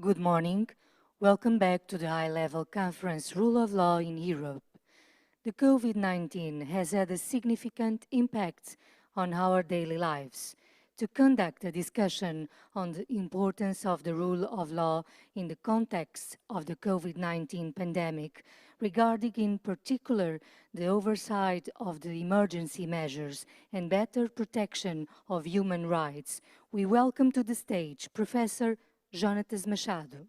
Good morning. Welcome back to the high-level conference Rule of Law in Europe. The COVID-19 has had a significant impact on our daily lives. To conduct a discussion on the importance of the rule of law in the context of the COVID-19 pandemic, regarding in particular the oversight of the emergency measures and better protection of human rights, we welcome to the stage Professor Jonatas Machado.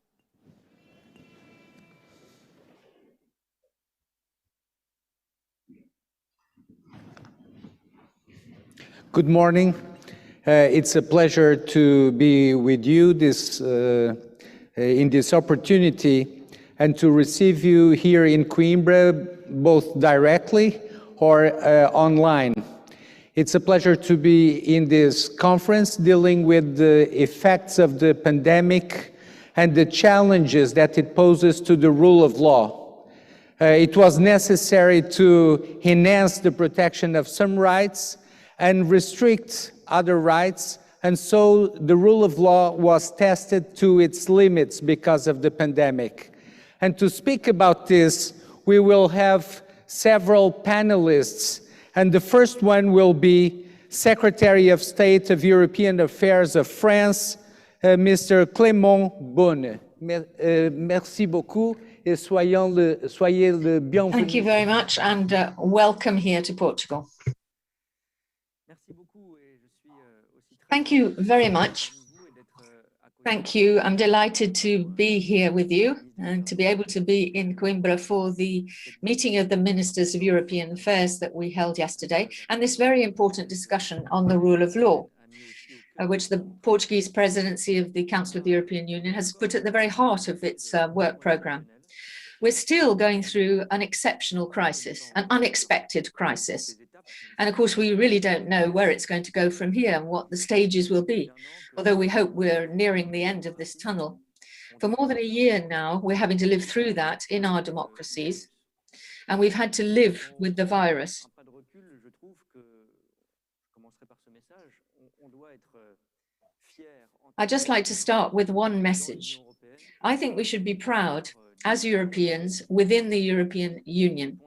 Good morning. It's a pleasure to be with you in this opportunity and to receive you here in Coimbra, both directly or online. It's a pleasure to be in this conference dealing with the effects of the pandemic and the challenges that it poses to the rule of law. It was necessary to enhance the protection of some rights and restrict other rights, and so the rule of law was tested to its limits because of the pandemic. And to speak about this, we will have several panelists, and the first one will be Secretary of State of European Affairs of France, Mr. Clément Beaune. Merci beaucoup, et soyez le bienvenu. Thank you very much, and welcome here to Portugal. Thank you very much. Thank you. I'm delighted to be here with you and to be able to be in Coimbra for the meeting of the Ministers of European Affairs that we held yesterday, and this very important discussion on the rule of law, which the Portuguese presidency of the Council of the European Union has put at the very heart of its work programme. We're still going through an exceptional crisis, an unexpected crisis. And of course, we really don't know where it's going to go from here and what the stages will be, although we hope we're nearing the end of this tunnel. For more than a year now, we're having to live through that in our democracies, and we've had to live with the virus. I'd just like to start with one message. I think we should be proud as Europeans within the European Union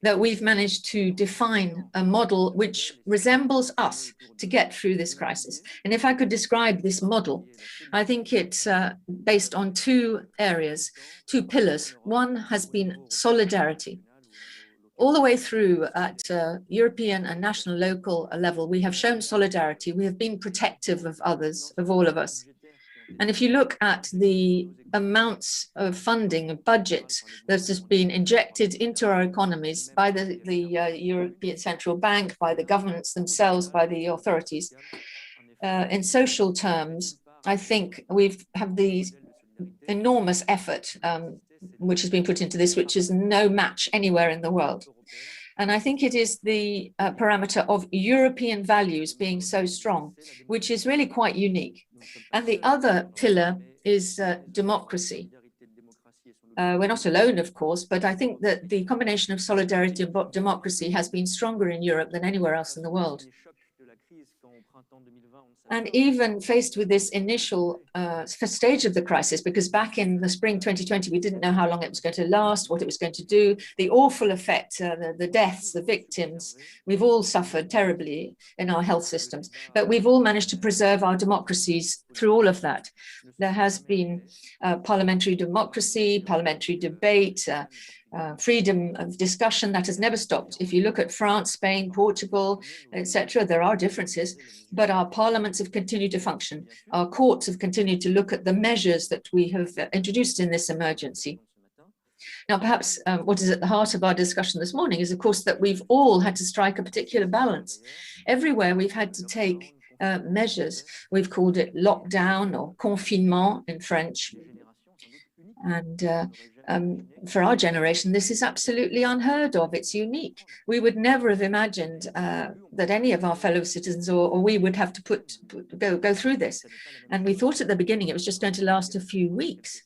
that we've managed to define a model which resembles us to get through this crisis. And if I could describe this model, I think it's based on two areas, two pillars. One has been solidarity. All the way through at European and national, local level, we have shown solidarity. We have been protective of others, of all of us. And if you look at the amounts of funding, of budget that has been injected into our economies by the European Central Bank, by the governments themselves, by the authorities, in social terms, I think we've have the enormous effort which has been put into this, which is no match anywhere in the world. And I think it is the parameter of European values being so strong, which is really quite unique. And the other pillar is democracy. We're not alone, of course, but I think that the combination of solidarity and democracy has been stronger in Europe than anywhere else in the world. And even faced with this initial stage of the crisis, because back in the spring 2020, we didn't know how long it was going to last, what it was going to do, the awful effect, the deaths, the victims, we've all suffered terribly in our health systems, but we've all managed to preserve our democracies through all of that. There has been parliamentary democracy, parliamentary debate, freedom of discussion that has never stopped. If you look at France, Spain, Portugal, etc., there are differences, but our parliaments have continued to function. Our courts have continued to look at the measures that we have introduced in this emergency. Now, perhaps what is at the heart of our discussion this morning is, of course, that we've all had to strike a particular balance. Everywhere we've had to take measures. We've called it lockdown or confinement in French. And for our generation, this is absolutely unheard of. It's unique. We would never have imagined that any of our fellow citizens or we would have to go through this. And we thought at the beginning it was just going to last a few weeks.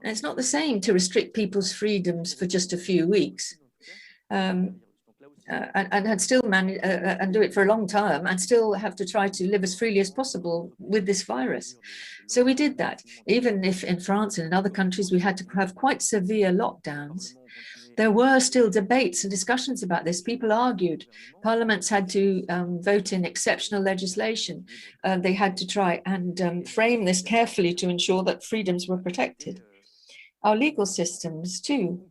And it's not the same to restrict people's freedoms for just a few weeks. and had still managed and do it for a long time and still have to try to live as freely as possible with this virus. So we did that, even if in France and in other countries we had to have quite severe lockdowns. There were still debates and discussions about this. People argued. Parliaments had to vote in exceptional legislation. They had to try and frame this carefully to ensure that freedoms were protected. Our legal systems too,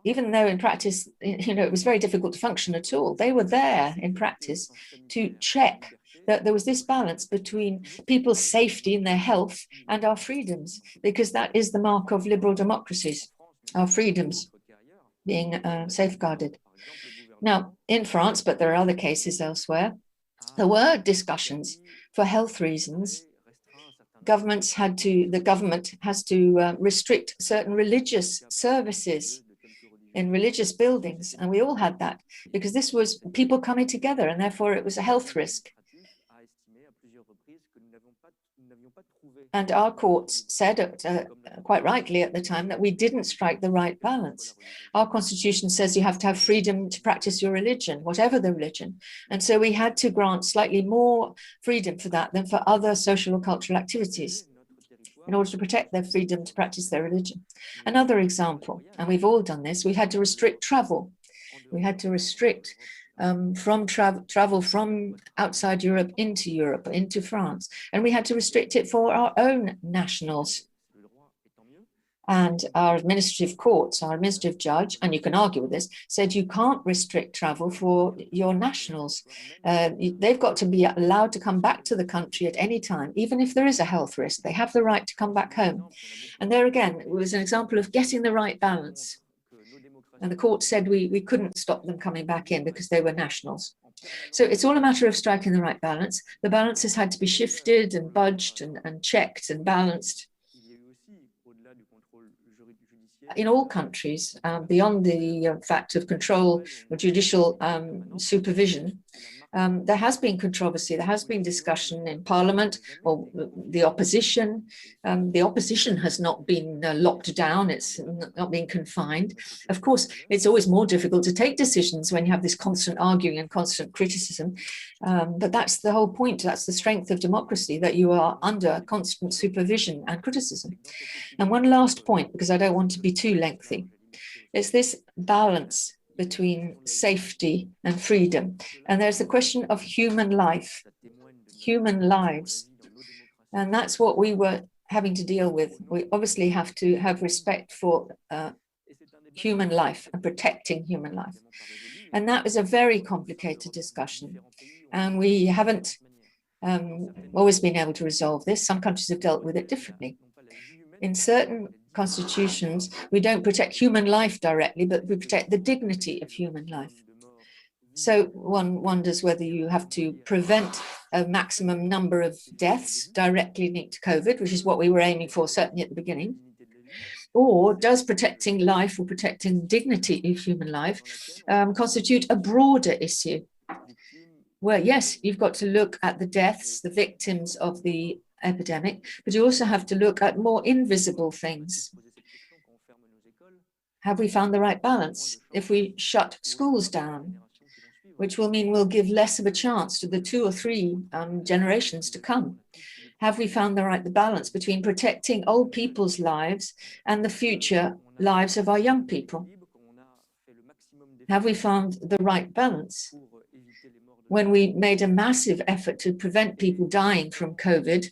even though in practice, it was very difficult to function at all, they were there in practice to check that there was this balance between people's safety and their health and our freedoms, because that is the mark of liberal democracies, our freedoms being safeguarded. Now, in France, but there are other cases elsewhere, there were discussions for health reasons. The government has to restrict certain religious services in religious buildings. And we all had that because this was people coming together, and therefore it was a health risk. And our courts said, quite rightly at the time, that we didn't strike the right balance. Our constitution says you have to have freedom to practice your religion, whatever the religion. And so we had to grant slightly more freedom for that than for other social or cultural activities, in order to protect their freedom to practice their religion. Another example, and we've all done this, we had to restrict travel. We had to restrict travel from outside Europe, into France, and we had to restrict it for our own nationals. And our administrative courts, our administrative judge, and you can argue with this, said you can't restrict travel for your nationals. They've got to be allowed to come back to the country at any time, even if there is a health risk. They have the right to come back home. And there again, it was an example of getting the right balance. And the court said we couldn't stop them coming back in because they were nationals. So it's all a matter of striking the right balance. The balances had to be shifted and budged and checked and balanced. In all countries, beyond the fact of control or judicial supervision, there has been controversy, there has been discussion in Parliament or the opposition. The opposition has not been locked down, it's not been confined. Of course, it's always more difficult to take decisions when you have this constant arguing and constant criticism. But that's the whole point, that's the strength of democracy, that you are under constant supervision and criticism. And one last point, because I don't want to be too lengthy, is this balance between safety and freedom. And there's the question of human life, human lives. And that's what we were having to deal with. We obviously have to have respect for human life and protecting human life. And that was a very complicated discussion. And we haven't always been able to resolve this. Some countries have dealt with it differently. In certain constitutions, we don't protect human life directly, but we protect the dignity of human life. So one wonders whether you have to prevent a maximum number of deaths directly linked to COVID, which is what we were aiming for, certainly at the beginning. Or does protecting life or protecting dignity of human life constitute a broader issue? Well, yes, you've got to look at the deaths, the victims of the epidemic, but you also have to look at more invisible things. Have we found the right balance? If we shut schools down, which will mean we'll give less of a chance to the 2 or 3 generations to come. Have we found the balance between protecting old people's lives and the future lives of our young people? Have we found the right balance? When we made a massive effort to prevent people dying from COVID,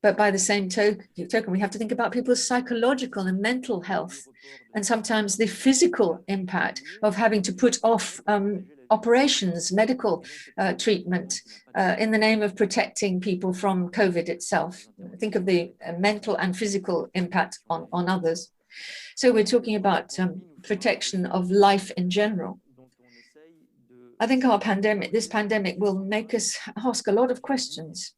but by the same token, we have to think about people's psychological and mental health, and sometimes the physical impact of having to put off operations, medical treatment in the name of protecting people from COVID itself. Think of the mental and physical impact on others. So we're talking about protection of life in general. I think this pandemic will make us ask a lot of questions.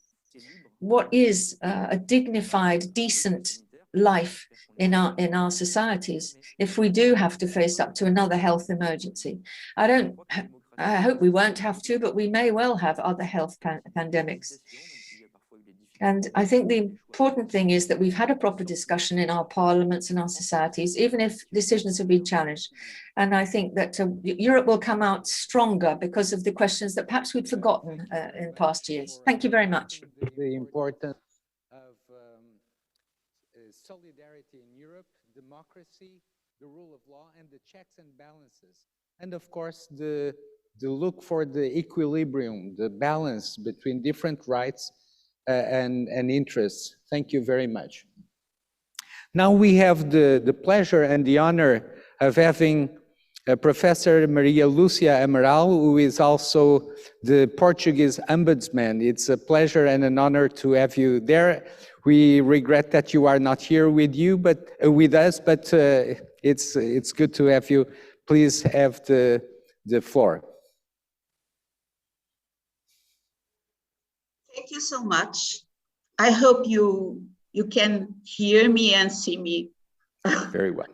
What is a dignified, decent life in our societies if we do have to face up to another health emergency? I hope we won't have to, but we may well have other health pandemics. And I think the important thing is that we've had a proper discussion in our parliaments and our societies, even if decisions have been challenged. And I think that Europe will come out stronger because of the questions that perhaps we'd forgotten in past years. Thank you very much. The importance of solidarity in Europe, democracy, the rule of law, and the checks and balances. And of course, the look for the equilibrium, the balance between different rights and interests. Thank you very much. Now we have the pleasure and the honor of having Professor Maria Lúcia Amaral, who is also the Portuguese ombudsman. It's a pleasure and an honor to have you there. We regret that you are not here with us, but it's good to have you. Please have the floor. Thank you so much. I hope you can hear me and see me very well.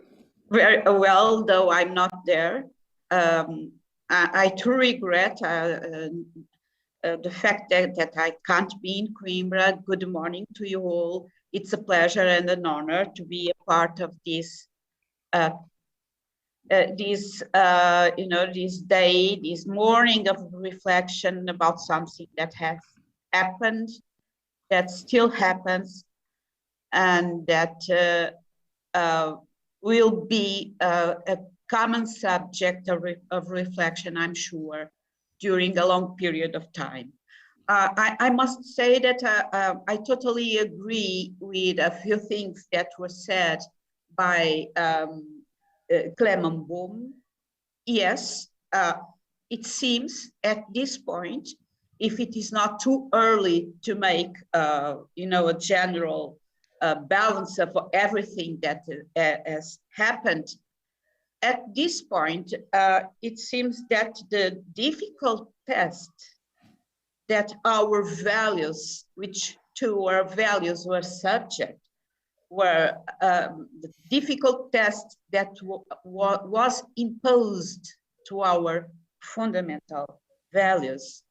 Very well, though I'm not there. I too regret the fact that I can't be in Coimbra. Good morning to you all. It's a pleasure and an honor to be a part of this this day, this morning of reflection about something that has happened, that still happens, and that will be a common subject of reflection, I'm sure, during a long period of time. I must say that I totally agree with a few things that were said by Clement Boom. Yes, it seems at this point, if it is not too early to make a general balance of everything that has happened, at this point, it seems that the difficult test that our values, which to our values were subject, were the difficult test that was imposed to our fundamental values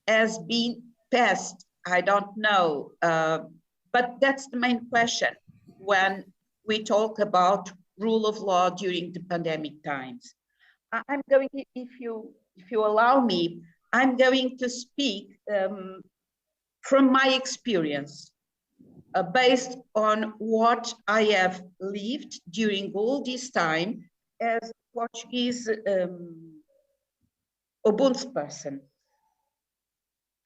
has been passed. I don't know, but that's the main question when we talk about rule of law during the pandemic times. I'm going, if you allow me, I'm going to speak from my experience, based on what I have lived during all this time as Portuguese ombudsperson.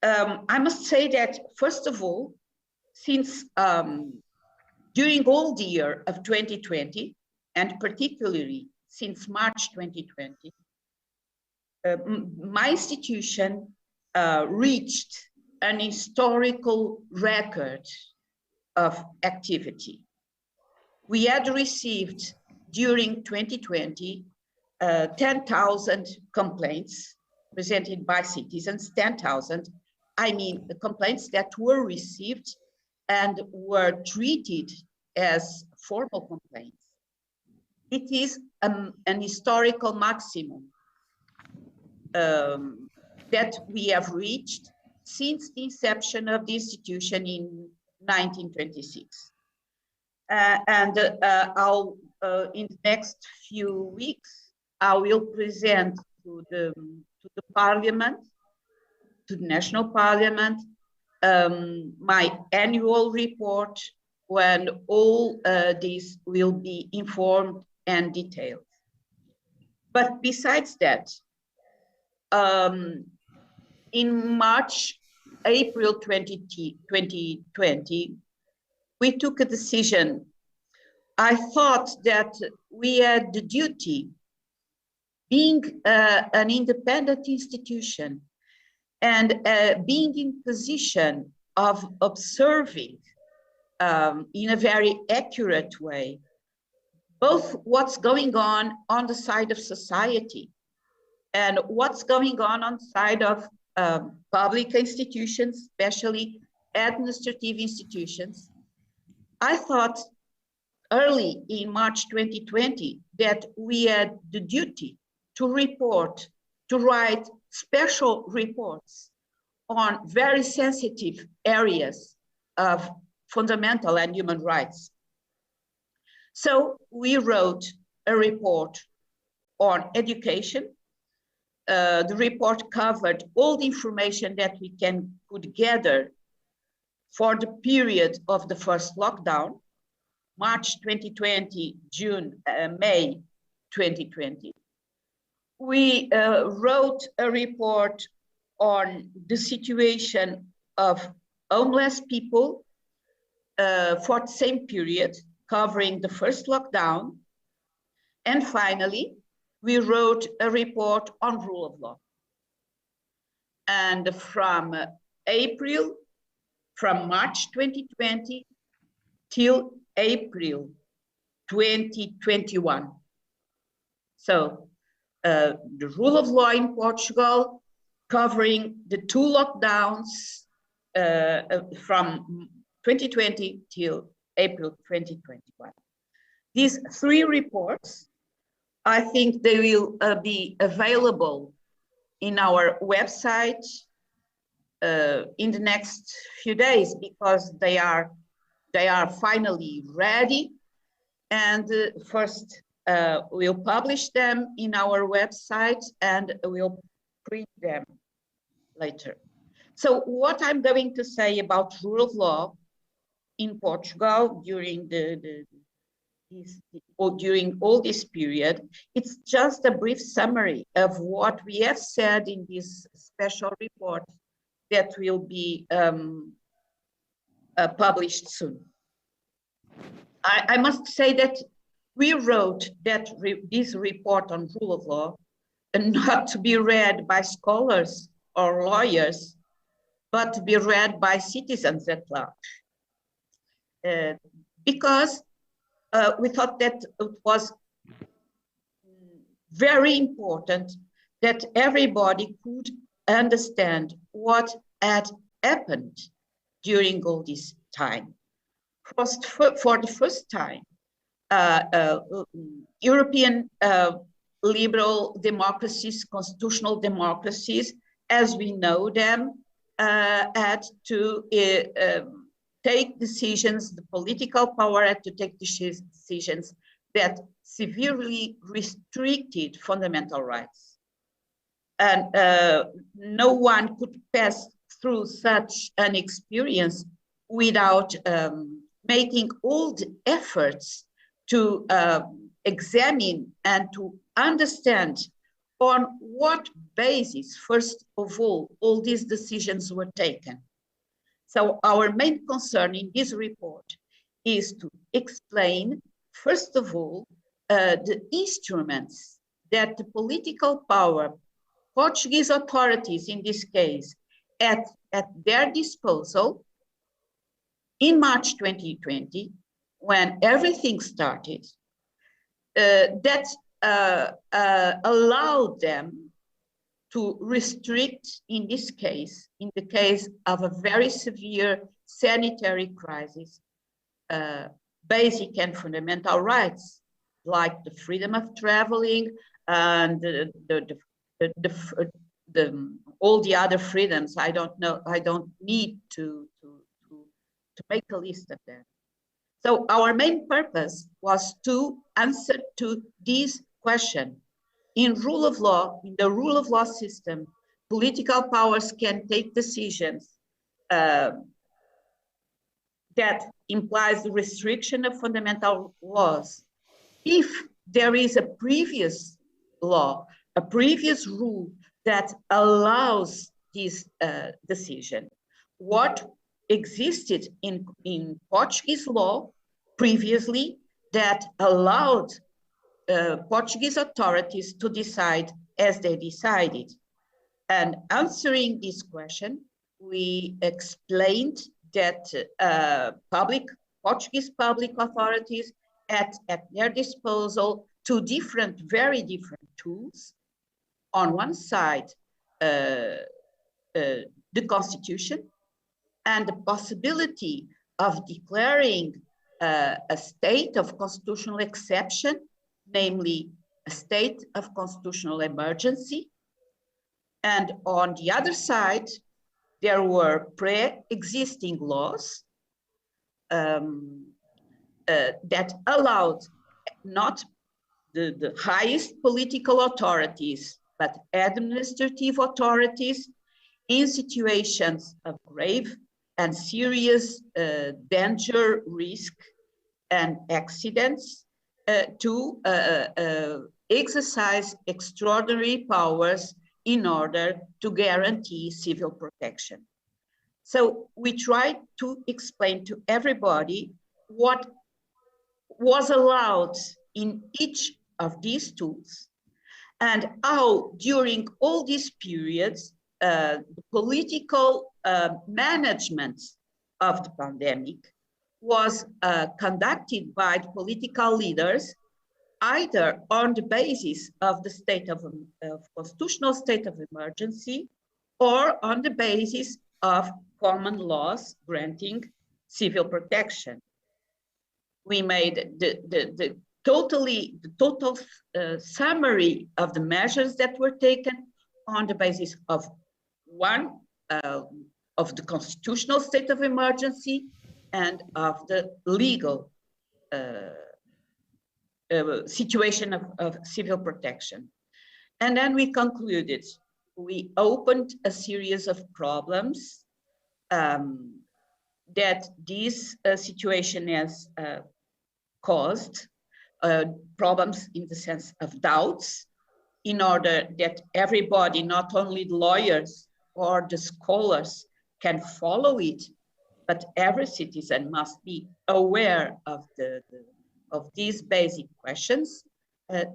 I must say that, first of all, since during all the year of 2020, and particularly since March 2020, my institution reached an historical record of activity. We had received during 2020 10,000 complaints presented by citizens, 10,000. I mean, the complaints that were received and were treated as formal complaints. It is an historical maximum that we have reached since the inception of the institution in 1926. I'll, in the next few weeks, I will present to the Parliament, to the National Parliament, my annual report, when all this will be informed and detailed. But besides that, in March, April 2020, we took a decision. I thought that we had the duty, being an independent institution and being in position of observing in a very accurate way, both what's going on the side of society and what's going on the side of public institutions, especially administrative institutions. I thought early in March 2020 that we had the duty to report, to write special reports on very sensitive areas of fundamental and human rights. So we wrote a report on education. The report covered all the information that we could gather for the period of the first lockdown, March 2020, June, May 2020. We wrote a report on the situation of homeless people for the same period, covering the first lockdown. And finally, we wrote a report on rule of law. And from March 2020 till April 2021. So the rule of law in Portugal, covering the 2 lockdowns from 2020 till April 2021. These 3 reports, I think they will be available in our website in the next few days, because they are finally ready. And first we'll publish them in our website and we'll print them later. So what I'm going to say about rule of law in Portugal during during all this period, it's just a brief summary of what we have said in this special report that will be published soon. I must say that we wrote this report on rule of law and not to be read by scholars or lawyers, but to be read by citizens at large. Because we thought that it was very important that everybody could understand what had happened during all this time. For the first time, European liberal democracies, constitutional democracies, as we know them, had to take decisions, the political power had to take decisions that severely restricted fundamental rights. And no one could pass through such an experience without making all the efforts to examine and to understand on what basis, first of all these decisions were taken. So our main concern in this report is to explain, first of all, the instruments that the political power, Portuguese authorities in this case, at their disposal in March 2020, when everything started, that allowed them to restrict, in this case, in the case of a very severe sanitary crisis, basic and fundamental rights, like the freedom of traveling and all the other freedoms. I don't need to make a list of them. So our main purpose was to answer to this question. In rule of law, in the rule of law system, political powers can take decisions that implies the restriction of fundamental laws. If there is a previous law, a previous rule that allows this decision, what existed in Portuguese law previously that allowed Portuguese authorities to decide as they decided. And answering this question, we explained that Portuguese public authorities at their disposal two very different tools. On one side, the Constitution and the possibility of declaring a state of constitutional exception, namely a state of constitutional emergency. And on the other side, there were pre-existing laws that allowed not the highest political authorities, but administrative authorities in situations of grave and serious danger, risk, and accidents to exercise extraordinary powers in order to guarantee civil protection. So we tried to explain to everybody what was allowed in each of these tools and how during all these periods, the political management of the pandemic was conducted by political leaders, either on the basis of the constitutional state of emergency or on the basis of common laws granting civil protection. We made the total summary of the measures that were taken on the basis of one, of the constitutional state of emergency and of the legal situation of civil protection. And then we concluded, we opened a series of problems that this situation has caused, problems in the sense of doubts, in order that everybody, not only the lawyers or the scholars, can follow it, but every citizen must be aware of these basic questions,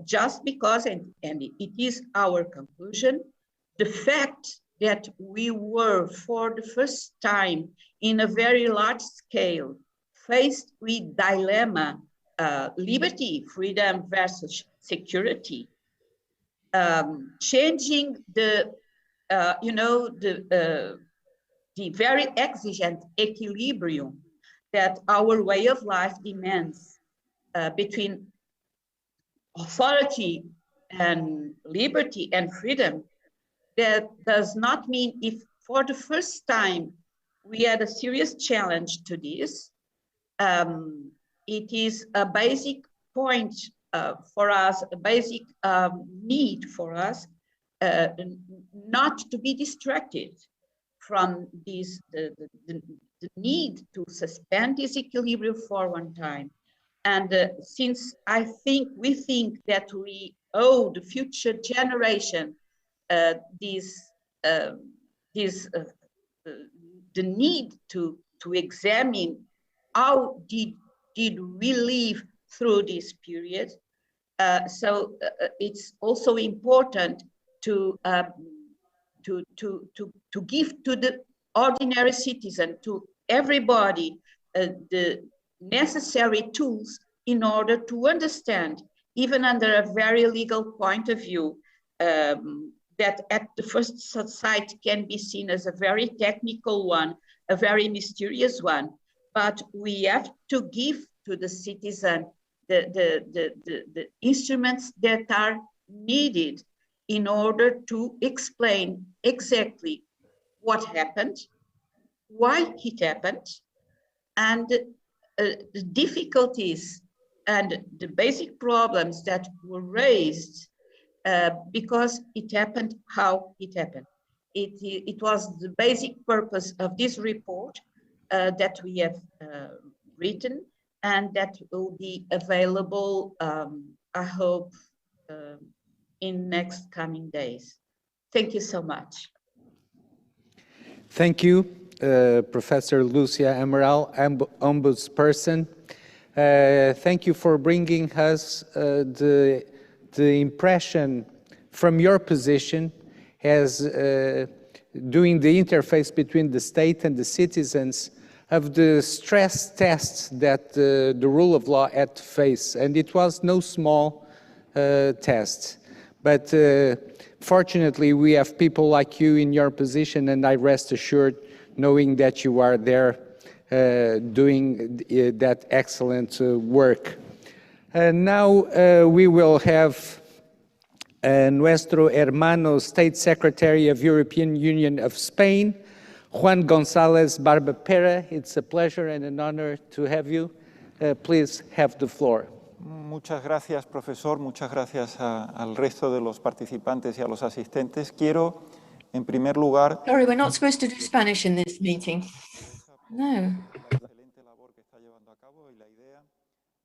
just because, and it is our conclusion, the fact that we were for the first time in a very large scale faced with dilemma, liberty, freedom versus security, changing the very exigent equilibrium that our way of life demands between authority and liberty and freedom. That does not mean if for the first time we had a serious challenge to this, it is a basic point for us, a basic need for us not to be distracted from this, the need to suspend this equilibrium for one time. And since we think that we owe the future generation the need to examine how did we live through this period. So it's also important to give to the ordinary citizen, to everybody, the necessary tools in order to understand, even under a very legal point of view, that at the first sight can be seen as a very technical one, a very mysterious one, but we have to give to the citizen the instruments that are needed in order to explain exactly what happened, why it happened, and the difficulties and the basic problems that were raised because it happened how it happened. It was the basic purpose of this report that we have written and that will be available, I hope, in next coming days. Thank you so much. Thank you, Professor Lucia Amaral, Ombudsperson. Thank you for bringing us the impression from your position as doing the interface between the state and the citizens of the stress tests that the rule of law had to face. And it was no small test. But fortunately, we have people like you in your position, and I rest assured knowing that you are there doing that excellent work. And now we will have nuestro hermano State Secretary of European Union of Spain, Juan González Barbapera, it's a pleasure and an honor to have you. Please have the floor. Muchas gracias, profesor. Muchas gracias al resto de los participantes y a los asistentes. Quiero, en primer lugar... Sorry, we're not supposed to do Spanish in this meeting. No. La excelente labor que está llevando a cabo y la idea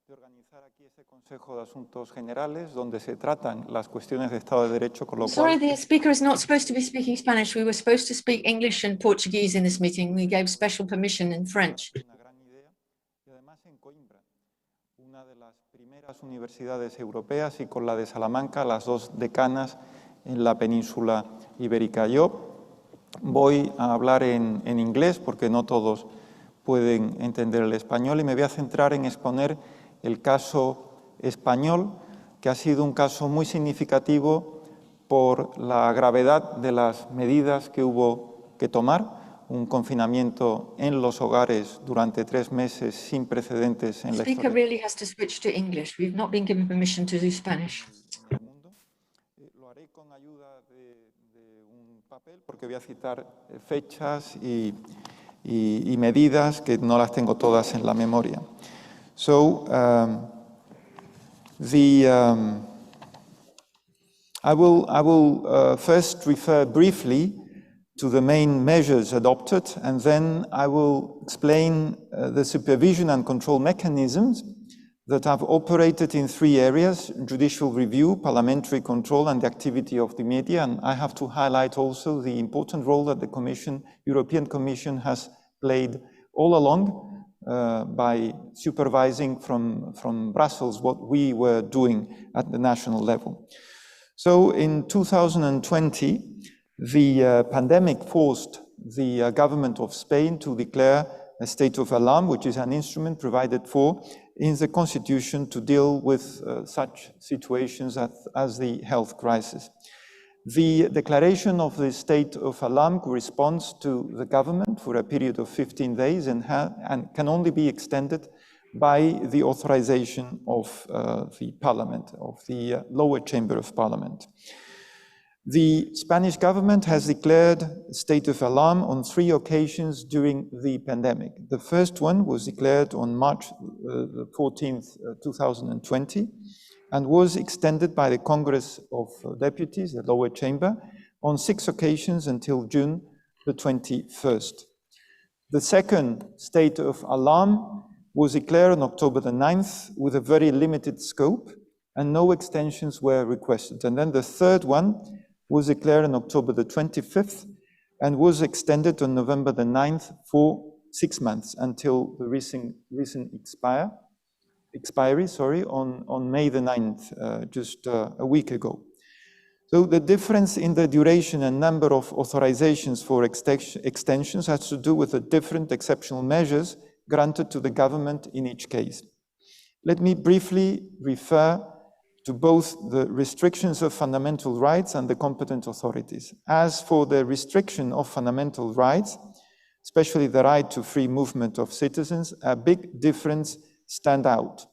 de organizar aquí ese Consejo de Asuntos Generales donde se tratan las cuestiones de Estado de Derecho, con lo Sorry, cual... the speaker is not supposed to be speaking Spanish. We were supposed to speak English and Portuguese in this meeting. We gave special permission in French. Una gran idea. Y además en Coimbra, una de las primeras universidades europeas, y con la de Salamanca, las dos decanas en la península ibérica. Yo voy a hablar en inglés porque no todos pueden entender el español y me voy a centrar en exponer el caso español, que ha sido un caso muy significativo por la gravedad de las medidas que hubo que tomar, un confinamiento en los hogares durante 3 meses sin precedentes en la Speaker historia really has to switch to English. We've not been given permission to do Spanish. del mundo. Lo haré con ayuda de un papel porque voy a citar fechas y medidas que no las tengo todas en la memoria. So, I will first refer briefly to the main measures adopted, and then I will explain the supervision and control mechanisms that have operated in 3 areas: judicial review, parliamentary control, and the activity of the media. And I have to highlight also the important role that the European Commission has played all along by supervising from Brussels what we were doing at the national level. So in 2020, the pandemic forced the government of Spain to declare a state of alarm, which is an instrument provided for in the Constitution to deal with such situations as the health crisis. The declaration of the state of alarm corresponds to the government for a period of 15 days and can only be extended by the authorization of the Parliament, of the lower chamber of Parliament. The Spanish government has declared a state of alarm on 3 occasions during the pandemic. The first one was declared on March 14th, 2020, and was extended by the Congress of Deputies, the lower chamber, on 6 occasions until June the 21st. The second state of alarm was declared on October the 9th with a very limited scope, and no extensions were requested. And then the third one was declared on October the 25th and was extended on November the 9th for 6 months until the recent expiry on May the 9th, just a week ago. So the difference in the duration and number of authorizations for extensions has to do with the different exceptional measures granted to the government in each case. Let me briefly refer to both the restrictions of fundamental rights and the competent authorities. As for the restriction of fundamental rights, especially the right to free movement of citizens, a big difference stand out.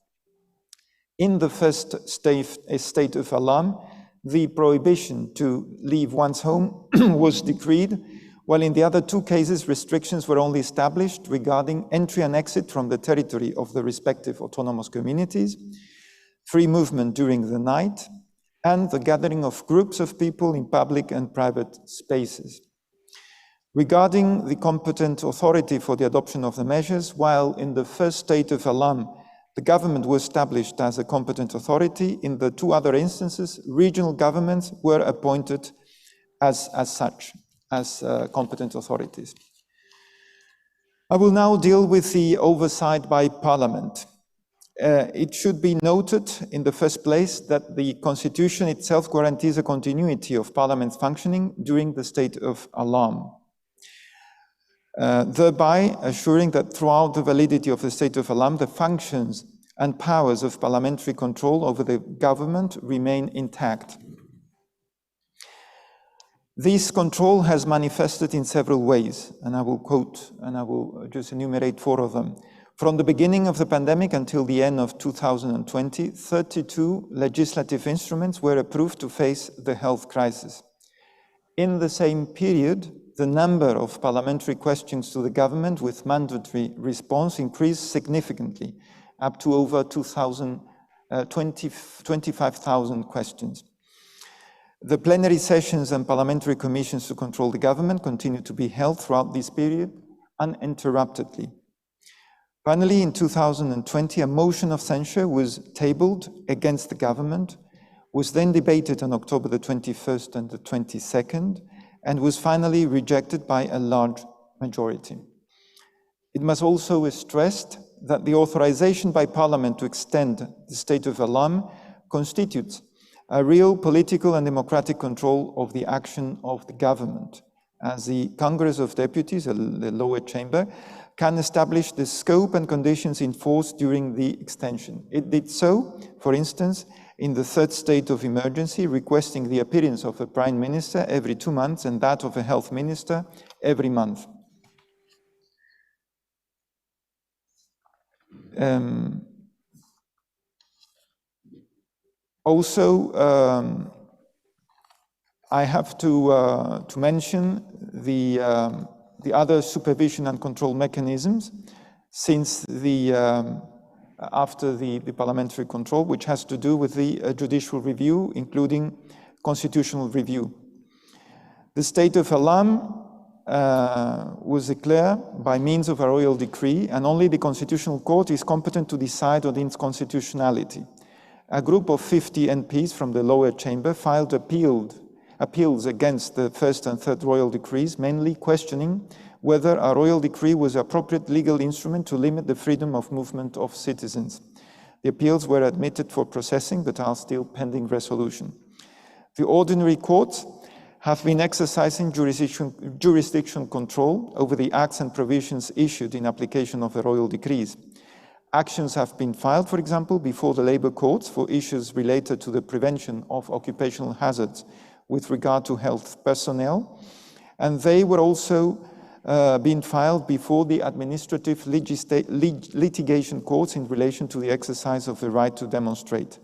In the first state of alarm, the prohibition to leave one's home was decreed, while in the other 2 cases, restrictions were only established regarding entry and exit from the territory of the respective autonomous communities, free movement during the night, and the gathering of groups of people in public and private spaces. Regarding the competent authority for the adoption of the measures, while in the first state of alarm, the government was established as a competent authority, in the 2 other instances, regional governments were appointed as such, as competent authorities. I will now deal with the oversight by Parliament. It should be noted in the first place that the Constitution itself guarantees a continuity of Parliament's functioning during the state of alarm, thereby assuring that throughout the validity of the state of alarm, the functions and powers of parliamentary control over the government remain intact. This control has manifested in several ways, and I will quote, and I will just enumerate 4 of them. From the beginning of the pandemic until the end of 2020, 32 legislative instruments were approved to face the health crisis. In the same period, the number of parliamentary questions to the government with mandatory response increased significantly, up to over 25,000 questions. The plenary sessions and parliamentary commissions to control the government continued to be held throughout this period uninterruptedly. Finally, in 2020, a motion of censure was tabled against the government, was then debated on October the 21st and the 22nd, and was finally rejected by a large majority. It must also be stressed that the authorization by Parliament to extend the state of alarm constitutes a real political and democratic control of the action of the government, as the Congress of Deputies, the lower chamber, can establish the scope and conditions in force during the extension. It did so, for instance, in the third state of emergency, requesting the appearance of a Prime Minister every 2 months and that of a Health Minister every month. I have to mention the other supervision and control mechanisms since after the parliamentary control, which has to do with the judicial review, including constitutional review. The state of alarm was declared by means of a royal decree, and only the Constitutional Court is competent to decide on its constitutionality. A group of 50 MPs from the lower chamber filed appeals against the first and third royal decrees, mainly questioning whether a royal decree was an appropriate legal instrument to limit the freedom of movement of citizens. The appeals were admitted for processing, but are still pending resolution. The ordinary courts have been exercising jurisdiction control over the acts and provisions issued in application of the royal decrees. Actions have been filed, for example, before the labour courts for issues related to the prevention of occupational hazards with regard to health personnel, and they were also been filed before the administrative litigation courts in relation to the exercise of the right to demonstrate.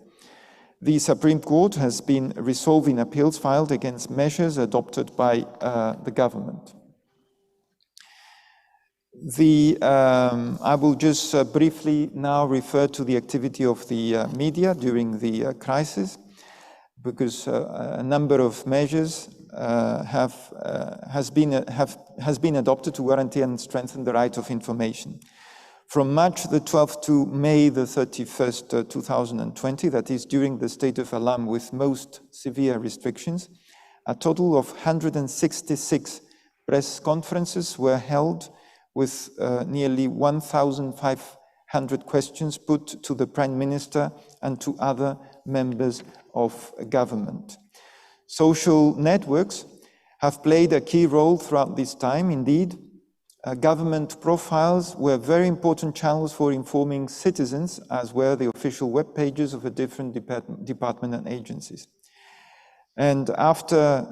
The Supreme Court has been resolving appeals filed against measures adopted by the government. I will just briefly now refer to the activity of the media during the crisis, because a number of measures has been adopted to guarantee and strengthen the right of information. From March the 12th to May the 31st, 2020, that is during the state of alarm with most severe restrictions, a total of 166 press conferences were held with nearly 1,500 questions put to the Prime Minister and to other members of government. Social networks have played a key role throughout this time. Indeed, government profiles were very important channels for informing citizens, as were the official web pages of the different departments and agencies. And after,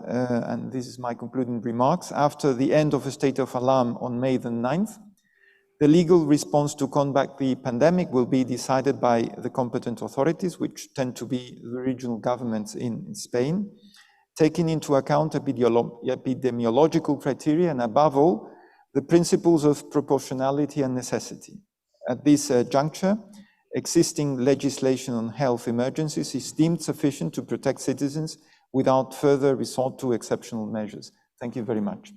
and this is my concluding remarks, after the end of a state of alarm on May the 9th, the legal response to combat the pandemic will be decided by the competent authorities, which tend to be the regional governments in Spain, taking into account epidemiological criteria and, above all, the principles of proportionality and necessity. At this juncture, existing legislation on health emergencies is deemed sufficient to protect citizens without further resort to exceptional measures. Thank you very much.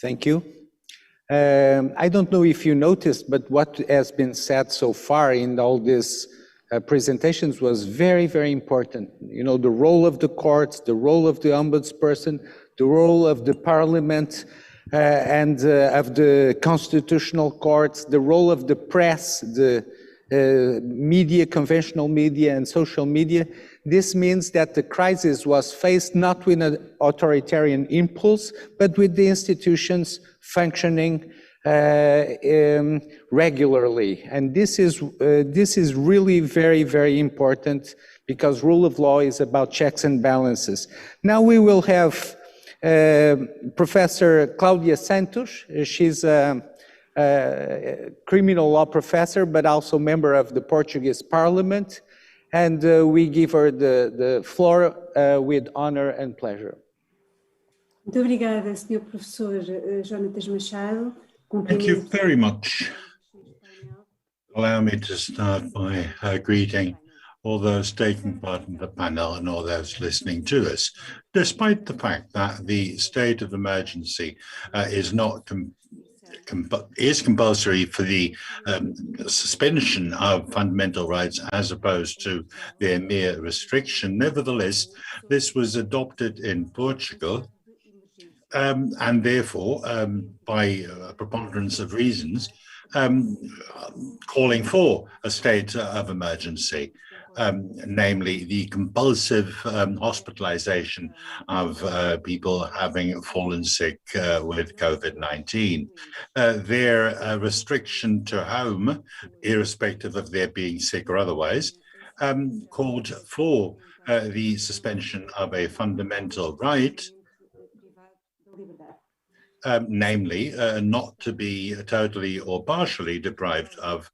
Thank you. I don't know if you noticed, but what has been said so far in all these presentations was very, very important. You know, the role of the courts, the role of the ombudsperson, the role of the parliament, and of the constitutional courts, the role of the press, the media, conventional media and social media. This means that the crisis was faced not with an authoritarian impulse, but with the institutions functioning regularly. And this is really very, very important, because rule of law is about checks and balances. Now we will have Professor Claudia Santos. She's a criminal law professor, but also member of the Portuguese Parliament. And we give her the floor with honor and pleasure. Muito obrigada, Sr. Professor Jonatas Machado. Thank you very much. Allow me to start by greeting all those taking part in the panel and all those listening to us. Despite the fact that the state of emergency is compulsory for the suspension of fundamental rights as opposed to their mere restriction, nevertheless, this was adopted in Portugal. And therefore, by a preponderance of reasons, calling for a state of emergency, namely the compulsive hospitalization of people having fallen sick with COVID-19. Their restriction to home, irrespective of their being sick or otherwise, called for the suspension of a fundamental right, namely not to be totally or partially deprived of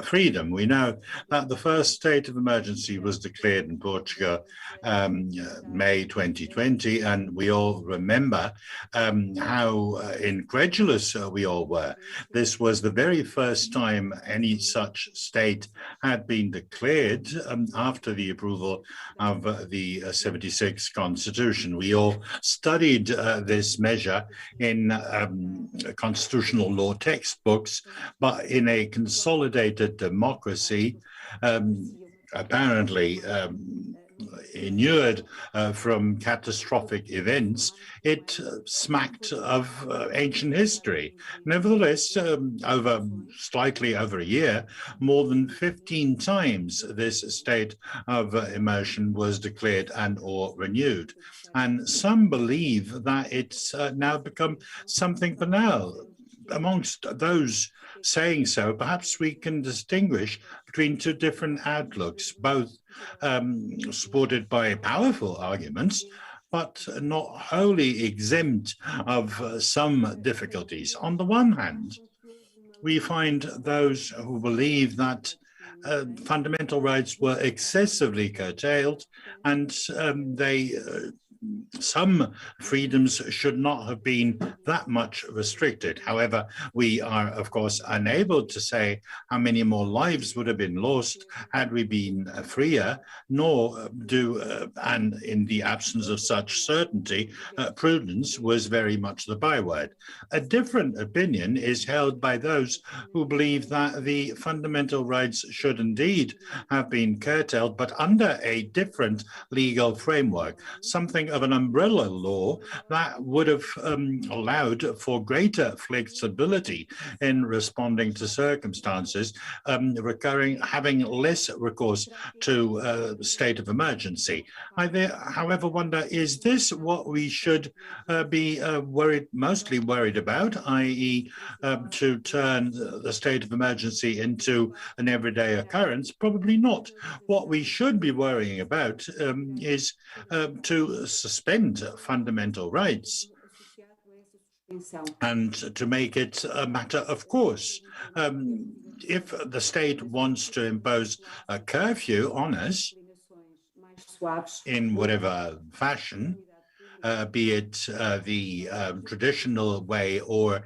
freedom. We know that the first state of emergency was declared in Portugal May 2020, and we all remember how incredulous we all were. This was the very first time any such state had been declared after the approval of the 76 Constitution. We all studied this measure in constitutional law textbooks, but in a consolidated democracy, apparently inured from catastrophic events, it smacked of ancient history. Nevertheless, slightly over a year, more than 15 times this state of immersion was declared and or renewed. And some believe that it's now become something banal. Amongst those saying so, perhaps we can distinguish between two different outlooks, both supported by powerful arguments, but not wholly exempt of some difficulties. On the one hand, we find those who believe that fundamental rights were excessively curtailed and some freedoms should not have been that much restricted. However, we are, of course, unable to say how many more lives would have been lost had we been freer, nor and in the absence of such certainty, prudence was very much the byword. A different opinion is held by those who believe that the fundamental rights should indeed have been curtailed, but under a different legal framework, something of an umbrella law that would have allowed for greater flexibility in responding to circumstances, having less recourse to state of emergency. I, however, wonder, is this what we should be mostly worried about, i.e. to turn the state of emergency into an everyday occurrence? Probably not. What we should be worrying about is to suspend fundamental rights and to make it a matter of course. If the state wants to impose a curfew on us in whatever fashion, be it the traditional way or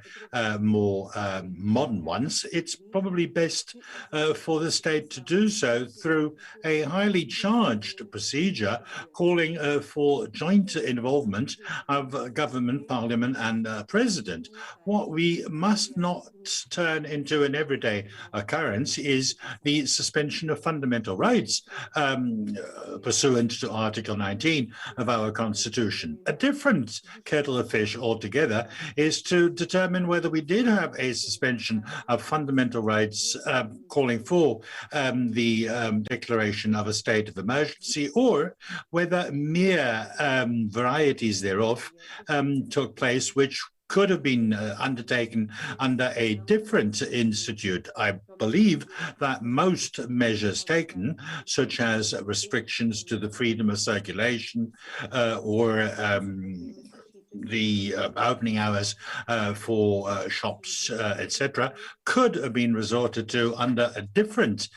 more modern ones, it's probably best for the state to do so through a highly charged procedure calling for joint involvement of government, parliament and president. What we must not turn into an everyday occurrence is the suspension of fundamental rights pursuant to Article 19 of our Constitution. A different kettle of fish altogether is to determine whether we did have a suspension of fundamental rights calling for the declaration of a state of emergency, or whether mere varieties thereof took place which could have been undertaken under a different institute. I believe that most measures taken, such as restrictions to the freedom of circulation or the opening hours for shops, etc., could have been resorted to under a different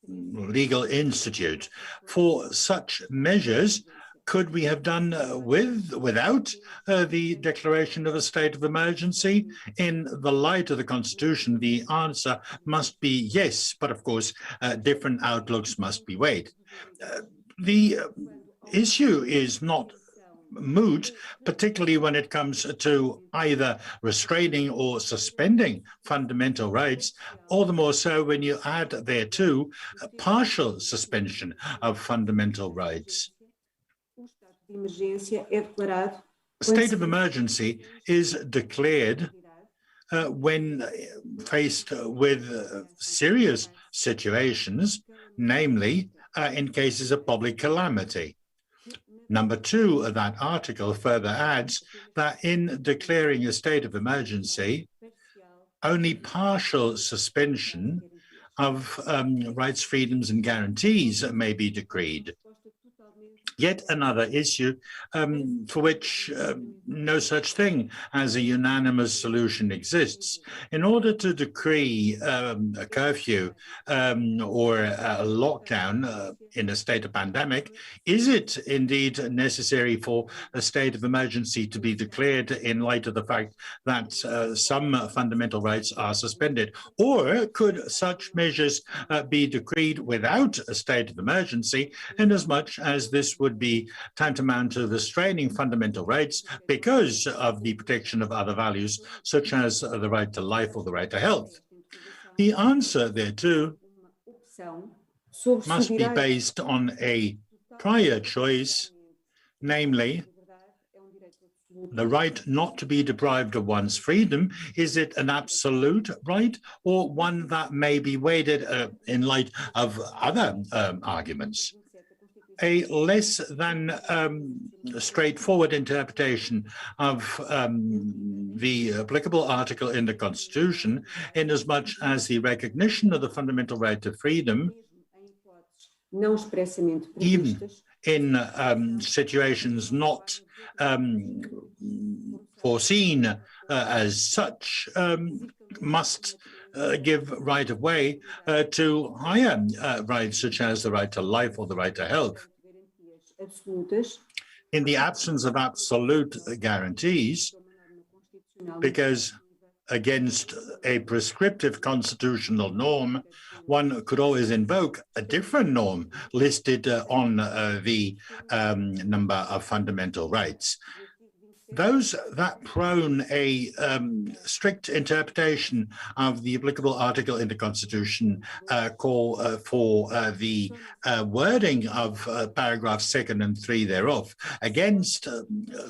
legal institute. For such measures, could we have done without the declaration of a state of emergency? In the light of the Constitution, the answer must be yes, but of course, different outlooks must be weighed. The issue is not moot, particularly when it comes to either restraining or suspending fundamental rights, all the more so when you add thereto a partial suspension of fundamental rights. A state of emergency is declared when faced with serious situations, namely in cases of public calamity. Number 2 of that article further adds that in declaring a state of emergency, only partial suspension of rights, freedoms, and guarantees may be decreed. Yet another issue for which no such thing as a unanimous solution exists. In order to decree a curfew or a lockdown in a state of pandemic, is it indeed necessary for a state of emergency to be declared in light of the fact that some fundamental rights are suspended? Or could such measures be decreed without a state of emergency, inasmuch as this would be tantamount to restraining fundamental rights because of the protection of other values, such as the right to life or the right to health? The answer thereto must be based on a prior choice, namely the right not to be deprived of one's freedom. Is it an absolute right or one that may be weighted in light of other arguments? A less than straightforward interpretation of the applicable article in the Constitution, inasmuch as the recognition of the fundamental right to freedom, even in situations not foreseen as such, must give right of way to higher rights, such as the right to life or the right to health. In the absence of absolute guarantees, because against a prescriptive constitutional norm, one could always invoke a different norm listed on the number of fundamental rights. Those that prone a strict interpretation of the applicable article in the Constitution call for the wording of paragraphs 2 and 3 thereof. Against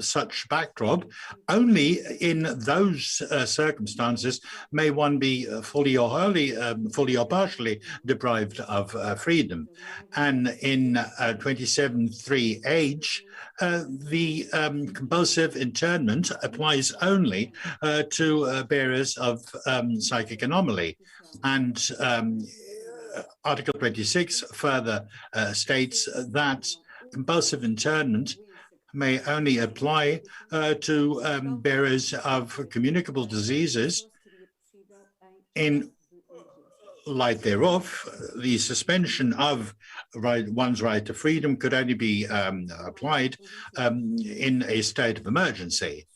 such backdrop, only in those circumstances may one be fully or wholly, fully or partially deprived of freedom. And in 27(3)H, the compulsive internment applies only to bearers of psychic anomaly. And Article 26 further states that compulsive internment may only apply to bearers of communicable diseases. In light thereof, the suspension of one's right to freedom could only be applied in a state of emergency.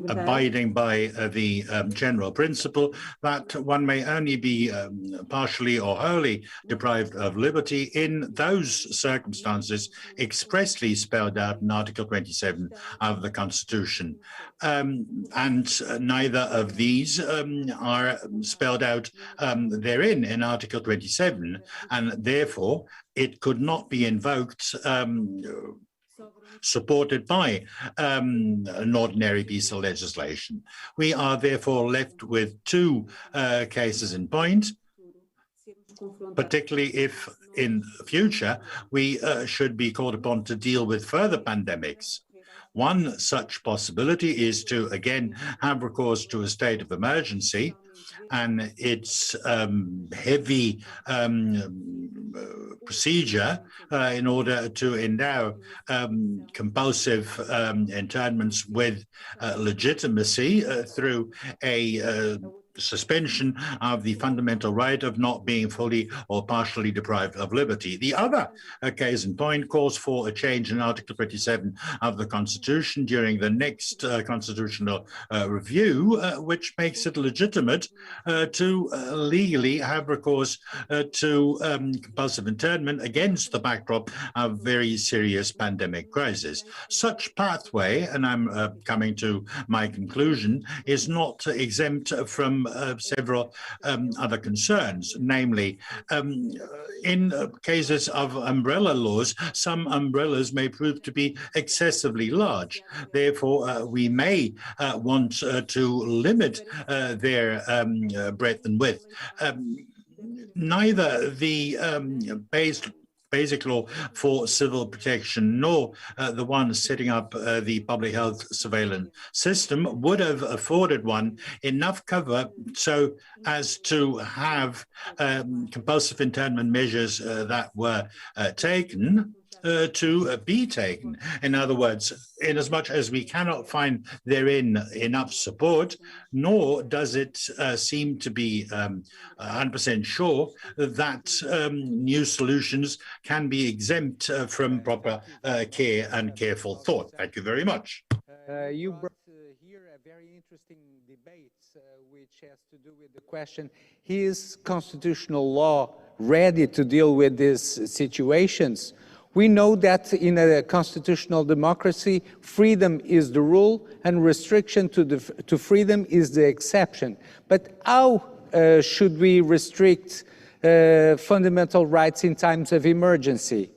Abiding by the general principle that one may only be partially or wholly deprived of liberty in those circumstances expressly spelled out in Article 27 of the Constitution. And neither of these are spelled out therein in Article 27, and therefore it could not be invoked supported by an ordinary piece of legislation. We are therefore left with two cases in point, particularly if in future we should be called upon to deal with further pandemics. One such possibility is to, again, have recourse to a state of emergency, and its heavy procedure in order to endow compulsive internments with legitimacy through a suspension of the fundamental right of not being fully or partially deprived of liberty. The other case in point calls for a change in Article 27 of the Constitution during the next constitutional review, which makes it legitimate to legally have recourse to compulsive internment against the backdrop of very serious pandemic crisis. Such pathway, and I'm coming to my conclusion, is not exempt from several other concerns, namely, in cases of umbrella laws, some umbrellas may prove to be excessively large. Therefore, we may want to limit their breadth and width. Neither the basic law for civil protection nor the one setting up the public health surveillance system would have afforded one enough cover so as to have compulsive internment measures that were taken to be taken. In other words, inasmuch as we cannot find therein enough support, nor does it seem to be 100% sure that new solutions can be exempt from proper care and careful thought. Thank you very much. You brought here a very interesting debate, which has to do with the question, is constitutional law ready to deal with these situations? We know that in a constitutional democracy, freedom is the rule and restriction to freedom is the exception. But how should we restrict fundamental rights in times of emergency?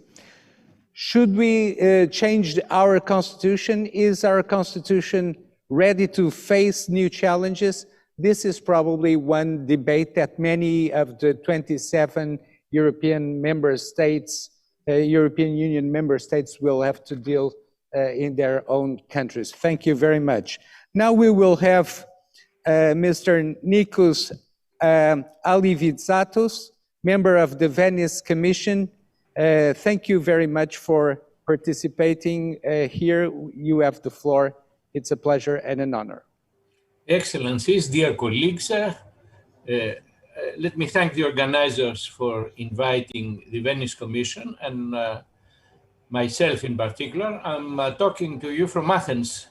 Should we change our constitution? Is our constitution ready to face new challenges? This is probably one debate that many of the 27 European member states European Union member states will have to deal in their own countries. Thank you very much. Now we will have Mr. Nikos Alivitzatos, member of the Venice Commission. Thank you very much for participating here. You have the floor. It's a pleasure and an honor. Excellencies, dear colleagues, let me thank the organizers for inviting the Venice Commission and myself in particular. I'm talking to you from Athens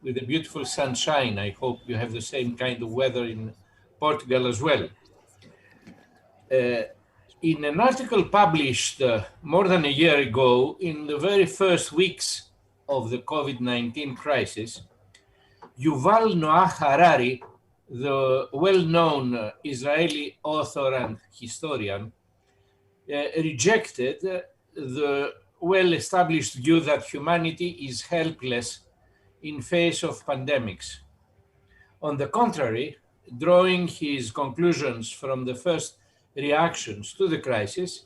with the beautiful sunshine. I hope you have the same kind of weather in Portugal as well. In an article published more than a year ago, in the very first weeks of the COVID-19 crisis, Yuval Noah Harari, the well-known Israeli author and historian, rejected the well-established view that humanity is helpless in face of pandemics. On the contrary, drawing his conclusions from the first reactions to the crisis,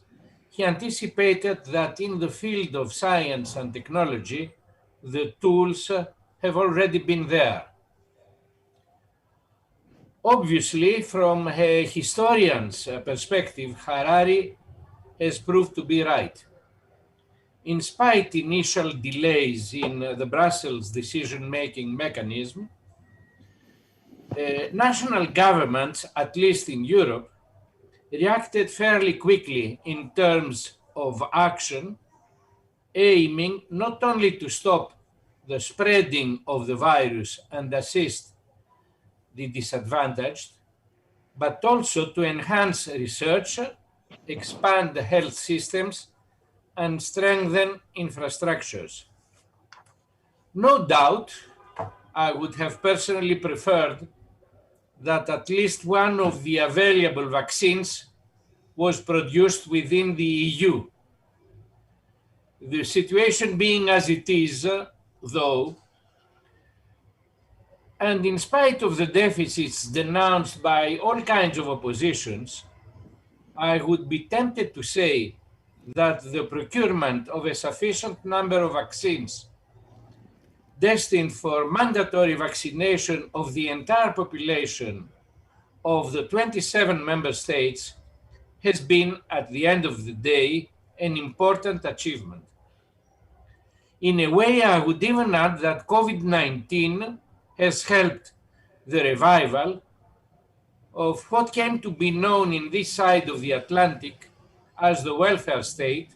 he anticipated that in the field of science and technology, the tools have already been there. Obviously, from a historian's perspective, Harari has proved to be right. In spite initial delays in the Brussels decision-making mechanism, national governments, at least in Europe, reacted fairly quickly in terms of action, aiming not only to stop the spreading of the virus and assist the disadvantaged, but also to enhance research, expand the health systems, and strengthen infrastructures. No doubt, I would have personally preferred that at least one of the available vaccines was produced within the EU. The situation being as it is, though, and in spite of the deficits denounced by all kinds of oppositions, I would be tempted to say that the procurement of a sufficient number of vaccines destined for mandatory vaccination of the entire population of the 27 member states has been, at the end of the day, an important achievement. In a way, I would even add that COVID-19 has helped the revival of what came to be known in this side of the Atlantic as the welfare state,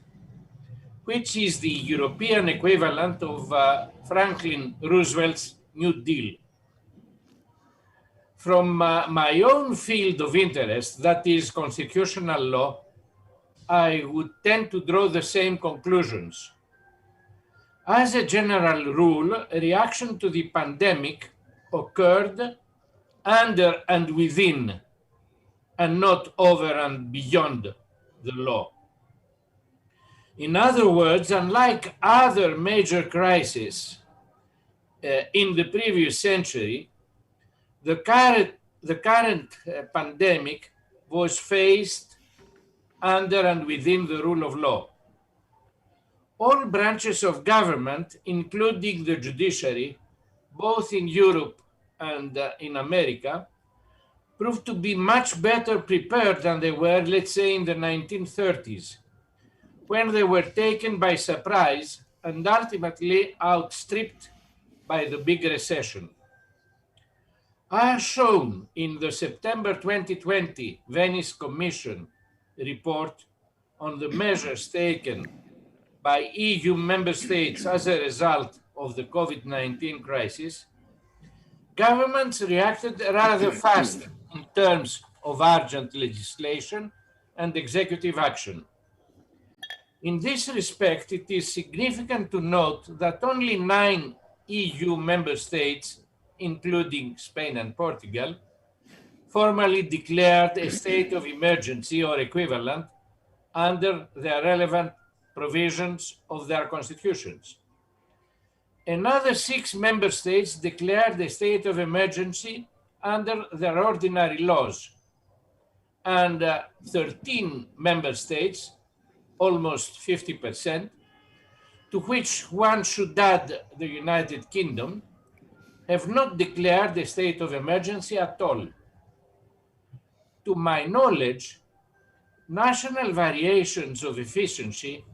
which is the European equivalent of Franklin Roosevelt's New Deal. From my own field of interest, that is constitutional law, I would tend to draw the same conclusions. As a general rule, a reaction to the pandemic occurred under and within, and not over and beyond the law. In other words, unlike other major crises in the previous century, the current pandemic was faced under and within the rule of law. All branches of government, including the judiciary, both in Europe and in America, proved to be much better prepared than they were, let's say, in the 1930s, when they were taken by surprise and ultimately outstripped by the big recession. As shown in the September 2020 Venice Commission report on the measures taken by EU member states as a result of the COVID-19 crisis, governments reacted rather fast in terms of urgent legislation and executive action. In this respect, it is significant to note that only 9 EU member states, including Spain and Portugal, formally declared a state of emergency or equivalent under the relevant provisions of their constitutions. Another 6 member states declared a state of emergency under their ordinary laws, and 13 member states, almost 50%, to which one should add the United Kingdom, have not declared a state of emergency at all. To my knowledge, national variations of efficiency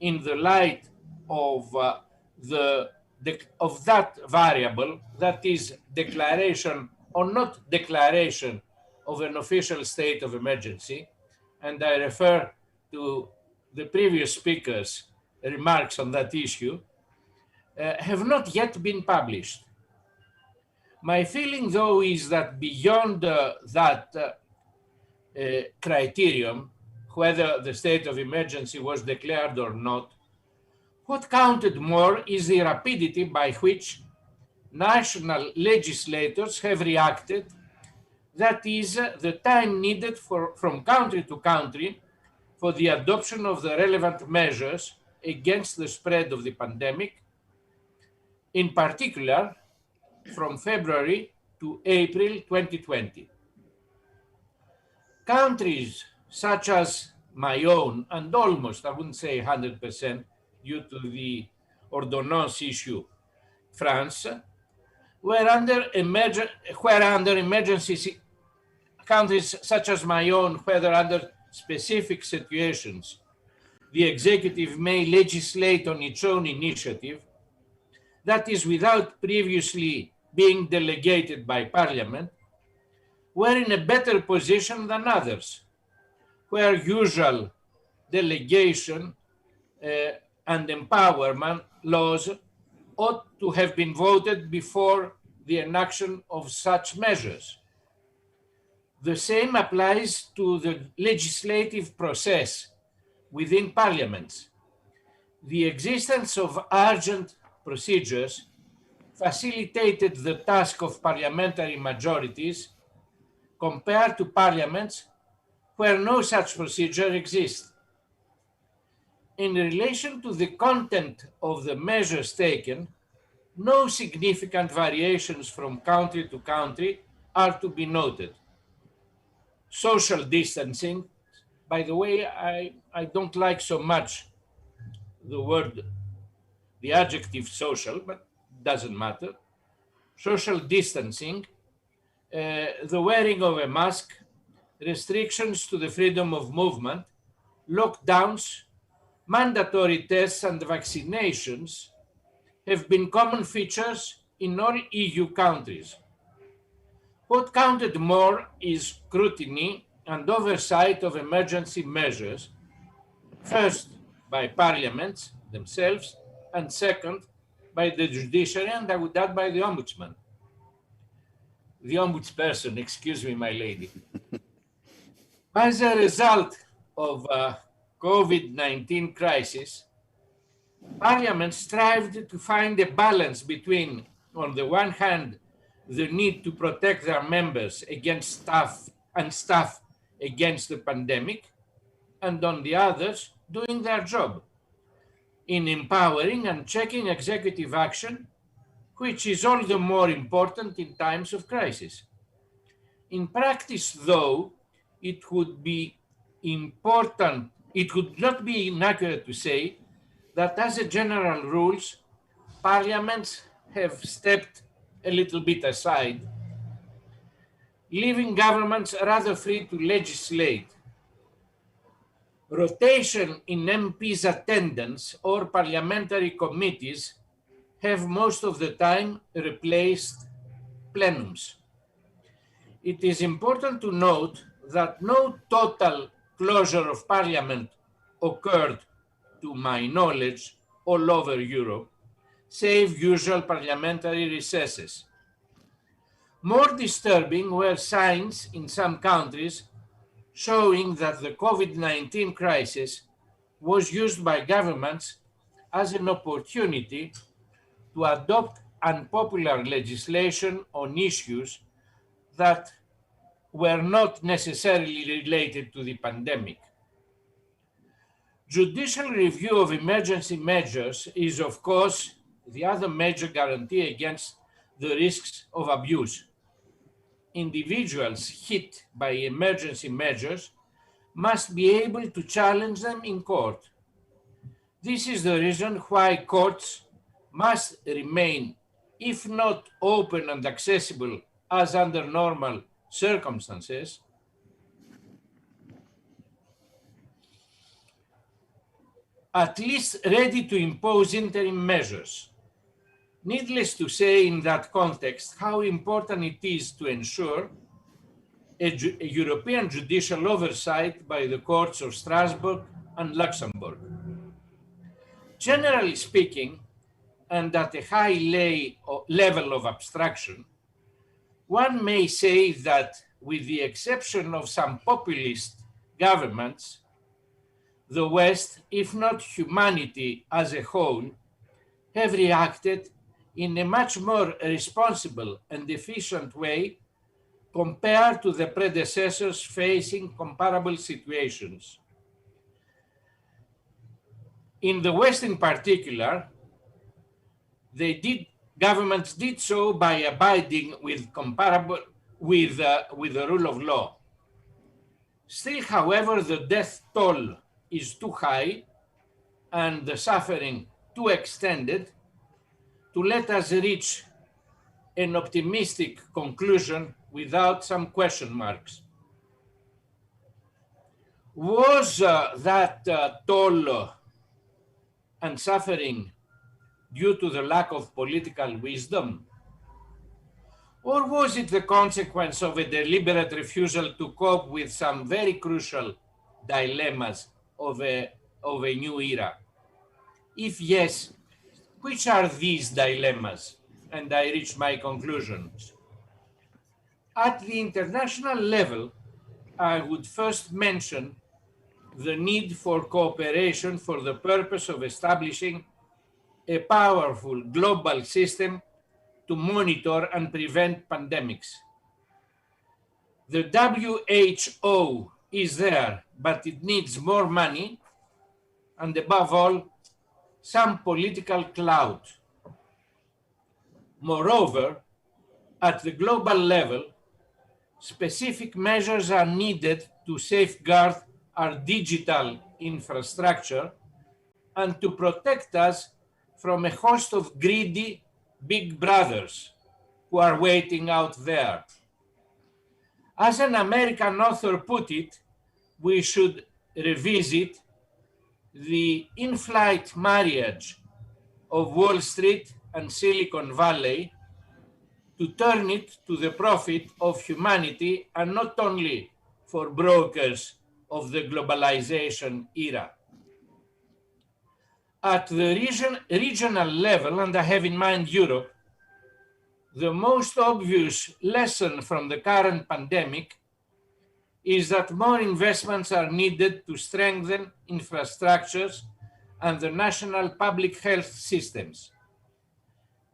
in the light of that variable, that is declaration or not declaration of an official state of emergency, and I refer to the previous speakers' remarks on that issue, have not yet been published. My feeling, though, is that beyond that criterion, whether the state of emergency was declared or not, what counted more is the rapidity by which national legislators have reacted, that is, the time needed from country to country for the adoption of the relevant measures against the spread of the pandemic, in particular from February to April 2020. Countries such as my own, and almost, I wouldn't say 100%, due to the ordonnance issue, France, were under emergency, countries such as my own, whether under specific situations, the executive may legislate on its own initiative, that is without previously being delegated by Parliament, were in a better position than others, where usual delegation and empowerment laws ought to have been voted before the enaction of such measures. The same applies to the legislative process within parliaments. The existence of urgent procedures facilitated the task of parliamentary majorities compared to parliaments where no such procedure exists. In relation to the content of the measures taken, no significant variations from country to country are to be noted. Social distancing, by the way, I don't like so much the adjective social, but doesn't matter. Social distancing, the wearing of a mask, restrictions to the freedom of movement, lockdowns, mandatory tests and vaccinations have been common features in all EU countries. What counted more is scrutiny and oversight of emergency measures, first by parliaments themselves, and second by the judiciary, and I would add by the ombudsman. The ombudsperson, excuse me, my lady. As a result of COVID-19 crisis, Parliament strived to find a balance between, on the one hand, the need to protect their members against staff against the pandemic, and on the others, doing their job in empowering and checking executive action, which is all the more important in times of crisis. In practice, though, it would not be inaccurate to say that as a general rule, parliaments have stepped a little bit aside, leaving governments rather free to legislate. Rotation in MPs' attendance or parliamentary committees have most of the time replaced plenums. It is important to note that no total closure of parliament occurred, to my knowledge, all over Europe, save usual parliamentary recesses. More disturbing were signs in some countries showing that the COVID-19 crisis was used by governments as an opportunity to adopt unpopular legislation on issues that were not necessarily related to the pandemic. Judicial review of emergency measures is, of course, the other major guarantee against the risks of abuse. Individuals hit by emergency measures must be able to challenge them in court. This is the reason why courts must remain, if not open and accessible as under normal circumstances, at least ready to impose interim measures. Needless to say in that context how important it is to ensure a European judicial oversight by the courts of Strasbourg and Luxembourg. Generally speaking, and at a high level of abstraction, one may say that with the exception of some populist governments, the West, if not humanity as a whole, have reacted in a much more responsible and efficient way compared to the predecessors facing comparable situations. In the West in particular, governments did so by abiding with the rule of law. Still, however, the death toll is too high and the suffering too extended to let us reach an optimistic conclusion without some question marks. Was that toll and suffering due to the lack of political wisdom? Or was it the consequence of a deliberate refusal to cope with some very crucial dilemmas of a new era? If yes, which are these dilemmas? And I reach my conclusions. At the international level, I would first mention the need for cooperation for the purpose of establishing a powerful global system to monitor and prevent pandemics. The WHO is there, but it needs more money and, above all, some political clout. Moreover, at the global level, specific measures are needed to safeguard our digital infrastructure and to protect us from a host of greedy big brothers who are waiting out there. As an American author put it, we should revisit the in-flight marriage of Wall Street and Silicon Valley to turn it to the profit of humanity and not only for brokers of the globalization era. At the regional level, and I have in mind Europe, the most obvious lesson from the current pandemic is that more investments are needed to strengthen infrastructures and the national public health systems.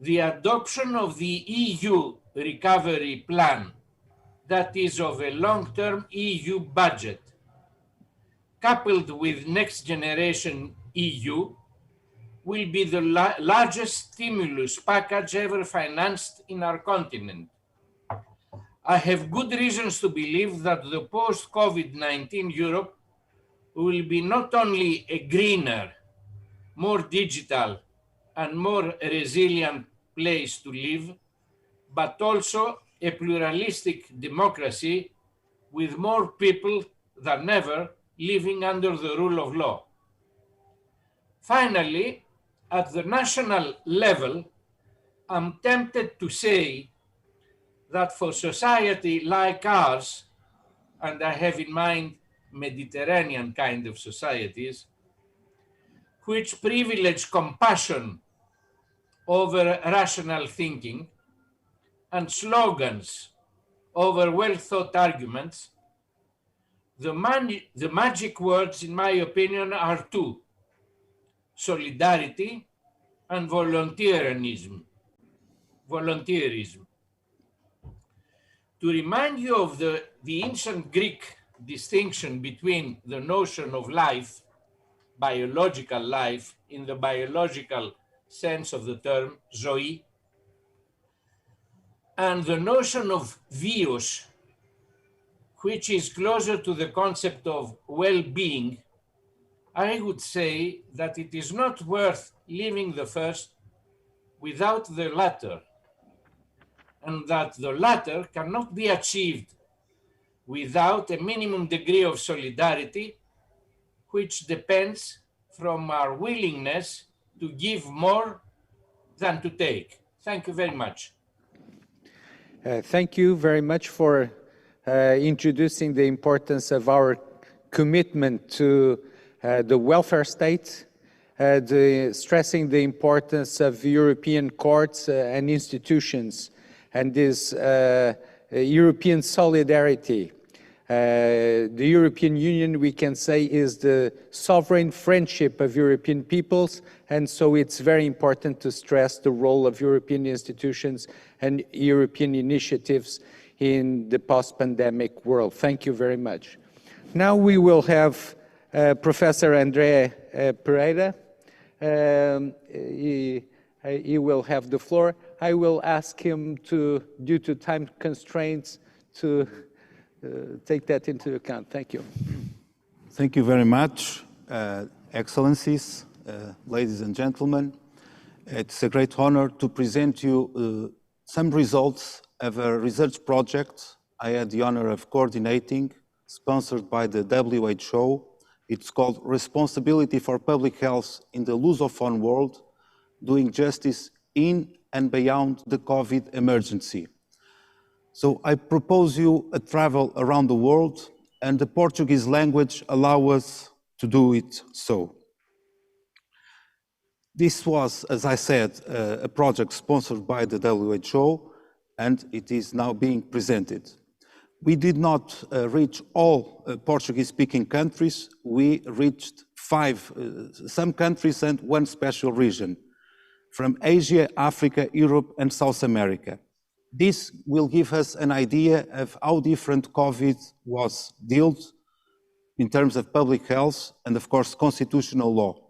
The adoption of the EU recovery plan, that is of a long-term EU budget, coupled with Next Generation EU, will be the largest stimulus package ever financed in our continent. I have good reasons to believe that the post-COVID-19 Europe will be not only a greener, more digital, and more resilient place to live, but also a pluralistic democracy with more people than ever living under the rule of law. Finally, at the national level, I'm tempted to say that for society like ours, and I have in mind Mediterranean kind of societies, which privilege compassion over rational thinking and slogans over well-thought arguments, the magic words, in my opinion, are two: solidarity and volunteerism. To remind you of the ancient Greek distinction between the notion of life, biological life, in the biological sense of the term, zoe, and the notion of vios, which is closer to the concept of well-being, I would say that it is not worth living the first without the latter, and that the latter cannot be achieved without a minimum degree of solidarity, which depends from our willingness to give more than to take. Thank you very much. Thank you very much for introducing the importance of our commitment to the welfare state, stressing the importance of European courts and institutions, and this European solidarity. The European Union, we can say, is the sovereign friendship of European peoples, and so it's very important to stress the role of European institutions and European initiatives in the post-pandemic world. Thank you very much. Now we will have Professor André Pereira. He will have the floor. I will ask him to, due to time constraints, to take that into account. Thank you. Thank you very much, Excellencies, ladies and gentlemen. It's a great honor to present you some results of a research project I had the honor of coordinating, sponsored by the WHO. It's called Responsibility for Public Health in the Lusophone World, Doing Justice in and Beyond the COVID Emergency. So I propose you a travel around the world, and the Portuguese language allows us to do it so. This was, as I said, a project sponsored by the WHO, and it is now being presented. We did not reach all Portuguese-speaking countries. We reached some countries and one special region, from Asia, Africa, Europe, and South America. This will give us an idea of how different COVID was dealt in terms of public health and, of course, constitutional law.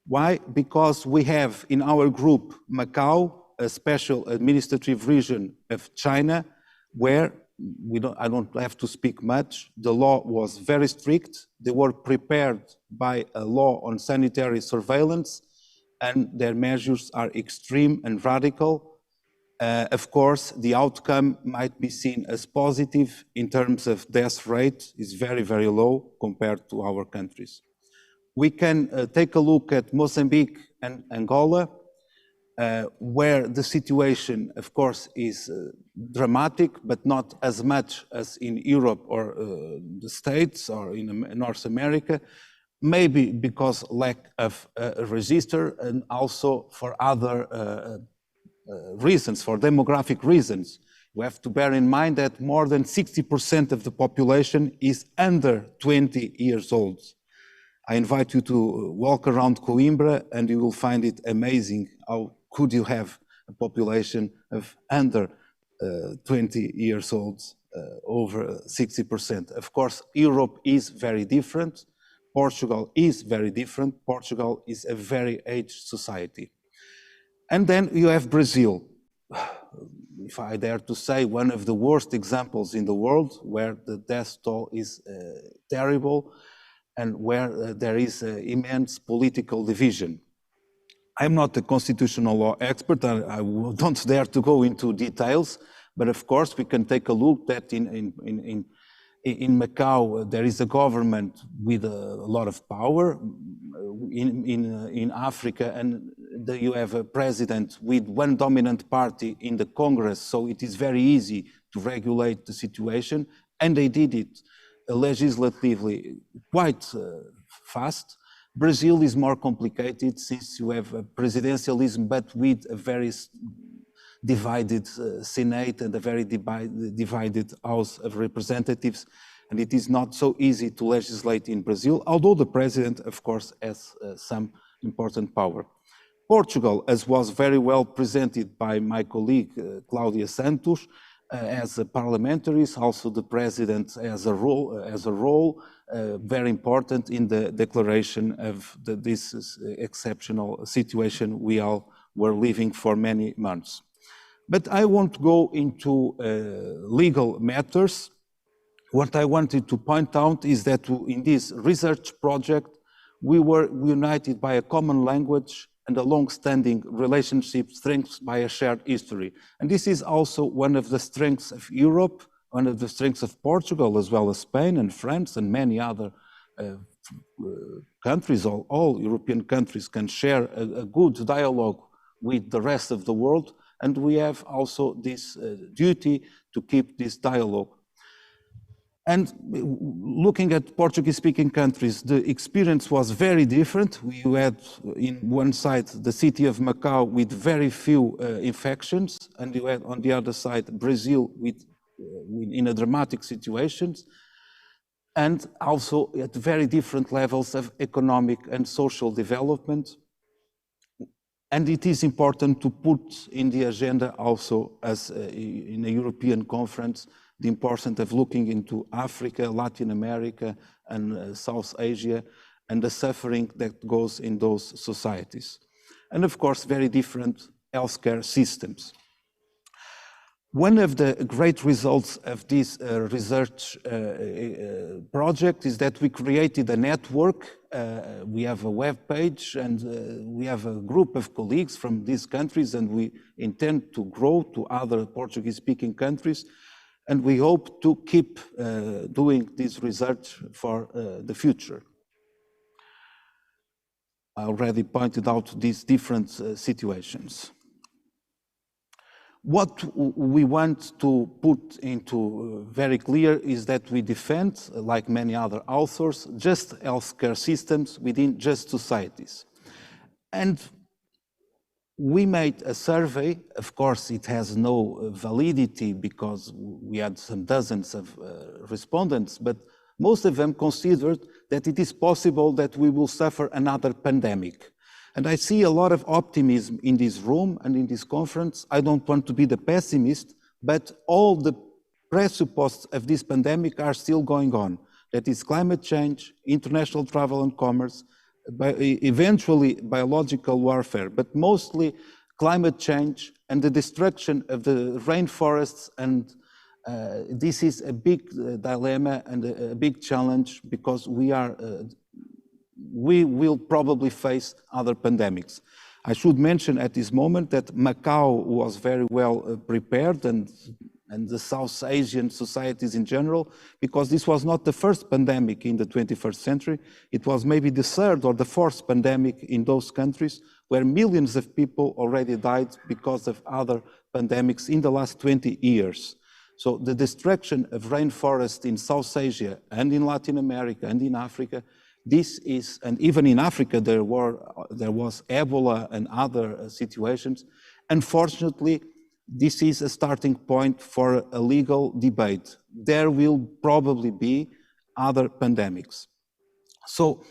Why? Because we have in our group Macau, a special administrative region of China, where I don't have to speak much. The law was very strict. They were prepared by a law on sanitary surveillance, and their measures are extreme and radical. Of course, the outcome might be seen as positive in terms of death rate is very, very low compared to our countries. We can take a look at Mozambique and Angola. where the situation, of course, is dramatic, but not as much as in Europe or the States or in North America, maybe because lack of a register and also for other reasons, for demographic reasons. We have to bear in mind that more than 60% of the population is under 20 years old. I invite you to walk around Coimbra and you will find it amazing how could you have a population of under 20 years old, over 60%. Of course, Europe is very different. Portugal is very different. Portugal is a very aged society. And then you have Brazil, if I dare to say, one of the worst examples in the world where the death toll is terrible and where there is immense political division. I'm not a constitutional law expert, I don't dare to go into details, but of course we can take a look that in Macau there is a government with a lot of power. In Africa, and you have a president with one dominant party in the Congress, so it is very easy to regulate the situation, and they did it legislatively quite fast. Brazil is more complicated since you have a presidentialism, but with a very divided Senate and a very divided House of Representatives. And it is not so easy to legislate in Brazil, although the president, of course, has some important power. Portugal, as was very well presented by my colleague Claudia Santos, as a parliamentarist, also the president has a role very important in the declaration of this exceptional situation we all were living for many months. But I won't go into legal matters. What I wanted to point out is that in this research project, we were united by a common language and a long-standing relationship strengthened by a shared history. And this is also one of the strengths of Europe, one of the strengths of Portugal, as well as Spain and France and many other countries. All European countries can share a good dialogue with the rest of the world, and we have also this duty to keep this dialogue. And looking at Portuguese-speaking countries, the experience was very different. We had, in one side, the city of Macau with very few infections, and you had, on the other side, Brazil in a dramatic situations, and also at very different levels of economic and social development. And it is important to put in the agenda also, as in a European conference, the importance of looking into Africa, Latin America, and South Asia, and the suffering that goes in those societies. And of course, very different healthcare systems. One of the great results of this research project is that we created a network. We have a web page, and we have a group of colleagues from these countries, and we intend to grow to other Portuguese-speaking countries. And we hope to keep doing this research for the future. I already pointed out these different situations. What we want to put into very clear is that we defend, like many other authors, just healthcare systems within just societies. And we made a survey. Of course, it has no validity because we had some dozens of respondents, but most of them considered that it is possible that we will suffer another pandemic. And I see a lot of optimism in this room and in this conference. I don't want to be the pessimist, but all the presuppositions of this pandemic are still going on. That is climate change, international travel and commerce, eventually biological warfare, but mostly climate change and the destruction of the rainforests. And this is a big dilemma and a big challenge, because we will probably face other pandemics. I should mention at this moment that Macau was very well prepared, and the South Asian societies in general, because this was not the first pandemic in the 21st century. It was maybe the third or the fourth pandemic in those countries where millions of people already died because of other pandemics in the last 20 years. So the destruction of rainforest in South Asia and in Latin America and in Africa, this is, and even in Africa there was Ebola and other situations. Unfortunately, this is a starting point for a legal debate. There will probably be other pandemics. So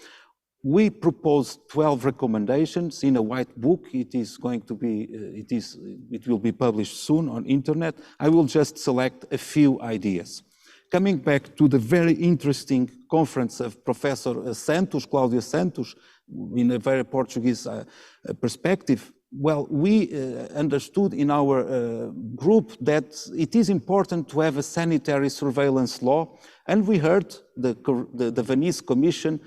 we propose 12 recommendations in a white book. It is going to be, it will be published soon on internet. I will just select a few ideas. Coming back to the very interesting conference of Professor Santos, Cláudia Santos, in a very Portuguese perspective, well, we understood in our group that it is important to have a sanitary surveillance law, and we heard the Venice Commission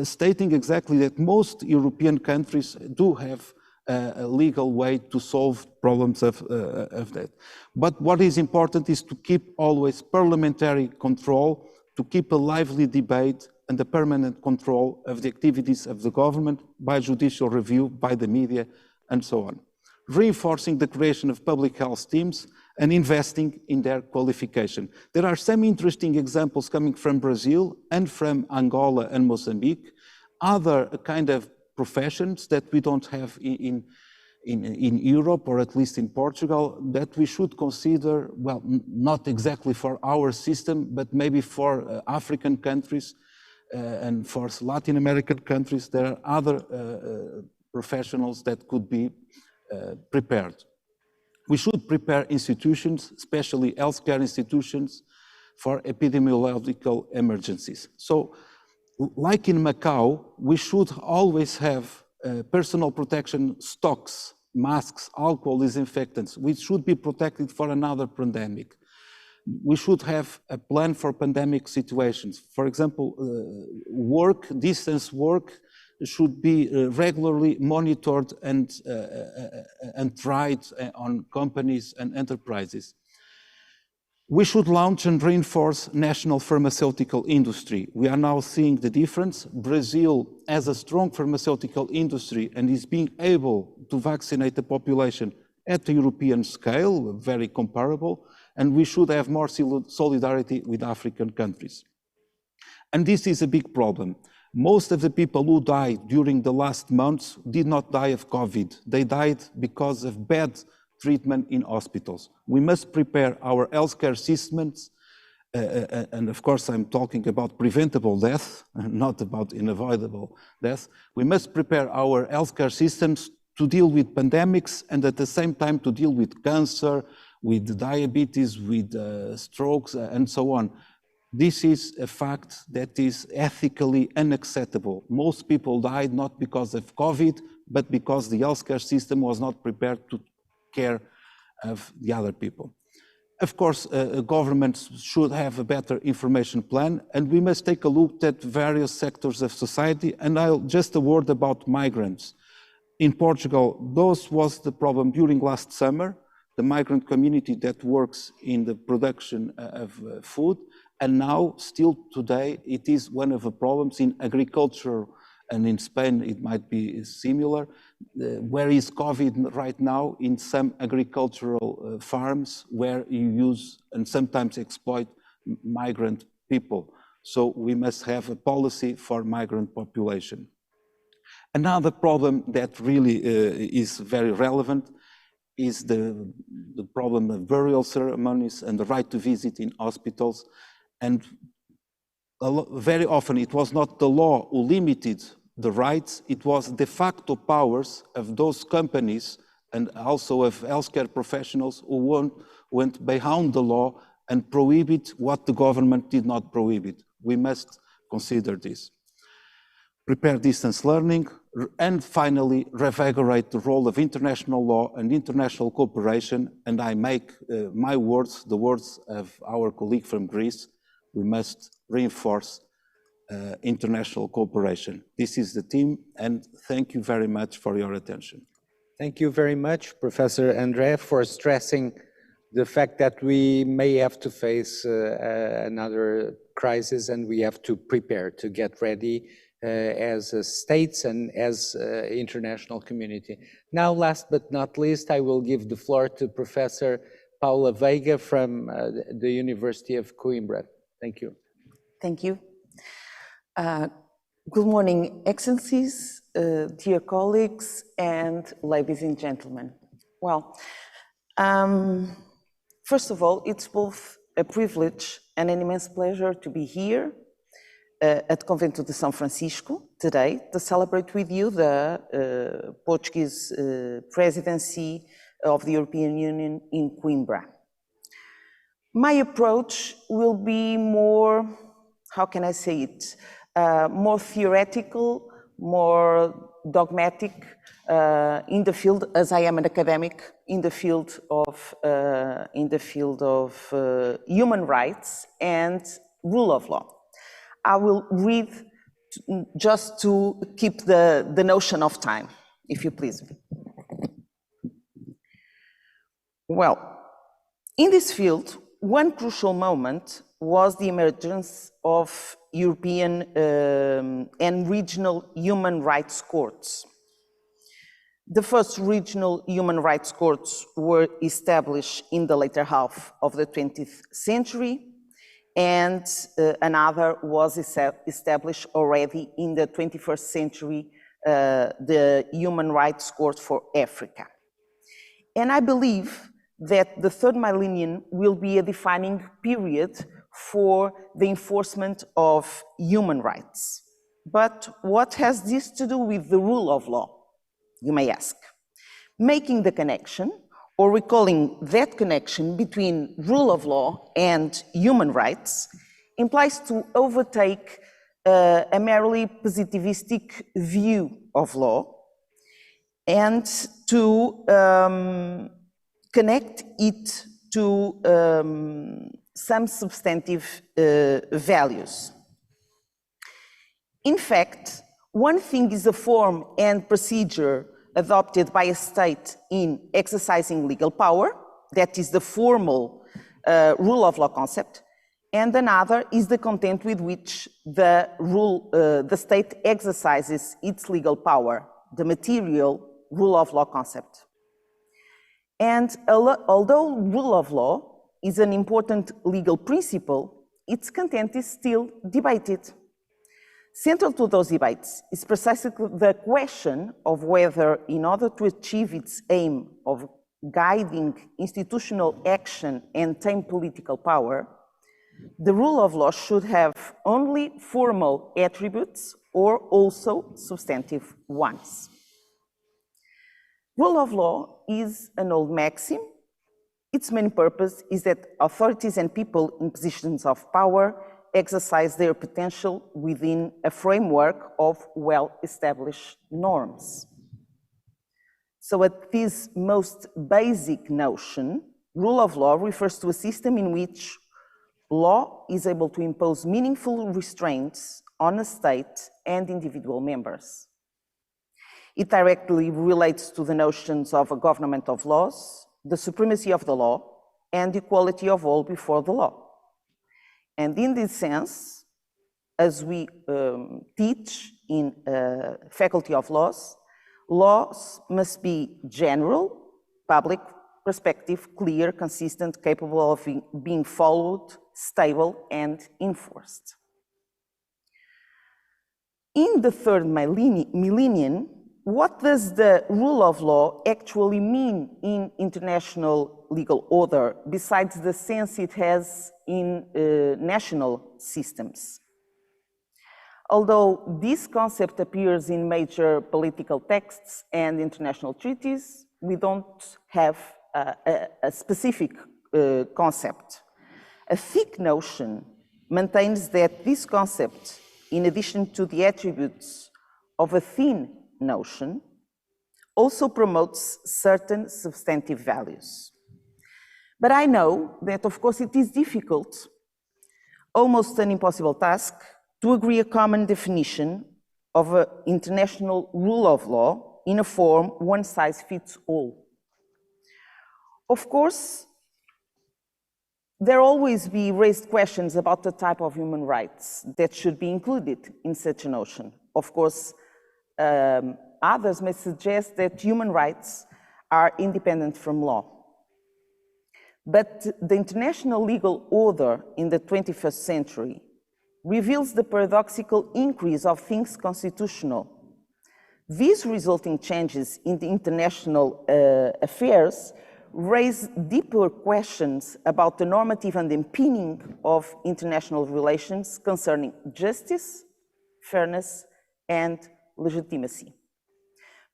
stating exactly that most European countries do have a legal way to solve problems of that. But what is important is to keep always parliamentary control, to keep a lively debate and a permanent control of the activities of the government by judicial review, by the media, and so on. Reinforcing the creation of public health teams and investing in their qualification. There are some interesting examples coming from Brazil and from Angola and Mozambique, other kind of professions that we don't have in Europe, or at least in Portugal, that we should consider, well, not exactly for our system, but maybe for African countries and for Latin American countries. There are other professionals that could be prepared. We should prepare institutions, especially healthcare institutions, for epidemiological emergencies. So, like in Macau, we should always have personal protection stocks, masks, alcohol, disinfectants, which should be protected for another pandemic. We should have a plan for pandemic situations. For example, distance work should be regularly monitored and tried on companies and enterprises. We should launch and reinforce national pharmaceutical industry. We are now seeing the difference. Brazil has a strong pharmaceutical industry and is being able to vaccinate the population at the European scale, very comparable, and we should have more solidarity with African countries. And this is a big problem. Most of the people who died during the last months did not die of COVID. They died because of bad treatment in hospitals. We must prepare our healthcare systems, and of course I'm talking about preventable death, not about unavoidable death. We must prepare our healthcare systems to deal with pandemics and at the same time to deal with cancer, with diabetes, with strokes, and so on. This is a fact that is ethically unacceptable. Most people died not because of COVID, but because the healthcare system was not prepared to care of the other people. Of course, governments should have a better information plan, and we must take a look at various sectors of society. And just a word about migrants. In Portugal, those was the problem during last summer, the migrant community that works in the production of food. And now, still today, it is one of the problems in agriculture, and in Spain it might be similar. Where is COVID right now? In some agricultural farms where you use and sometimes exploit migrant people. So we must have a policy for migrant population. Another problem that really is very relevant is the problem of burial ceremonies and the right to visit in hospitals. And very often it was not the law who limited the rights, it was de facto powers of those companies and also of healthcare professionals who went behind the law and prohibit what the government did not prohibit. We must consider this. Prepare distance learning, and finally, revigorate the role of international law and international cooperation. And I make my words, the words of our colleague from Greece, we must reinforce international cooperation. This is the team, and thank you very much for your attention. Thank you very much, Professor André, for stressing the fact that we may have to face another crisis, and we have to prepare to get ready as states and as international community. Now, last but not least, I will give the floor to Professor Paula Vega from the University of Coimbra. Thank you. Thank you. Good morning, Excellencies, dear colleagues, and ladies and gentlemen. Well, first of all, it's both a privilege and an immense pleasure to be here at Convento de São Francisco today to celebrate with you the Portuguese presidency of the European Union in Coimbra. My approach will be more, how can I say it, more theoretical, more dogmatic in the field, as I am an academic, in the field of human rights and rule of law. I will read just to keep the notion of time, if you please. Well, in this field, one crucial moment was the emergence of European and regional human rights courts. The first regional human rights courts were established in the later half of the 20th century, and another was established already in the 21st century, the Human Rights Court for Africa. And I believe that the third millennium will be a defining period for the enforcement of human rights. But what has this to do with the rule of law, you may ask? Making the connection or recalling that connection between rule of law and human rights implies to overtake a merely positivistic view of law and to connect it to some substantive values. In fact, one thing is the form and procedure adopted by a state in exercising legal power, that is the formal rule of law concept, and another is the content with which the state exercises its legal power, the material rule of law concept. And although rule of law is an important legal principle, its content is still debated. Central to those debates is precisely the question of whether, in order to achieve its aim of guiding institutional action and tame political power, the rule of law should have only formal attributes or also substantive ones. Rule of law is an old maxim. Its main purpose is that authorities and people in positions of power exercise their potential within a framework of well-established norms. So at this most basic notion, rule of law refers to a system in which law is able to impose meaningful restraints on a state and individual members. It directly relates to the notions of a government of laws, the supremacy of the law, and equality of all before the law. And in this sense, as we teach in Faculty of Laws, laws must be general, public, perspective, clear, consistent, capable of being followed, stable, and enforced. In the third millennium, what does the rule of law actually mean in international legal order, besides the sense it has in national systems? Although this concept appears in major political texts and international treaties, we don't have a specific concept. A thick notion maintains that this concept, in addition to the attributes of a thin notion, also promotes certain substantive values. But I know that, of course, it is difficult, almost an impossible task, to agree a common definition of an international rule of law in a form one size fits all. Of course, there always be raised questions about the type of human rights that should be included in such a notion. Of course, others may suggest that human rights are independent from law. But the international legal order in the 21st century reveals the paradoxical increase of things constitutional. These resulting changes in the international affairs raise deeper questions about the normative underpinning of international relations concerning justice, fairness, and legitimacy.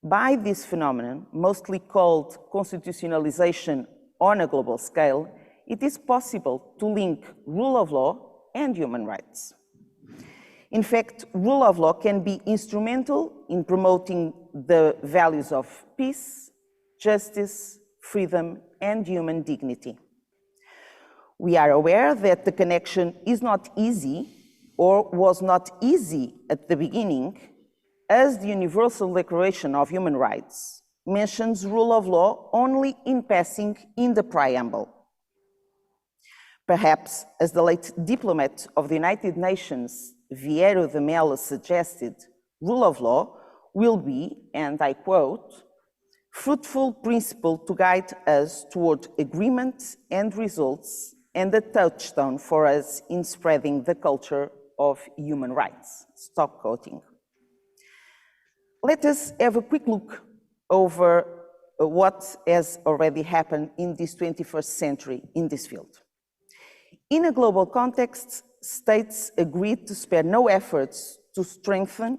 By this phenomenon, mostly called constitutionalization on a global scale, it is possible to link rule of law and human rights. In fact, rule of law can be instrumental in promoting the values of peace, justice, freedom, and human dignity. We are aware that the connection is not easy, or was not easy at the beginning, as the Universal Declaration of Human Rights mentions rule of law only in passing in the preamble. Perhaps, as the late diplomat of the United Nations, Vieira de Mello, suggested, rule of law will be, and I quote, fruitful principle to guide us toward agreement and results, and a touchstone for us in spreading the culture of human rights. Stop quoting. Let us have a quick look over what has already happened in this 21st century in this field. In a global context, states agreed to spare no efforts to strengthen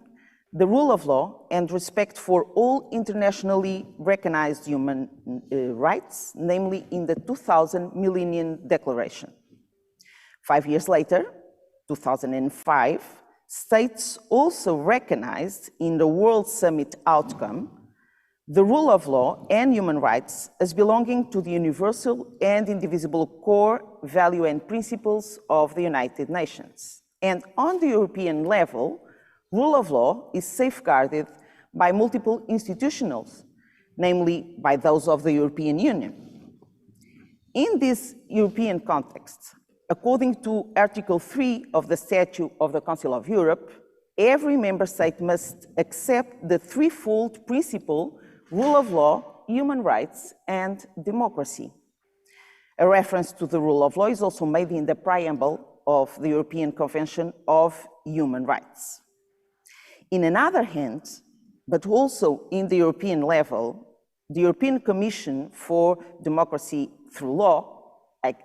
the rule of law and respect for all internationally recognized human rights, namely in the 2000 Millennium Declaration. 5 years later, 2005, states also recognized in the World Summit outcome the rule of law and human rights as belonging to the universal and indivisible core value and principles of the United Nations. And on the European level, rule of law is safeguarded by multiple institutions, namely by those of the European Union. In this European context, according to Article 3 of the Statute of the Council of Europe, every member state must accept the threefold principle: rule of law, human rights, and democracy. A reference to the rule of law is also made in the preamble of the European Convention of Human Rights. In another hand, but also in the European level, the European Commission for Democracy Through Law, I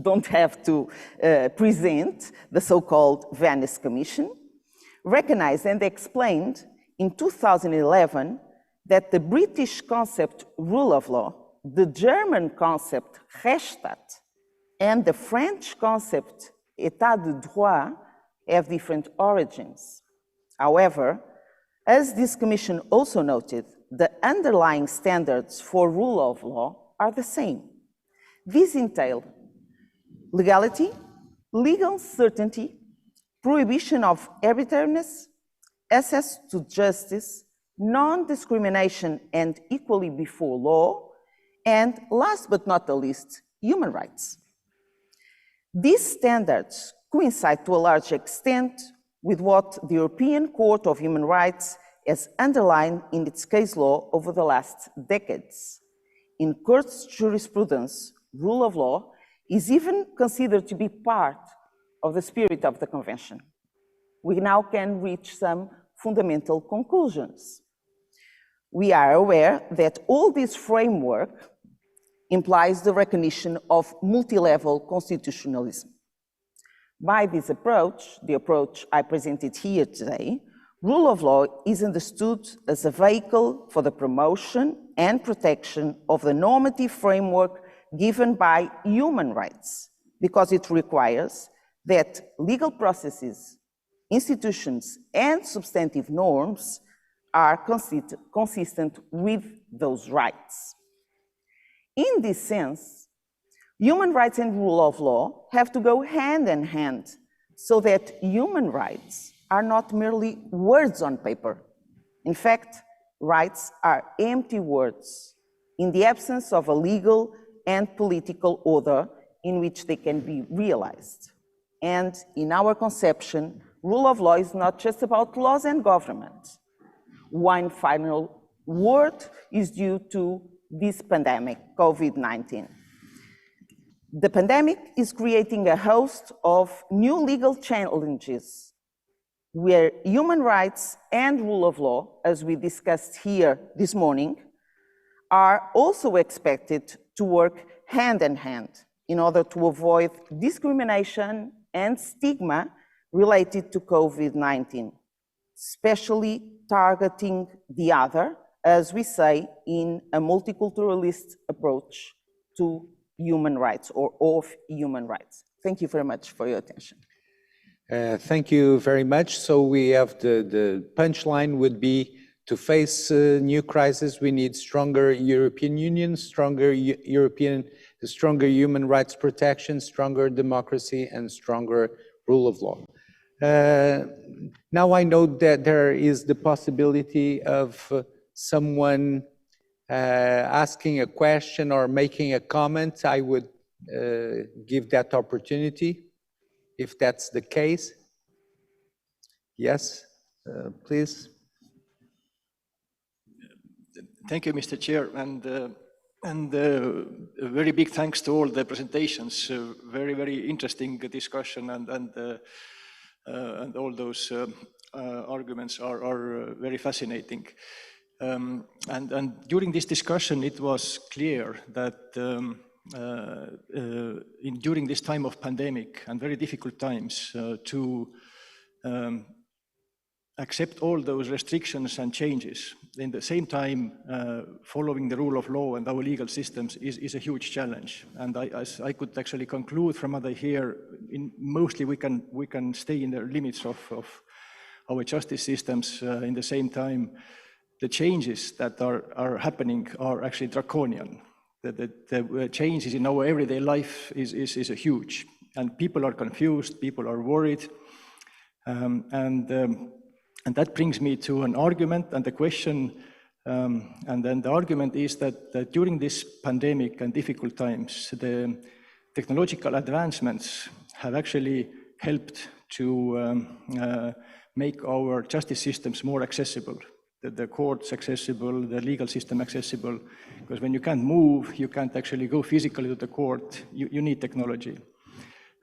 don't have to present the so-called Venice Commission, recognized and explained in 2011 that the British concept rule of law, the German concept Rechtsstaat, and the French concept État de droit have different origins. However, as this commission also noted, the underlying standards for rule of law are the same. These entail legality, legal certainty, prohibition of arbitrariness, access to justice, non-discrimination and equality before law, and last but not the least, human rights. These standards coincide to a large extent with what the European Court of Human Rights has underlined in its case law over the last decades. In court's jurisprudence, rule of law is even considered to be part of the spirit of the Convention. We now can reach some fundamental conclusions. We are aware that all this framework implies the recognition of multi-level constitutionalism. By this approach, the approach I presented here today, rule of law is understood as a vehicle for the promotion and protection of the normative framework given by human rights, because it requires that legal processes, institutions, and substantive norms are consistent with those rights. In this sense, human rights and rule of law have to go hand in hand so that human rights are not merely words on paper. In fact, rights are empty words in the absence of a legal and political order in which they can be realized. And in our conception, rule of law is not just about laws and government. One final word is due to this pandemic, COVID-19. The pandemic is creating a host of new legal challenges where human rights and rule of law, as we discussed here this morning, are also expected to work hand in hand in order to avoid discrimination and stigma related to COVID-19, especially targeting the other, as we say, in a multiculturalist approach to human rights or of human rights. Thank you very much for your attention. Thank you very much. So we have the punchline would be to face new crisis, we need stronger European Union, stronger human rights protection, stronger democracy, and stronger rule of law. Now I know that there is the possibility of someone asking a question or making a comment. I would give that opportunity, if that's the case. Yes, please. Thank you, Mr. Chair, and a very big thanks to all the presentations. Very, very interesting discussion, and all those arguments are very fascinating. And during this discussion, it was clear that during this time of pandemic and very difficult times to accept all those restrictions and changes. In the same time, following the rule of law and our legal systems is a huge challenge. And as I could actually conclude from what I hear, mostly we can stay in the limits of our justice systems. In the same time, the changes that are happening are actually draconian. The changes in our everyday life is huge, and people are confused, people are worried, and that brings me to an argument and the question, and then the argument is that during this pandemic and difficult times, the technological advancements have actually helped to make our justice systems more accessible, the courts accessible, the legal system accessible, because when you can't move, you can't actually go physically to the court, you need technology.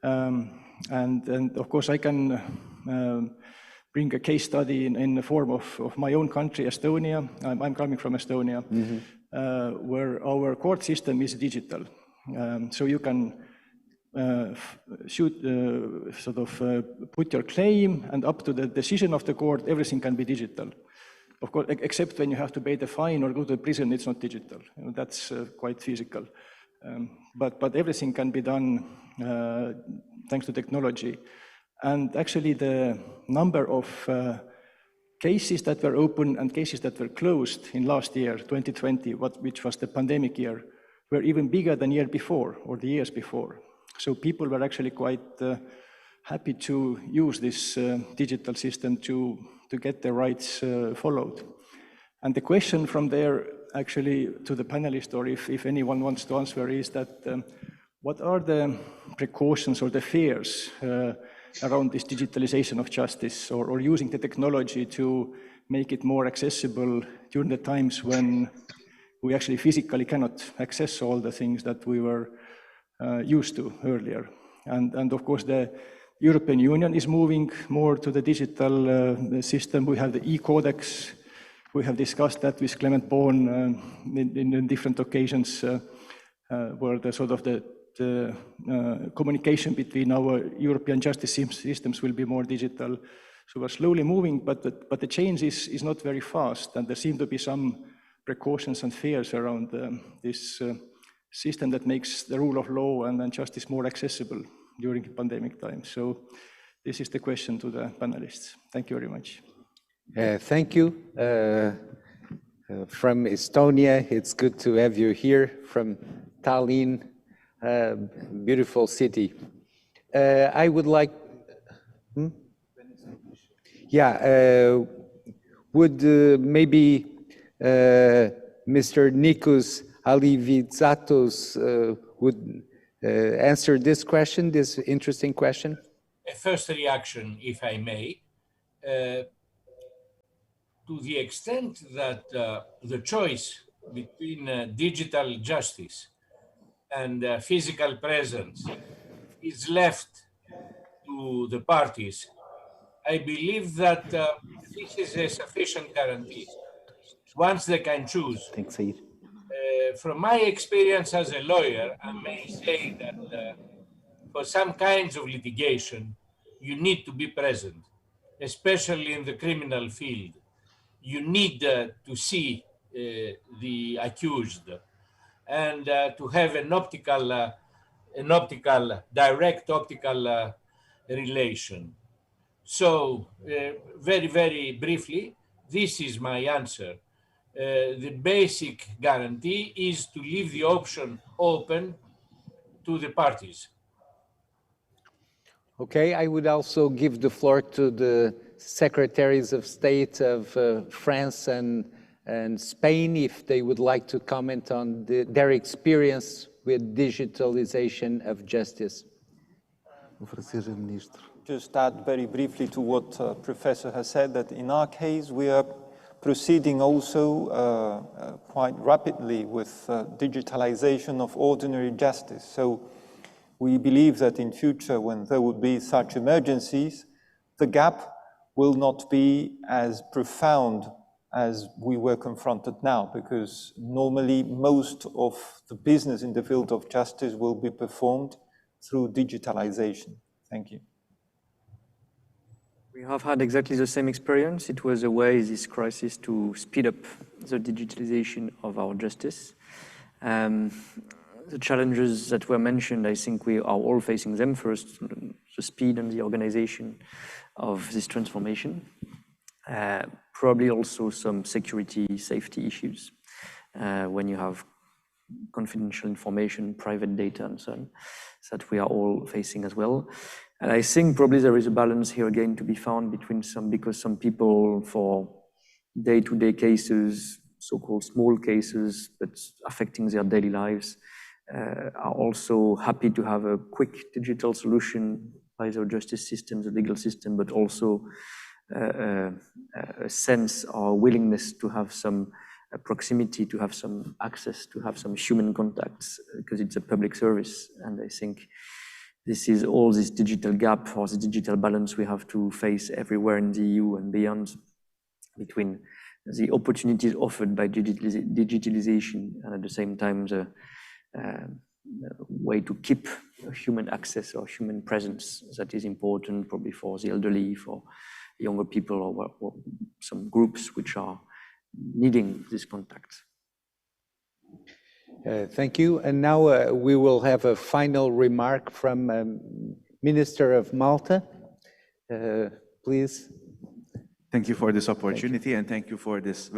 And of course I can bring a case study in the form of my own country, Estonia. I'm coming from Estonia, where our court system is digital. So you can put your claim, and up to the decision of the court, everything can be digital. Of course, except when you have to pay the fine or go to prison, it's not digital. That's quite physical. But everything can be done thanks to technology. And actually the number of cases that were open and cases that were closed in last year, 2020, which was the pandemic year, were even bigger than year before or the years before. So people were actually quite happy to use this digital system to get their rights followed. And the question from there actually to the panelists, or if anyone wants to answer, is that what are the precautions or the fears around this digitalization of justice, or using the technology to make it more accessible during the times when we actually physically cannot access all the things that we were used to earlier. And of course the European Union is moving more to the digital system. We have the e-codex. We have discussed that with Clement Bohn in different occasions, where the sort of the communication between our European justice systems will be more digital. So we're slowly moving, but the change is not very fast, and there seem to be some precautions and fears around this system that makes the rule of law and justice more accessible during the pandemic time. So this is the question to the panelists. Thank you very much. Thank you. From Estonia, it's good to have you here. From Tallinn, beautiful city. I would like, would maybe Mr. Nikos Alivitsatos would answer this question, this interesting question? a first reaction, if I may, to the extent that the choice between digital justice and physical presence is left to the parties. I believe that this is a sufficient guarantee. Once they can choose. From my experience as a lawyer, I may say that for some kinds of litigation, you need to be present, especially in the criminal field. You need to see the accused and to have an direct optical relation. So, very, very briefly, this is my answer. The basic guarantee is to leave the option open to the parties. Okay, I would also give the floor to the Secretaries of State of France and Spain if they would like to comment on their experience with digitalization of justice. Just add very briefly to what Professor has said, that in our case we are proceeding also quite rapidly with digitalization of ordinary justice. So we believe that in future, when there would be such emergencies, the gap will not be as profound as we were confronted now, because normally most of the business in the field of justice will be performed through digitalization. Thank you. We have had exactly the same experience. It was a way, this crisis, to speed up the digitalization of our justice. The challenges that were mentioned, I think we are all facing them. First, the speed and the organization of this transformation. Probably also some security, safety issues when you have confidential information, private data, and so on, that we are all facing as well. And I think probably there is a balance here again to be found between because some people for day-to-day cases, so-called small cases, but affecting their daily lives, are also happy to have a quick digital solution by the justice system, the legal system, but also a sense or willingness to have some proximity, to have some access, to have some human contacts, because it's a public service. And I think this is all this digital gap or the digital balance we have to face everywhere in the EU and beyond, between the opportunities offered by digitalization and at the same time the way to keep human access or human presence that is important probably for the elderly, for younger people, or some groups which are needing this contact. Thank you. And now we will have a final remark from Minister of Malta. Please. Thank you for this opportunity and thank you for this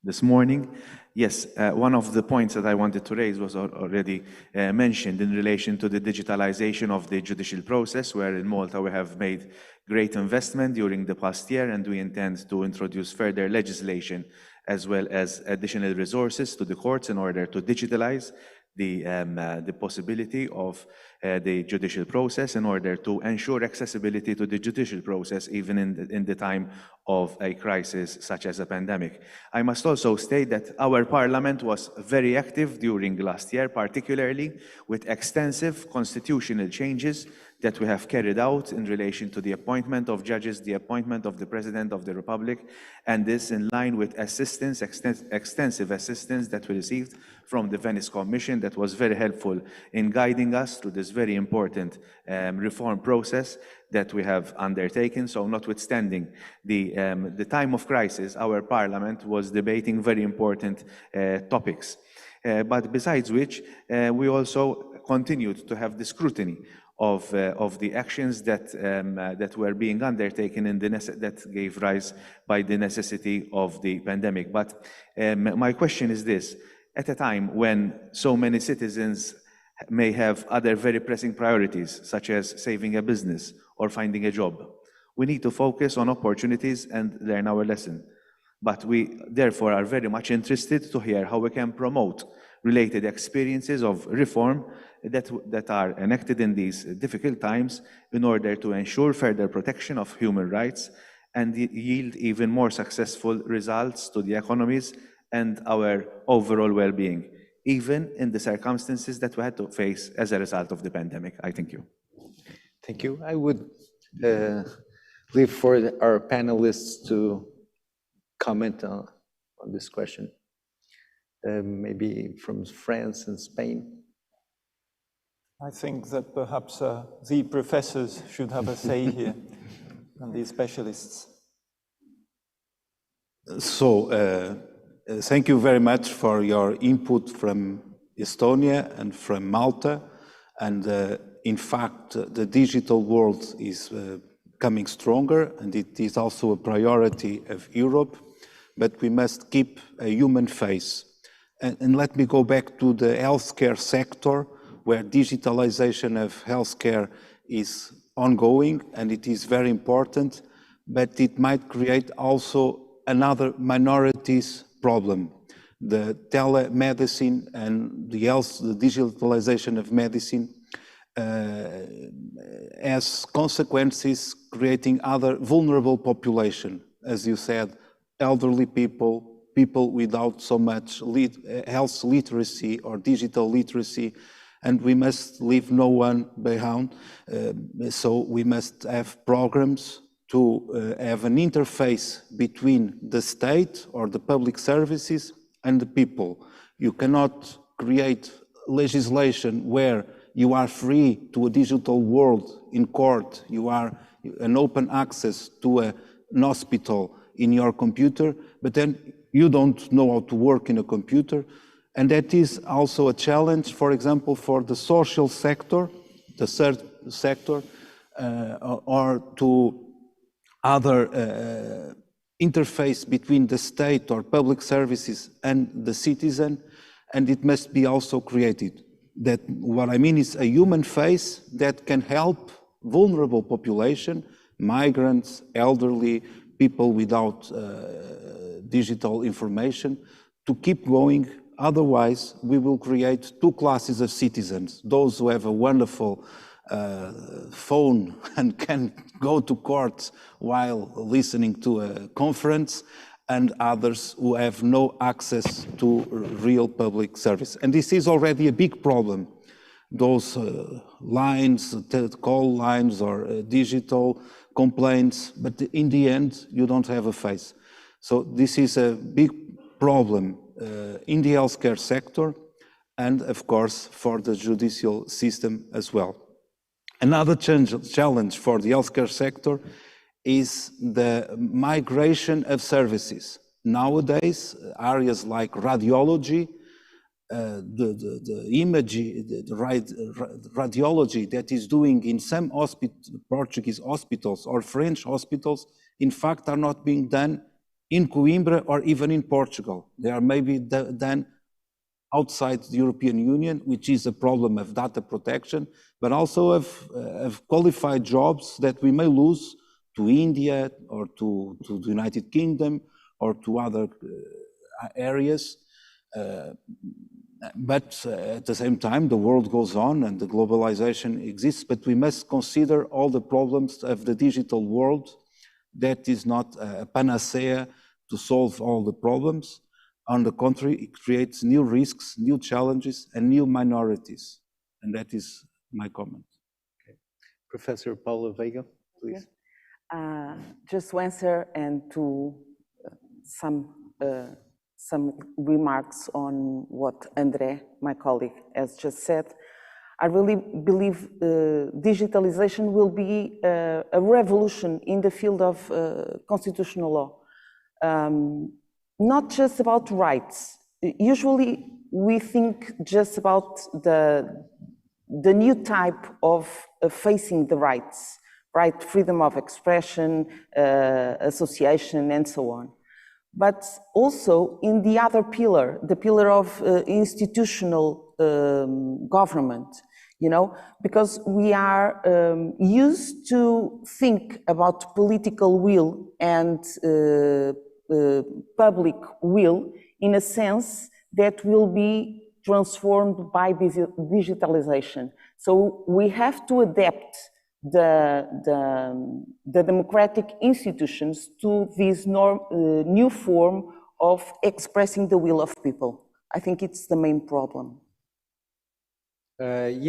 this morning. Yes, one of the points that I wanted to raise was already mentioned in relation to the digitalization of the judicial process, where in Malta we have made great investment during the past year, and we intend to introduce further legislation as well as additional resources to the courts in order to digitalize the possibility of the judicial process in order to ensure accessibility to the judicial process even in the time of a crisis such as a pandemic. I must also state that our parliament was very active during last year, particularly with extensive constitutional changes that we have carried out in relation to the appointment of judges, the appointment of the President of the Republic, and this in line with assistance, extensive assistance that we received from the Venice Commission that was very helpful in guiding us through this very important reform process that we have undertaken. So notwithstanding the time of crisis, our parliament was debating very important topics. But besides which, we also continued to have the scrutiny of the actions that were being undertaken that gave rise by the necessity of the pandemic. But my question is this: at a time when so many citizens may have other very pressing priorities, such as saving a business or finding a job, we need to focus on opportunities and learn our lesson. But we therefore are very much interested to hear how we can promote related experiences of reform that are enacted in these difficult times in order to ensure further protection of human rights and yield even more successful results to the economies and our overall well-being, even in the circumstances that we had to face as a result of the pandemic. I thank you. Thank you. I would leave for our panelists to comment on this question. Maybe from France and Spain. I think that perhaps the professors should have a say here, and the specialists. So, thank you very much for your input from Estonia and from Malta. And in fact, the digital world is coming stronger, and it is also a priority of Europe, but we must keep a human face. And let me go back to the healthcare sector, where digitalization of healthcare is ongoing, and it is very important, but it might create also another minorities problem. The telemedicine and the digitalization of medicine has consequences creating other vulnerable population, as you said, elderly people, people without so much health literacy or digital literacy, and we must leave no one behind. So we must have programs to have an interface between the state or the public services and the people. You cannot create legislation where you are free to a digital world in court, you are an open access to an hospital in your computer, but then you don't know how to work in a computer. And that is also a challenge, for example, for the social sector, the third sector, or to other interface between the state or public services and the citizen, and it must be also created. That what I mean is a human face that can help vulnerable population, migrants, elderly, people without digital information, to keep going. Otherwise, we will create two classes of citizens, those who have a wonderful phone and can go to court while listening to a conference, and others who have no access to real public service. And this is already a big problem. Those lines, call lines or digital complaints, but in the end, you don't have a face. So this is a big problem in the healthcare sector and, of course, for the judicial system as well. Another challenge for the healthcare sector is the migration of services. Nowadays, areas like radiology, the radiology that is doing in some Portuguese hospitals or French hospitals, in fact, are not being done in Coimbra or even in Portugal. They are maybe done outside the European Union, which is a problem of data protection, but also of qualified jobs that we may lose to India or to the United Kingdom or to other areas. But at the same time, the world goes on and the globalization exists, but we must consider all the problems of the digital world. That is not a panacea to solve all the problems. On the contrary, it creates new risks, new challenges, and new minorities. And that is my comment. Okay. Professor Paula Vega, please. Just to answer and to some remarks on what André, my colleague, has just said. I really believe digitalization will be a revolution in the field of constitutional law. Not just about rights. Usually we think just about the new type of facing the rights, right? Freedom of expression, association, and so on. But also in the other pillar, the pillar of institutional government, you know, because we are used to think about political will and public will in a sense that will be transformed by digitalization. So we have to adapt the democratic institutions to this new form of expressing the will of people. I think it's the main problem.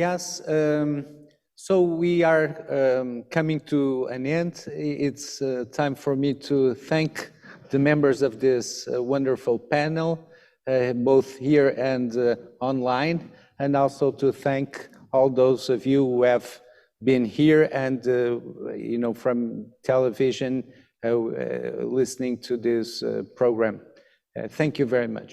Yes, so we are coming to an end. It's time for me to thank the members of this wonderful panel, both here and online, and also to thank all those of you who have been here and, from television, listening to this program. Thank you very much.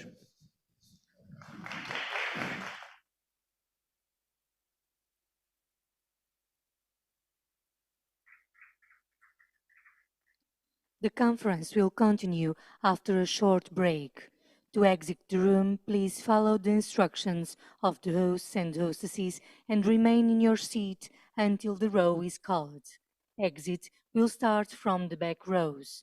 The conference will continue after a short break. To exit the room, please follow the instructions of the hosts and hostesses and remain in your seat until the row is called. Exit will start from the back rows.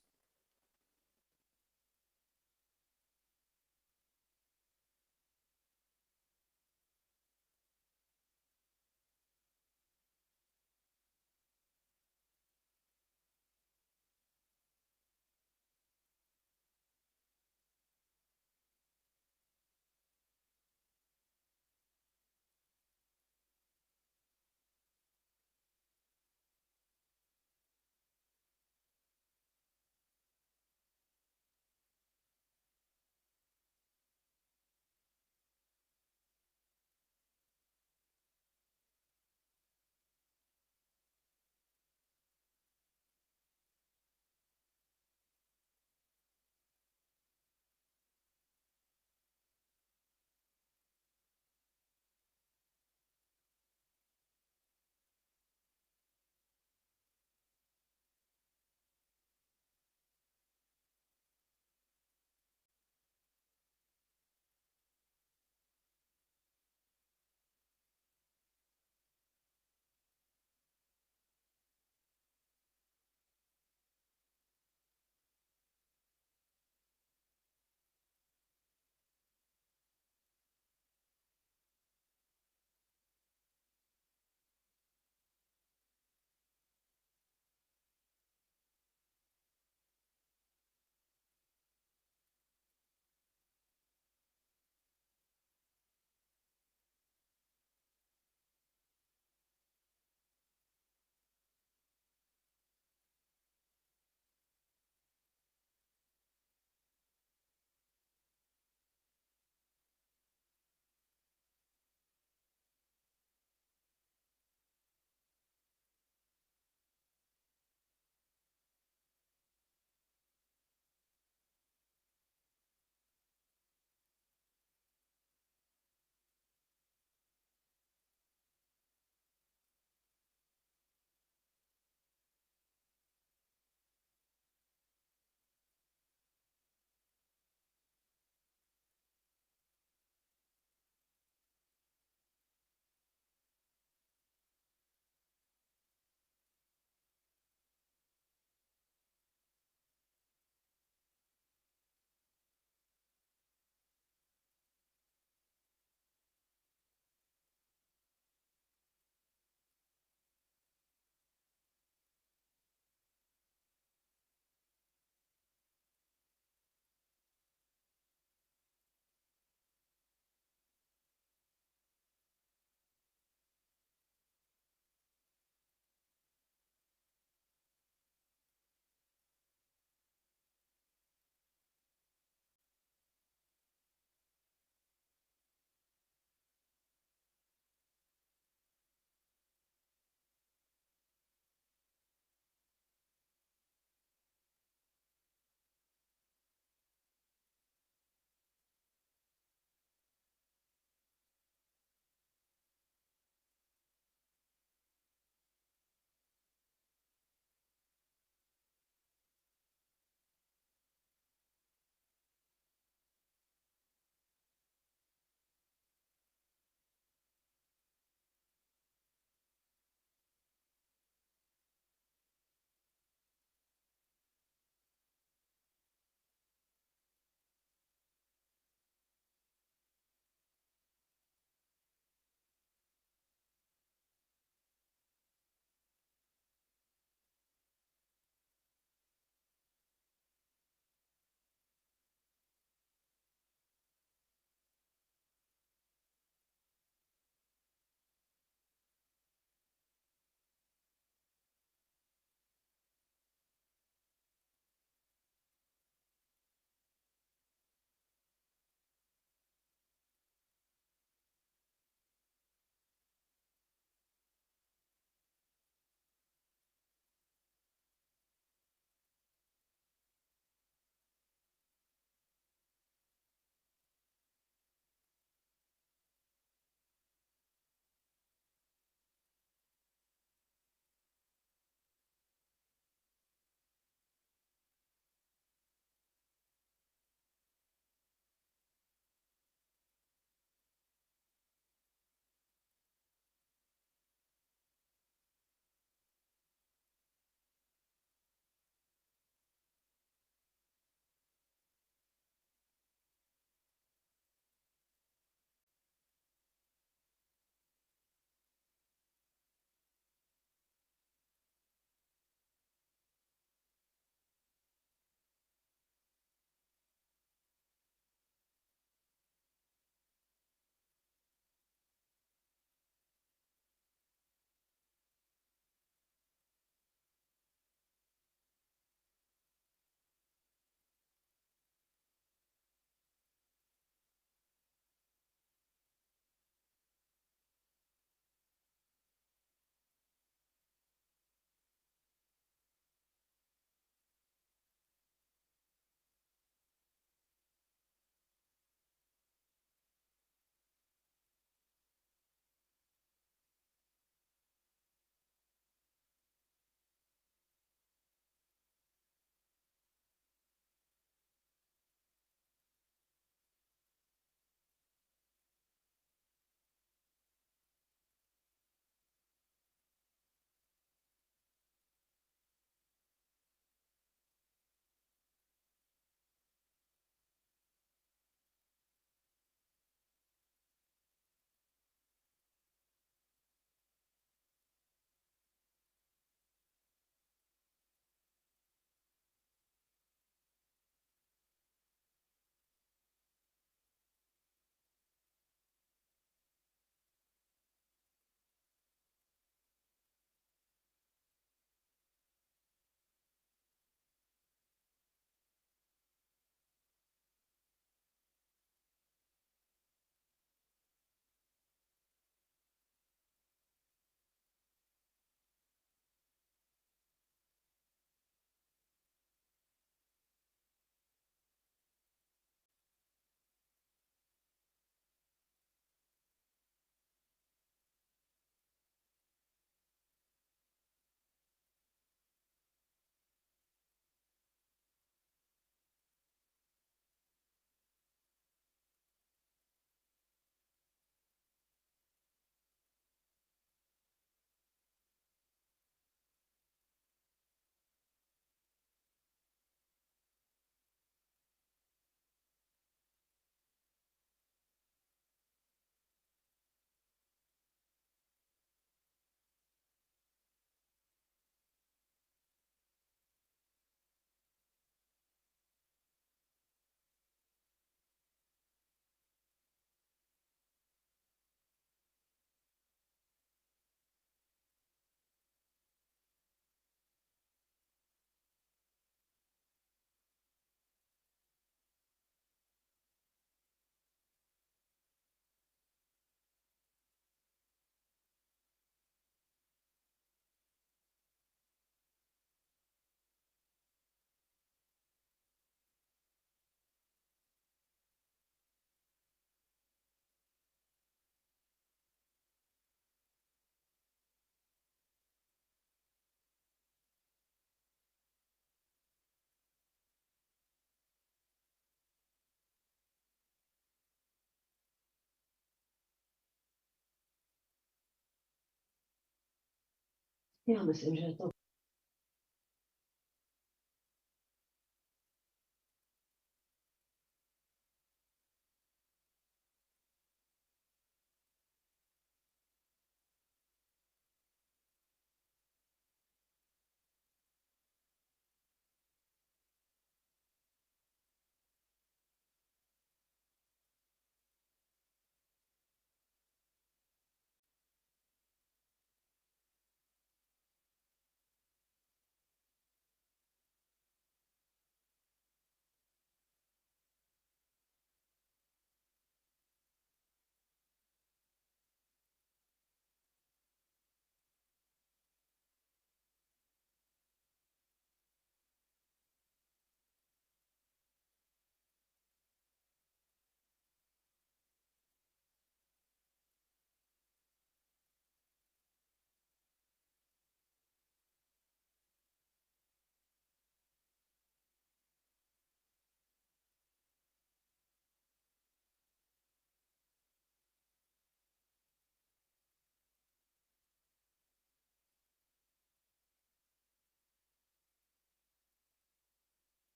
Já, myslím, že to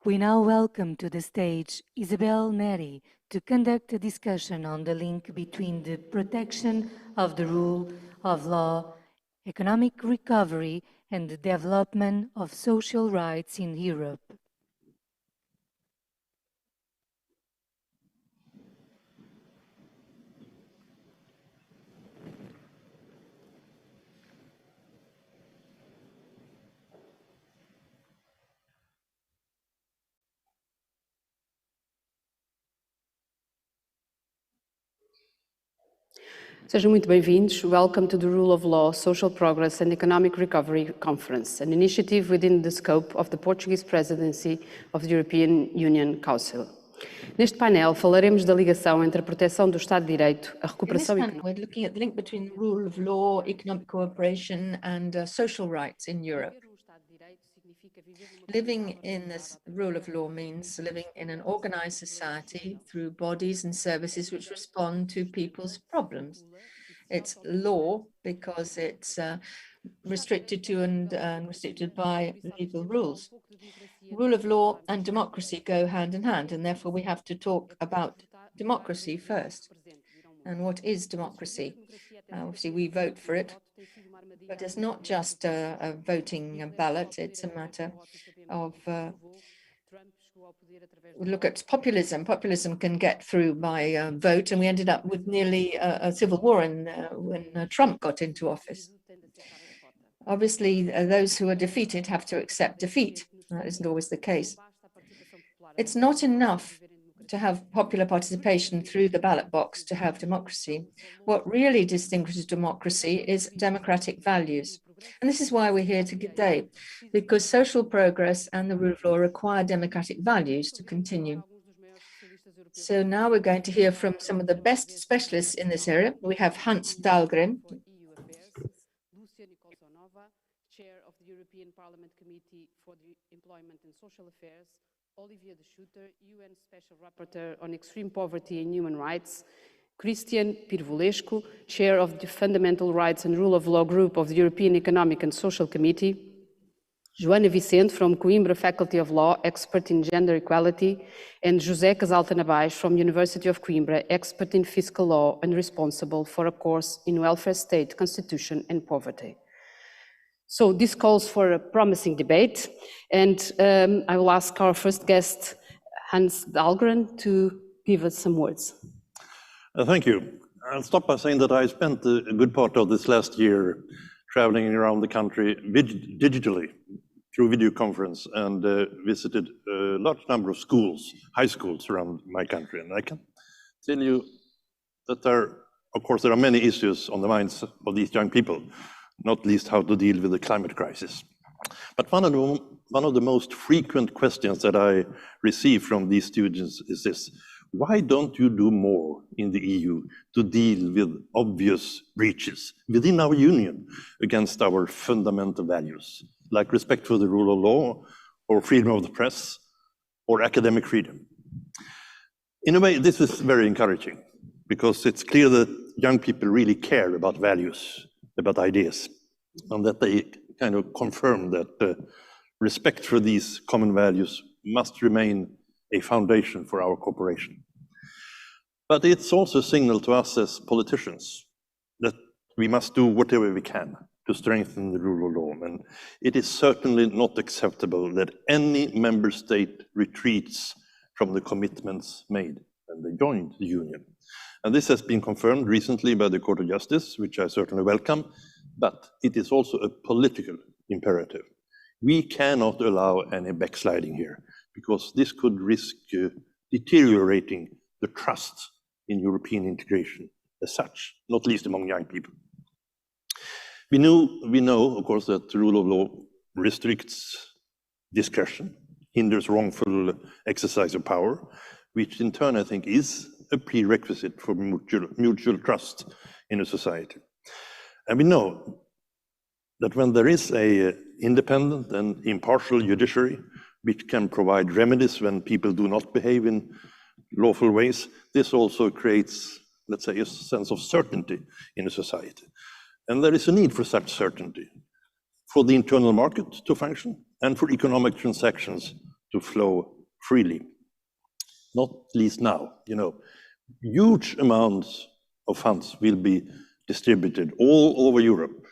We now welcome to the stage Isabel Neri to conduct a discussion on the link between the protection of the rule of law, economic recovery, and the development of social rights in Europe. Sejam muito bem-vindos. Welcome to the Rule of Law, Social Progress and Economic Recovery Conference, an initiative within the scope of the Portuguese Presidency of the European Union Council. Neste painel falaremos da ligação entre a proteção do Estado de Direito, a recuperação económica. We're looking at the link between the rule of law, economic cooperation, and social rights in Europe. Living in this rule of law means living in an organized society through bodies and services which respond to people's problems. It's law because it's restricted to and restricted by legal rules. Rule of law and democracy go hand in hand, and therefore we have to talk about democracy first. And what is democracy? Obviously, we vote for it, but it's not just a voting ballot. It's a matter of look at populism. Populism can get through by vote, and we ended up with nearly a civil war when Trump got into office. Obviously, those who are defeated have to accept defeat. That isn't always the case. It's not enough to have popular participation through the ballot box to have democracy. What really distinguishes democracy is democratic values. And this is why we're here today, because social progress and the rule of law require democratic values to continue. So now we're going to hear from some of the best specialists in this area. We have Hans Valgren, Chair of the European Parliament Committee for the Employment and Social Affairs, Olivier de Schutter, UN Special Rapporteur on Extreme Poverty and Human Rights, Cristian Pirvulescu, Chair of the Fundamental Rights and Rule of Law Group of the European Economic and Social Committee, Joana Vicente from Coimbra Faculty of Law, expert in gender equality, and José Casal Tanabais from University of Coimbra, expert in fiscal law and responsible for a course in welfare state, constitution and poverty. So this calls for a promising debate, and I will ask our first guest, Hans Valgren, to give us some words. Thank you. I'll start by saying that I spent a good part of this last year traveling around the country digitally through video conference and visited a large number of schools, high schools around my country. And I can tell you that of course, there are many issues on the minds of these young people, not least how to deal with the climate crisis. But one of the most frequent questions that I receive from these students is this: why don't you do more in the EU to deal with obvious breaches within our union against our fundamental values, like respect for the rule of law, or freedom of the press, or academic freedom? In a way, this is very encouraging, because it's clear that young people really care about values, about ideas, and that they kind of confirm that respect for these common values must remain a foundation for our cooperation. But it's also a signal to us as politicians that we must do whatever we can to strengthen the rule of law. And it is certainly not acceptable that any member state retreats from the commitments made when they joined the Union. And this has been confirmed recently by the Court of Justice, which I certainly welcome, but it is also a political imperative. We cannot allow any backsliding here, because this could risk deteriorating the trust in European integration as such, not least among young people. We know, of course, that the rule of law restricts discretion, hinders wrongful exercise of power, which in turn, I think, is a prerequisite for mutual trust in a society. And we know that when there is an independent and impartial judiciary, which can provide remedies when people do not behave in lawful ways, this also creates, let's say, a sense of certainty in a society. And there is a need for such certainty, for the internal market to function and for economic transactions to flow freely. Not least now, huge amounts of funds will be distributed all over Europe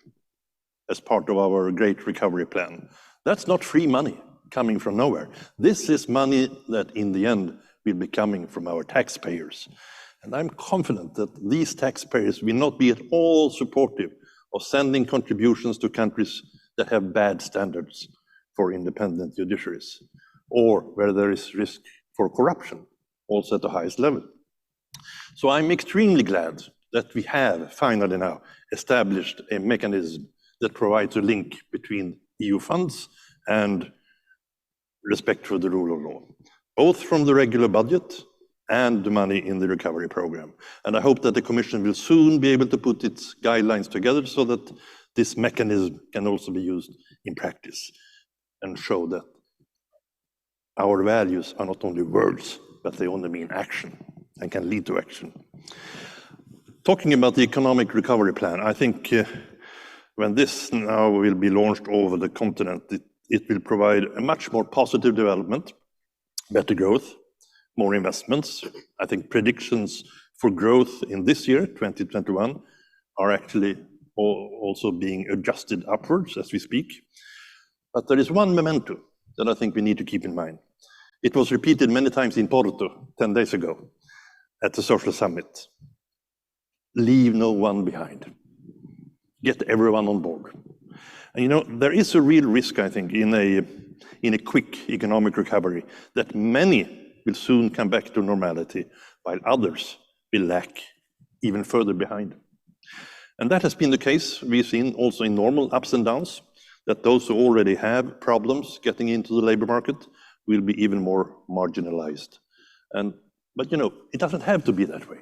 as part of our great recovery plan. That's not free money coming from nowhere. This is money that in the end will be coming from our taxpayers. And I'm confident that these taxpayers will not be at all supportive of sending contributions to countries that have bad standards for independent judiciaries, or where there is risk for corruption, also at the highest level. So I'm extremely glad that we have finally now established a mechanism that provides a link between EU funds and respect for the rule of law, both from the regular budget and the money in the recovery program. And I hope that the Commission will soon be able to put its guidelines together so that this mechanism can also be used in practice and show that our values are not only words, but they only mean action and can lead to action. Talking about the economic recovery plan, I think when this now will be launched over the continent, it will provide a much more positive development, better growth, more investments. I think predictions for growth in this year, 2021, are actually also being adjusted upwards as we speak. But there is one memento that I think we need to keep in mind. It was repeated many times in Porto 10 days ago at the social summit. Leave no one behind. Get everyone on board. And there is a real risk, I think, in a quick economic recovery that many will soon come back to normality, while others will lag even further behind. And that has been the case we've seen also in normal ups and downs, that those who already have problems getting into the labor market will be even more marginalized. But it doesn't have to be that way.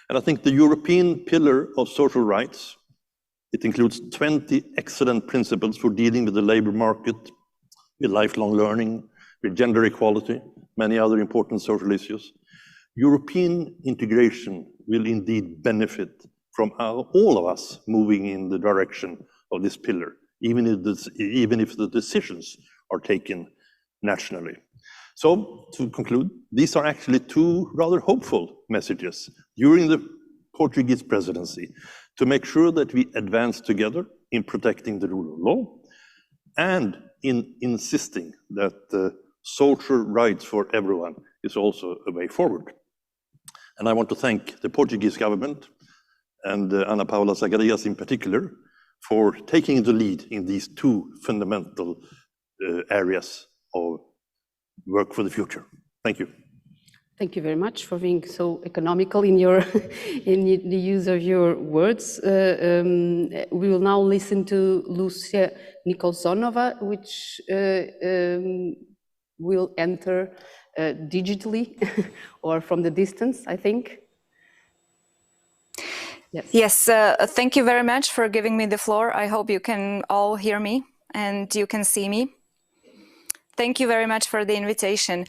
And I think the European Pillar of Social Rights, it includes 20 excellent principles for dealing with the labor market, with lifelong learning, with gender equality, many other important social issues. European integration will indeed benefit from all of us moving in the direction of this pillar, even if the decisions are taken nationally. So, to conclude, these are actually two rather hopeful messages during the Portuguese presidency to make sure that we advance together in protecting the rule of law and in insisting that social rights for everyone is also a way forward. And I want to thank the Portuguese government and Ana Paula Zacharias in particular for taking the lead in these two fundamental areas of work for the future. Thank you. Thank you very much for being so economical in your in the use of your words. We will now listen to Lucia Nikolsonova, which will enter digitally or from the distance, I think. Yes, thank you very much for giving me the floor. I hope you can all hear me and you can see me. Thank you very much for the invitation.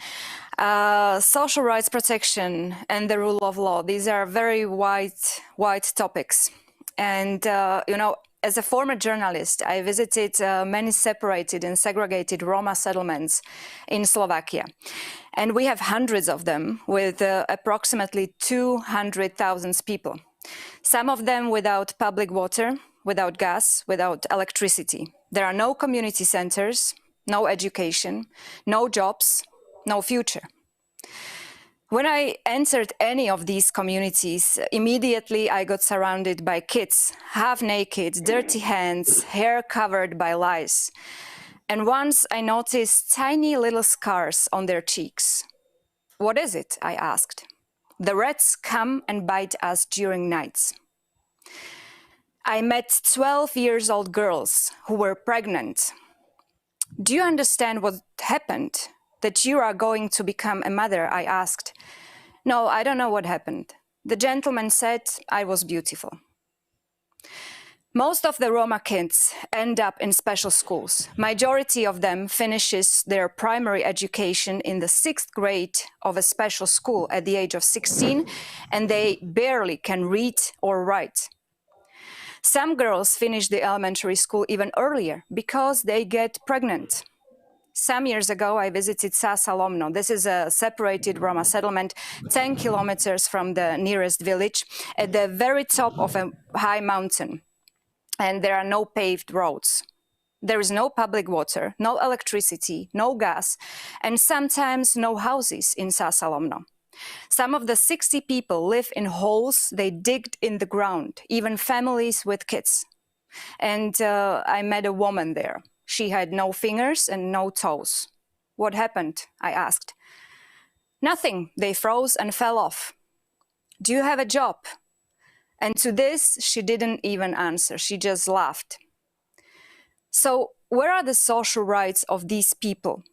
Social rights protection and the rule of law, these are very wide topics. And, as a former journalist, I visited many separated and segregated Roma settlements in Slovakia. And we have hundreds of them with approximately 200,000 people. Some of them without public water, without gas, without electricity. There are no community centers, no education, no jobs, no future. When I entered any of these communities, immediately I got surrounded by kids, half naked, dirty hands, hair covered by lice. And once I noticed tiny little scars on their cheeks. What is it? I asked. The rats come and bite us during nights. I met 12-year-old girls who were pregnant. Do you understand what happened? That you are going to become a mother, I asked. No, I don't know what happened. The gentleman said I was beautiful. Most of the Roma kids end up in special schools. Majority of them finishes their primary education in the 6th grade of a special school at the age of 16, and they barely can read or write. Some girls finish the elementary school even earlier because they get pregnant. Some years ago, I visited Sasalomno. This is a separated Roma settlement 10 kilometers from the nearest village at the very top of a high mountain. And there are no paved roads. There is no public water, no electricity, no gas, and sometimes no houses in Sasalomno. Some of the 60 people live in holes they digged in the ground, even families with kids. And I met a woman there. She had no fingers and no toes. What happened? I asked. Nothing. They froze and fell off. Do you have a job? And to this, she didn't even answer. She just laughed. So where are the social rights of these people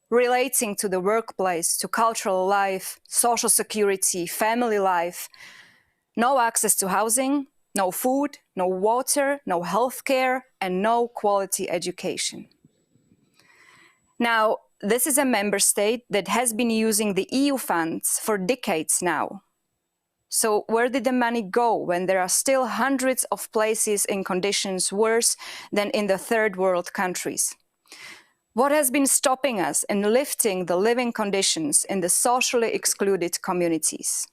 relating to the workplace, to cultural life, social security, family life? No access to housing, no food, no water, no healthcare, and no quality education. Now, this is a member state that has been using the EU funds for decades now. So where did the money go when there are still hundreds of places in conditions worse than in the third world countries? What has been stopping us in lifting the living conditions in the socially excluded communities?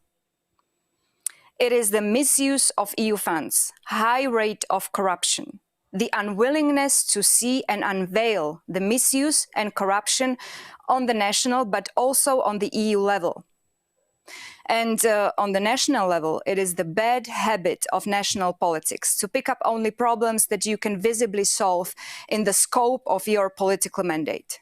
It is the misuse of EU funds, high rate of corruption, the unwillingness to see and unveil the misuse and corruption on the national, but also on the EU level. And on the national level, it is the bad habit of national politics to pick up only problems that you can visibly solve in the scope of your political mandate.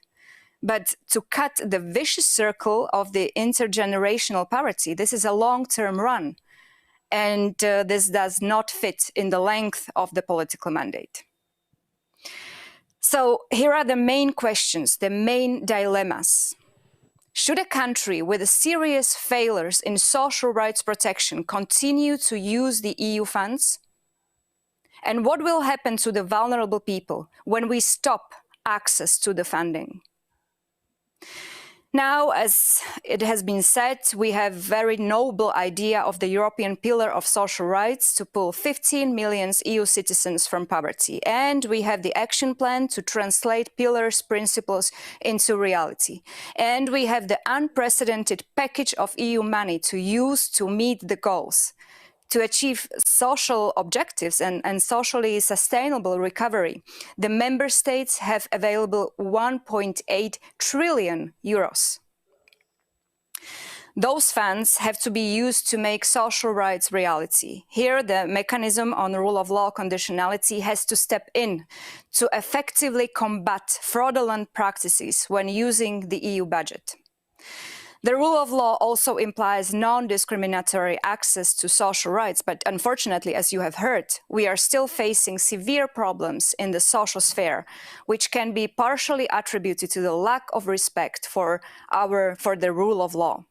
But to cut the vicious circle of the intergenerational poverty, this is a long-term run. And this does not fit in the length of the political mandate. So here are the main questions, the main dilemmas. Should a country with serious failures in social rights protection continue to use the EU funds? And what will happen to the vulnerable people when we stop access to the funding? Now, as it has been said, we have a very noble idea of the European Pillar of Social Rights to pull 15 million EU citizens from poverty. And we have the action plan to translate Pillar's principles into reality. And we have the unprecedented package of EU money to use to meet the goals. To achieve social objectives and socially sustainable recovery, the member states have available 1.8 trillion euros. Those funds have to be used to make social rights reality. Here, the mechanism on rule of law conditionality has to step in to effectively combat fraudulent practices when using the EU budget. The rule of law also implies non-discriminatory access to social rights, but unfortunately, as you have heard, we are still facing severe problems in the social sphere, which can be partially attributed to the lack of respect for the rule of law.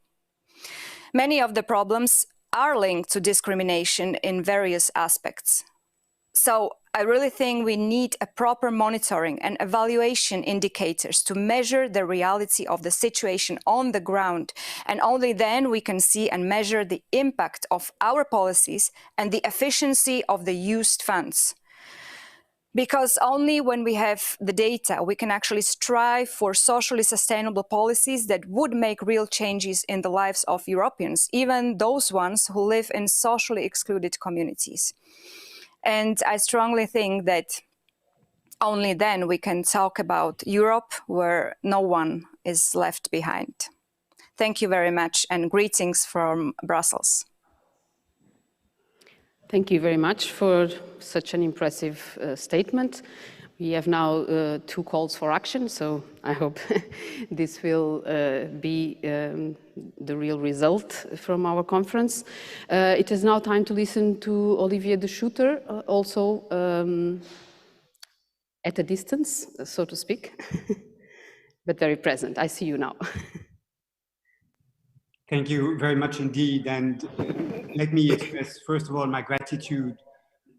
Many of the problems are linked to discrimination in various aspects. So I really think we need a proper monitoring and evaluation indicators to measure the reality of the situation on the ground. And only then we can see and measure the impact of our policies and the efficiency of the used funds. Because only when we have the data, we can actually strive for socially sustainable policies that would make real changes in the lives of Europeans, even those ones who live in socially excluded communities. And I strongly think that only then we can talk about Europe where no one is left behind. Thank you very much, and greetings from Brussels. Thank you very much for such an impressive statement. We have now 2 calls for action, so I hope this will be the real result from our conference. It is now time to listen to Olivier de Schutter, also at a distance, so to speak, but very present. I see you now. Thank you very much indeed. And let me express, first of all, my gratitude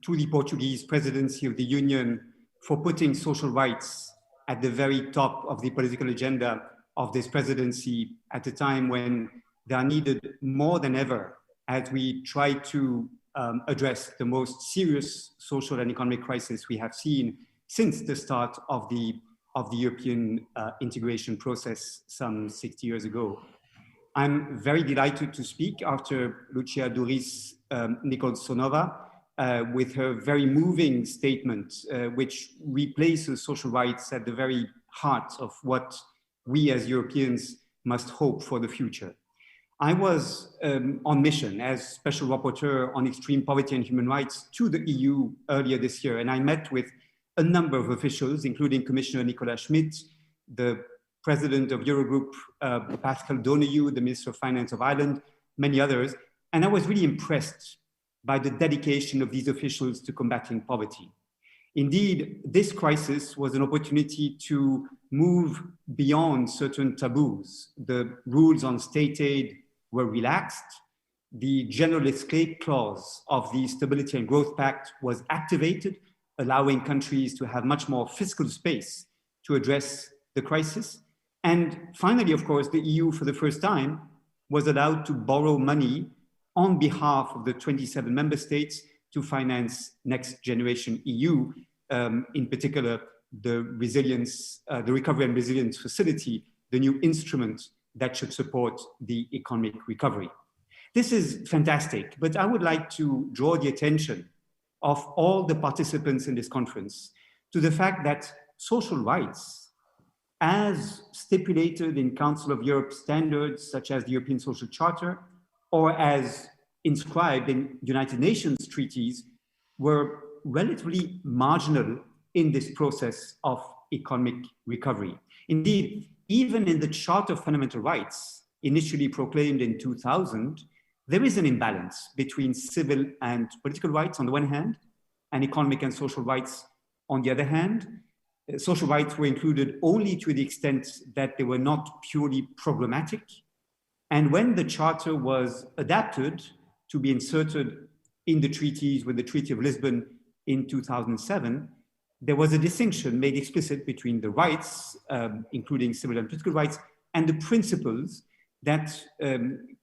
to the Portuguese presidency of the Union for putting social rights at the very top of the political agenda of this presidency at a time when they are needed more than ever as we try to address the most serious social and economic crisis we have seen since the start of the of the European integration process some 60 years ago. I'm very delighted to speak after Lucia Doris Nicholsonova with her very moving statement, which replaces social rights at the very heart of what we as Europeans must hope for the future. I was on mission as Special Rapporteur on Extreme Poverty and Human Rights to the EU earlier this year, and I met with a number of officials, including Commissioner Nicolas Schmit, the President of Eurogroup, Pascal Donoghue, the Minister of Finance of Ireland, many others, and I was really impressed by the dedication of these officials to combating poverty. Indeed, this crisis was an opportunity to move beyond certain taboos. The rules on state aid were relaxed. The general escape clause of the Stability and Growth Pact was activated, allowing countries to have much more fiscal space to address the crisis. And finally, of course, the EU for the first time was allowed to borrow money on behalf of the 27 member states to finance Next Generation EU, in particular, the resilience, the Recovery and Resilience Facility, the new instrument that should support the economic recovery. This is fantastic, but I would like to draw the attention of all the participants in this conference to the fact that social rights, as stipulated in Council of Europe standards such as the European Social Charter, or as inscribed in United Nations treaties, were relatively marginal in this process of economic recovery. Indeed, even in the Charter of Fundamental Rights, initially proclaimed in 2000, there is an imbalance between civil and political rights on the one hand, and economic and social rights on the other hand. Social rights were included only to the extent that they were not purely problematic. And when the Charter was adapted to be inserted in the treaties with the Treaty of Lisbon in 2007, there was a distinction made explicit between the rights, including civil and political rights, and the principles that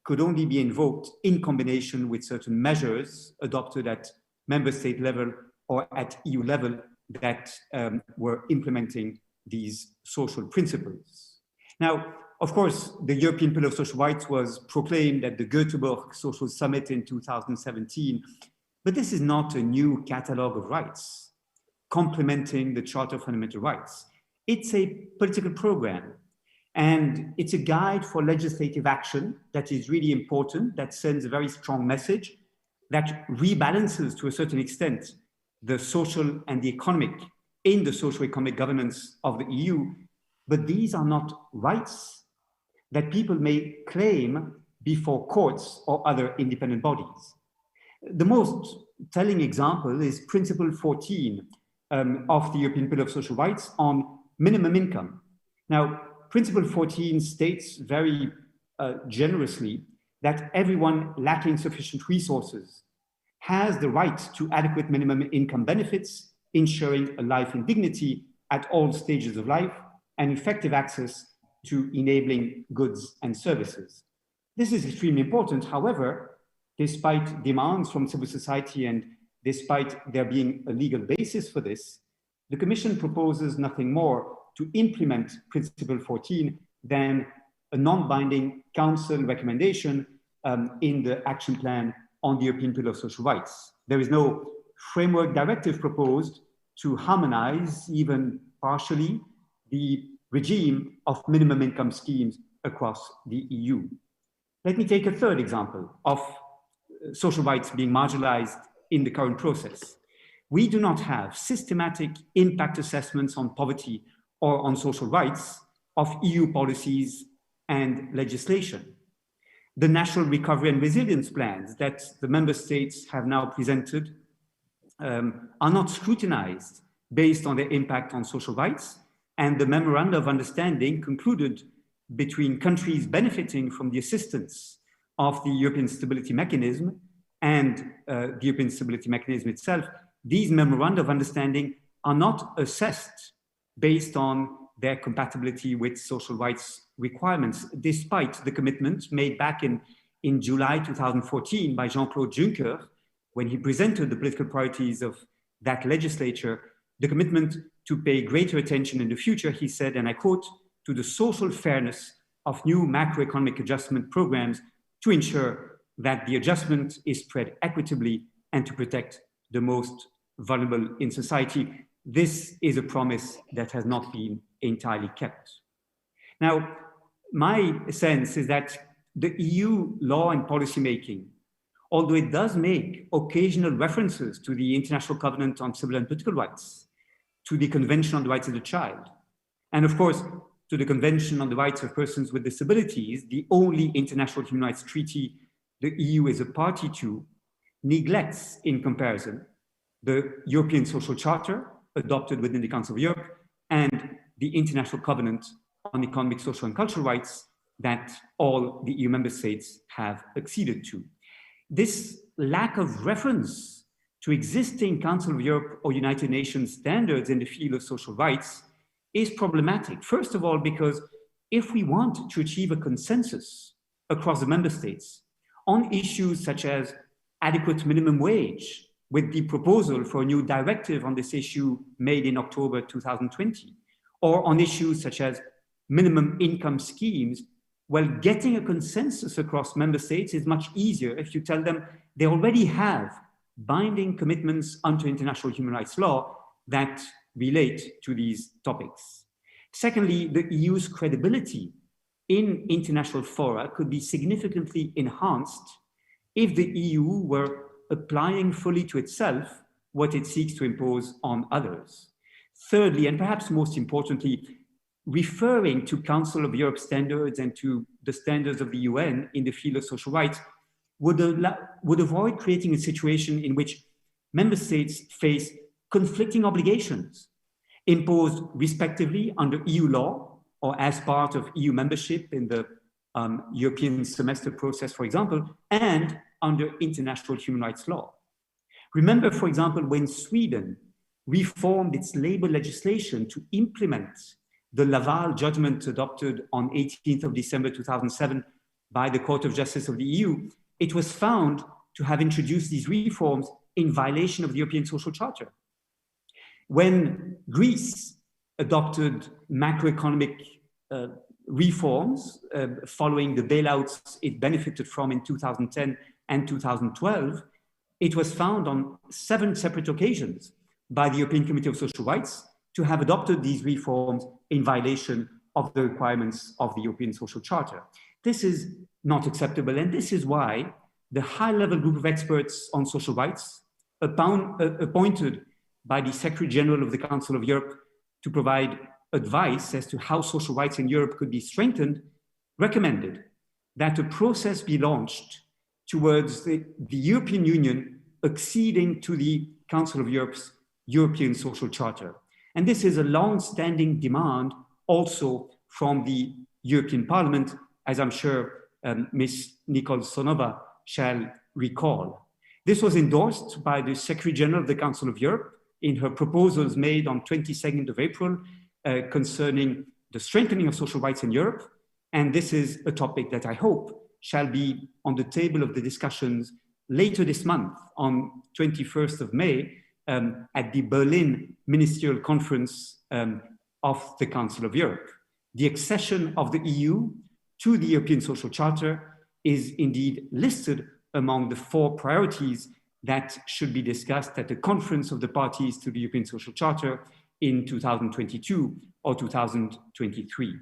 could only be invoked in combination with certain measures adopted at member state level or at EU level that were implementing these social principles. Now, of course, the European Pillar of Social Rights was proclaimed at the Göteborg Social Summit in 2017, but this is not a new catalogue of rights complementing the Charter of Fundamental Rights. It's a political program, and it's a guide for legislative action that is really important, that sends a very strong message, that rebalances to a certain extent the social and the economic in the socio-economic governance of the EU, but these are not rights that people may claim before courts or other independent bodies. The most telling example is Principle 14 of the European Pillar of Social Rights on minimum income. Now, Principle 14 states very generously that everyone lacking sufficient resources has the right to adequate minimum income benefits, ensuring a life in dignity at all stages of life and effective access to enabling goods and services. This is extremely important. However, despite demands from civil society and despite there being a legal basis for this, the Commission proposes nothing more to implement Principle 14 than a non-binding Council recommendation in the Action Plan on the European Pillar of Social Rights. There is no framework directive proposed to harmonize, even partially, the regime of minimum income schemes across the EU. Let me take a third example of social rights being marginalized in the current process. We do not have systematic impact assessments on poverty or on social rights of EU policies and legislation. The national recovery and resilience plans that the member states have now presented are not scrutinized based on their impact on social rights, and the memoranda of understanding concluded between countries benefiting from the assistance of the European Stability Mechanism and the European Stability Mechanism itself. These memoranda of understanding are not assessed based on their compatibility with social rights requirements, despite the commitment made back in July 2014 by Jean-Claude Juncker, when he presented the political priorities of that legislature, the commitment to pay greater attention in the future, he said, and I quote, to the social fairness of new macroeconomic adjustment programs to ensure that the adjustment is spread equitably and to protect the most vulnerable in society. This is a promise that has not been entirely kept. Now, my sense is that the EU law and policy making, although it does make occasional references to the International Covenant on Civil and Political Rights, to the Convention on the Rights of the Child, and of course, to the Convention on the Rights of Persons with Disabilities, the only international human rights treaty the EU is a party to, neglects in comparison the European Social Charter adopted within the Council of Europe and the International Covenant on Economic, Social and Cultural Rights that all the EU member states have acceded to. This lack of reference to existing Council of Europe or United Nations standards in the field of social rights is problematic. First of all, because if we want to achieve a consensus across the member states on issues such as adequate minimum wage, with the proposal for a new directive on this issue made in October 2020, or on issues such as minimum income schemes, well, getting a consensus across member states is much easier if you tell them they already have binding commitments under international human rights law that relate to these topics. Secondly, the EU's credibility in international fora could be significantly enhanced if the EU were applying fully to itself what it seeks to impose on others. Thirdly, and perhaps most importantly, referring to Council of Europe standards and to the standards of the UN in the field of social rights would avoid creating a situation in which member states face conflicting obligations imposed respectively under EU law or as part of EU membership in the European semester process, for example, and under international human rights law. Remember, for example, when Sweden reformed its labor legislation to implement the Laval judgment adopted on 18th of December 2007 by the Court of Justice of the EU, it was found to have introduced these reforms in violation of the European Social Charter. When Greece adopted macroeconomic reforms following the bailouts it benefited from in 2010 and 2012, it was found on 7 separate occasions by the European Committee of Social Rights to have adopted these reforms in violation of the requirements of the European Social Charter. This is not acceptable, and this is why the high-level group of experts on social rights appointed by the Secretary General of the Council of Europe to provide advice as to how social rights in Europe could be strengthened, recommended that a process be launched towards the European Union acceding to the Council of Europe's European Social Charter. And this is a long-standing demand also from the European Parliament, as I'm sure Ms. Nicholsonova shall recall. This was endorsed by the Secretary General of the Council of Europe in her proposals made on 22nd of April concerning the strengthening of social rights in Europe. And this is a topic that I hope shall be on the table of the discussions later this month on 21st of May at the Berlin Ministerial Conference of the Council of Europe. The accession of the EU to the European Social Charter is indeed listed among the 4 priorities that should be discussed at the conference of the parties to the European Social Charter in 2022 or 2023.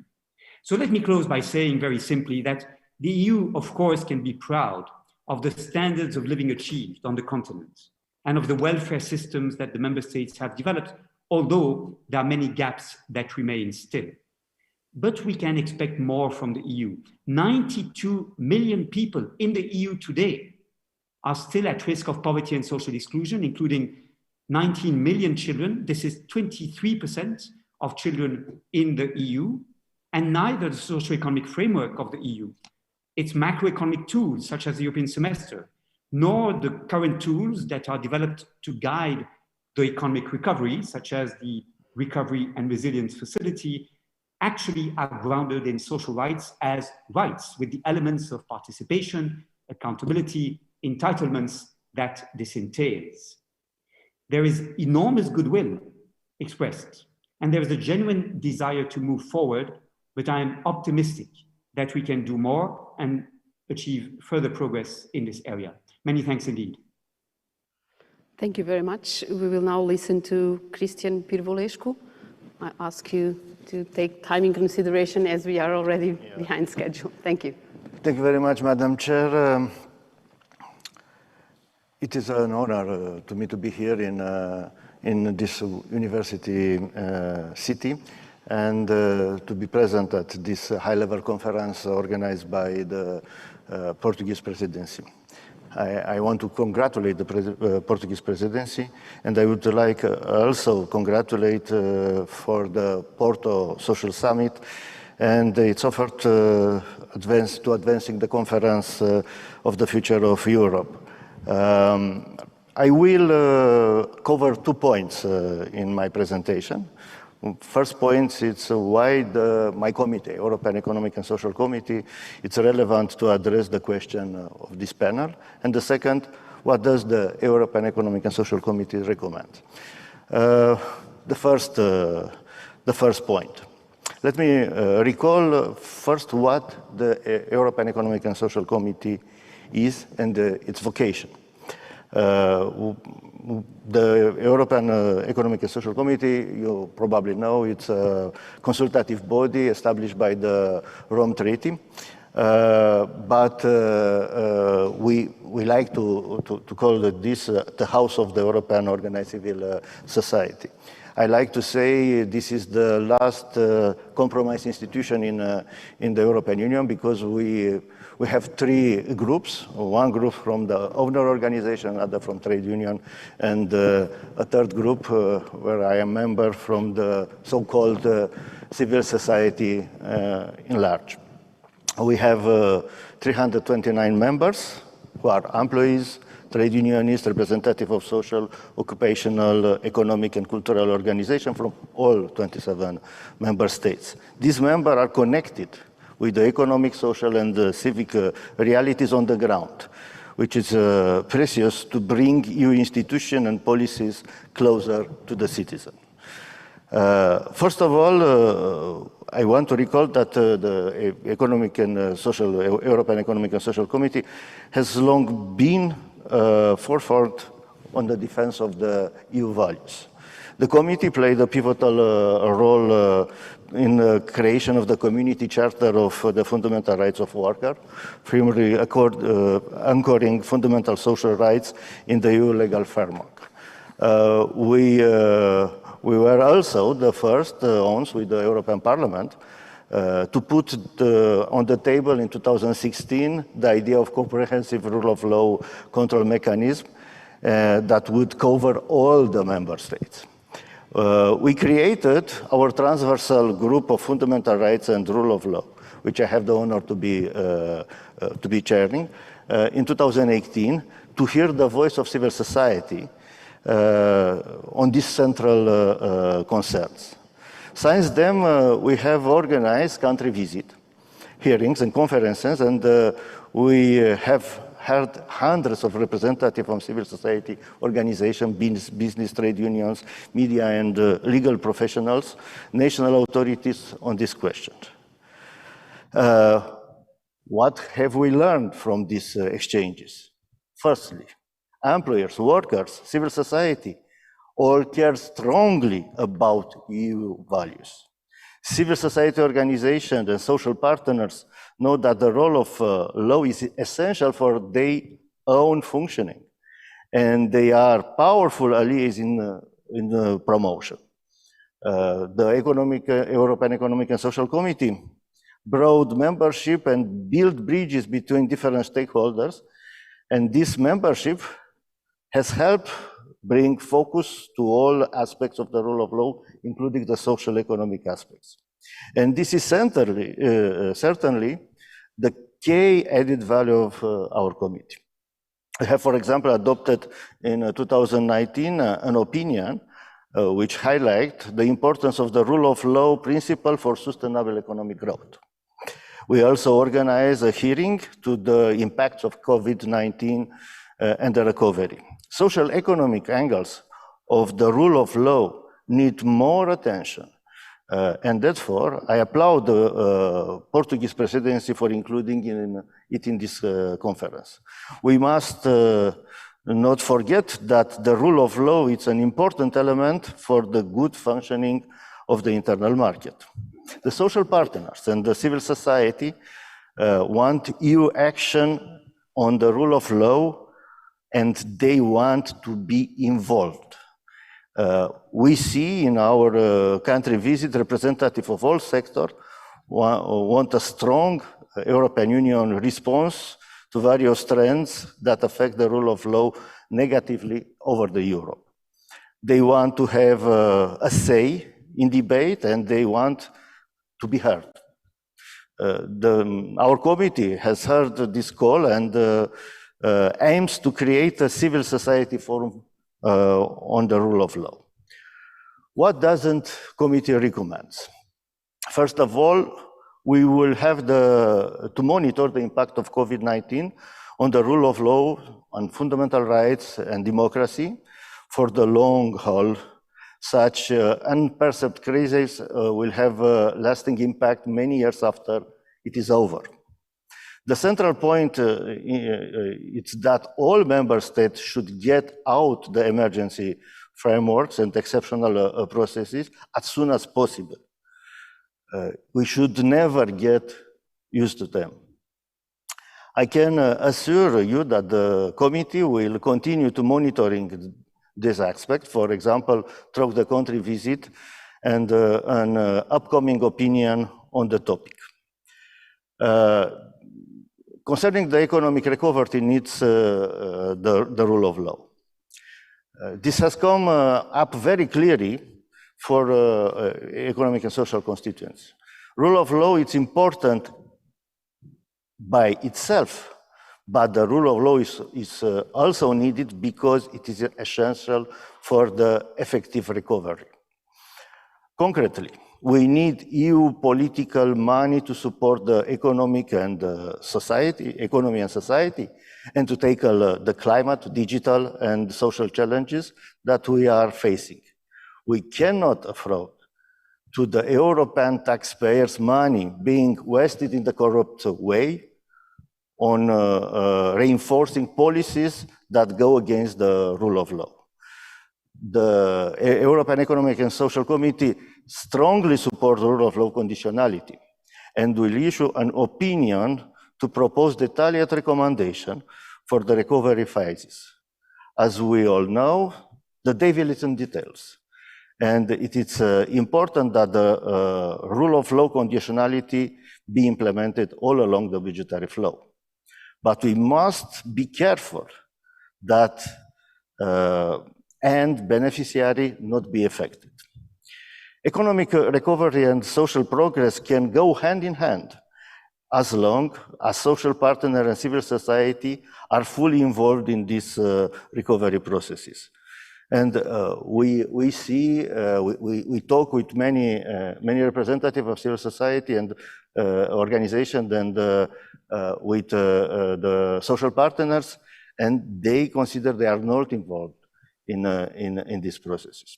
So let me close by saying very simply that the EU, of course, can be proud of the standards of living achieved on the continent and of the welfare systems that the member states have developed, although there are many gaps that remain still. But we can expect more from the EU. 92 million people in the EU today are still at risk of poverty and social exclusion, including 19 million children. This is 23% of children in the EU, and neither the socio-economic framework of the EU, its macroeconomic tools, such as the European semester, nor the current tools that are developed to guide the economic recovery, such as the Recovery and Resilience Facility, actually are grounded in social rights as rights, with the elements of participation, accountability, entitlements that this entails. There is enormous goodwill expressed And there is a genuine desire to move forward, but I'm optimistic that we can do more and achieve further progress in this area. Many thanks indeed. Thank you very much. We will now listen to Cristian Pirvolescu. I ask you to take time in consideration as we are already behind schedule. Thank you. Thank you very much, Madam Chair. It is an honor to me to be here in this university city and to be present at this high-level conference organized by the Portuguese presidency. I want to congratulate the Portuguese presidency, and I would like also congratulate for the Porto Social Summit and its effort to advancing the conference of the future of Europe. I will cover 2 points in my presentation. First point is why my committee, European Economic and Social Committee, it's relevant to address the question of this panel. And the second, what does the European Economic and Social Committee recommend? The first point. Let me recall first what the European Economic and Social Committee is and its vocation. The European Economic and Social Committee, you probably know, it's a consultative body established by the Rome Treaty. But we like to call this the House of the European Organized Civil Society. I like to say this is the last compromise institution in the European Union because we have 3 groups, one group from the owner organization, another from trade union, and a third group where I am member from the so-called civil society in large. We have 329 members who are employees, trade unionists, representative of social, occupational, economic, and cultural organizations from all 27 member states. These members are connected with the economic, social, and civic realities on the ground, which is precious to bring EU institutions and policies closer to the citizen. First of all, I want to recall that the European Economic and Social Committee has long been forefront on the defense of the EU values. The committee played a pivotal role in the creation of the Community Charter of the Fundamental Rights of Workers, firmly anchoring fundamental social rights in the EU legal framework. We were also the first ones with the European Parliament to put on the table in 2016 the idea of comprehensive rule of law control mechanism that would cover all the member states. We created our transversal group of fundamental rights and rule of law, which I have the honor to be chairing, in 2018 to hear the voice of civil society on these central concerns. Since then, we have organized country visit, hearings and conferences, and we have had hundreds of representatives from civil society organizations, business, trade unions, media, and legal professionals, national authorities on this question. What have we learned from these exchanges? Firstly, employers, workers, civil society all care strongly about EU values. Civil society organizations and social partners know that the role of law is essential for their own functioning, and they are powerful allies in promotion. The European Economic and Social Committee brought membership and built bridges between different stakeholders, and this membership has helped bring focus to all aspects of the rule of law, including the social economic aspects. And this is certainly the key added value of our committee. We have, for example, adopted in 2019 an opinion which highlights the importance of the rule of law principle for sustainable economic growth. We also organized a hearing to the impacts of COVID-19 and the recovery. Social economic angles of the rule of law need more attention And therefore, I applaud the Portuguese presidency for including it in this conference. We must not forget that the rule of law is an important element for the good functioning of the internal market. The social partners and the civil society want EU action on the rule of law, and they want to be involved. We see in our country visit representative of all sectors want a strong European Union response to various trends that affect the rule of law negatively over the Europe. They want to have a say in debate, and they want to be heard. Our committee has heard this call and aims to create a civil society forum on the rule of law. What doesn't committee recommend? First of all, we will have to monitor the impact of COVID-19 on the rule of law, on fundamental rights and democracy for the long haul. Such unperceived crises will have a lasting impact many years after it is over. The central point is that all member states should get out the emergency frameworks and exceptional processes as soon as possible. We should never get used to them. I can assure you that the committee will continue to monitoring this aspect, for example, through the country visit and an upcoming opinion on the topic. Concerning the economic recovery needs the rule of law. This has come up very clearly for economic and social constituents. Rule of law is important by itself, but the rule of law is also needed because it is essential for the effective recovery. Concretely, we need EU political money to support the economy and society, and to tackle the climate, digital, and social challenges that we are facing. We cannot afford to the European taxpayers' money being wasted in the corrupt way on reinforcing policies that go against the rule of law. The European Economic and Social Committee strongly supports the rule of law conditionality and will issue an opinion to propose detailed recommendation for the recovery phases. As we all know, the devil is in details. And it is important that the rule of law conditionality be implemented all along the budgetary flow. But we must be careful that end beneficiary not be affected. Economic recovery and social progress can go hand in hand as long as social partners and civil society are fully involved in these recovery processes. And we see, we talk with many representatives of civil society and organizations and with the social partners, and they consider they are not involved in these processes.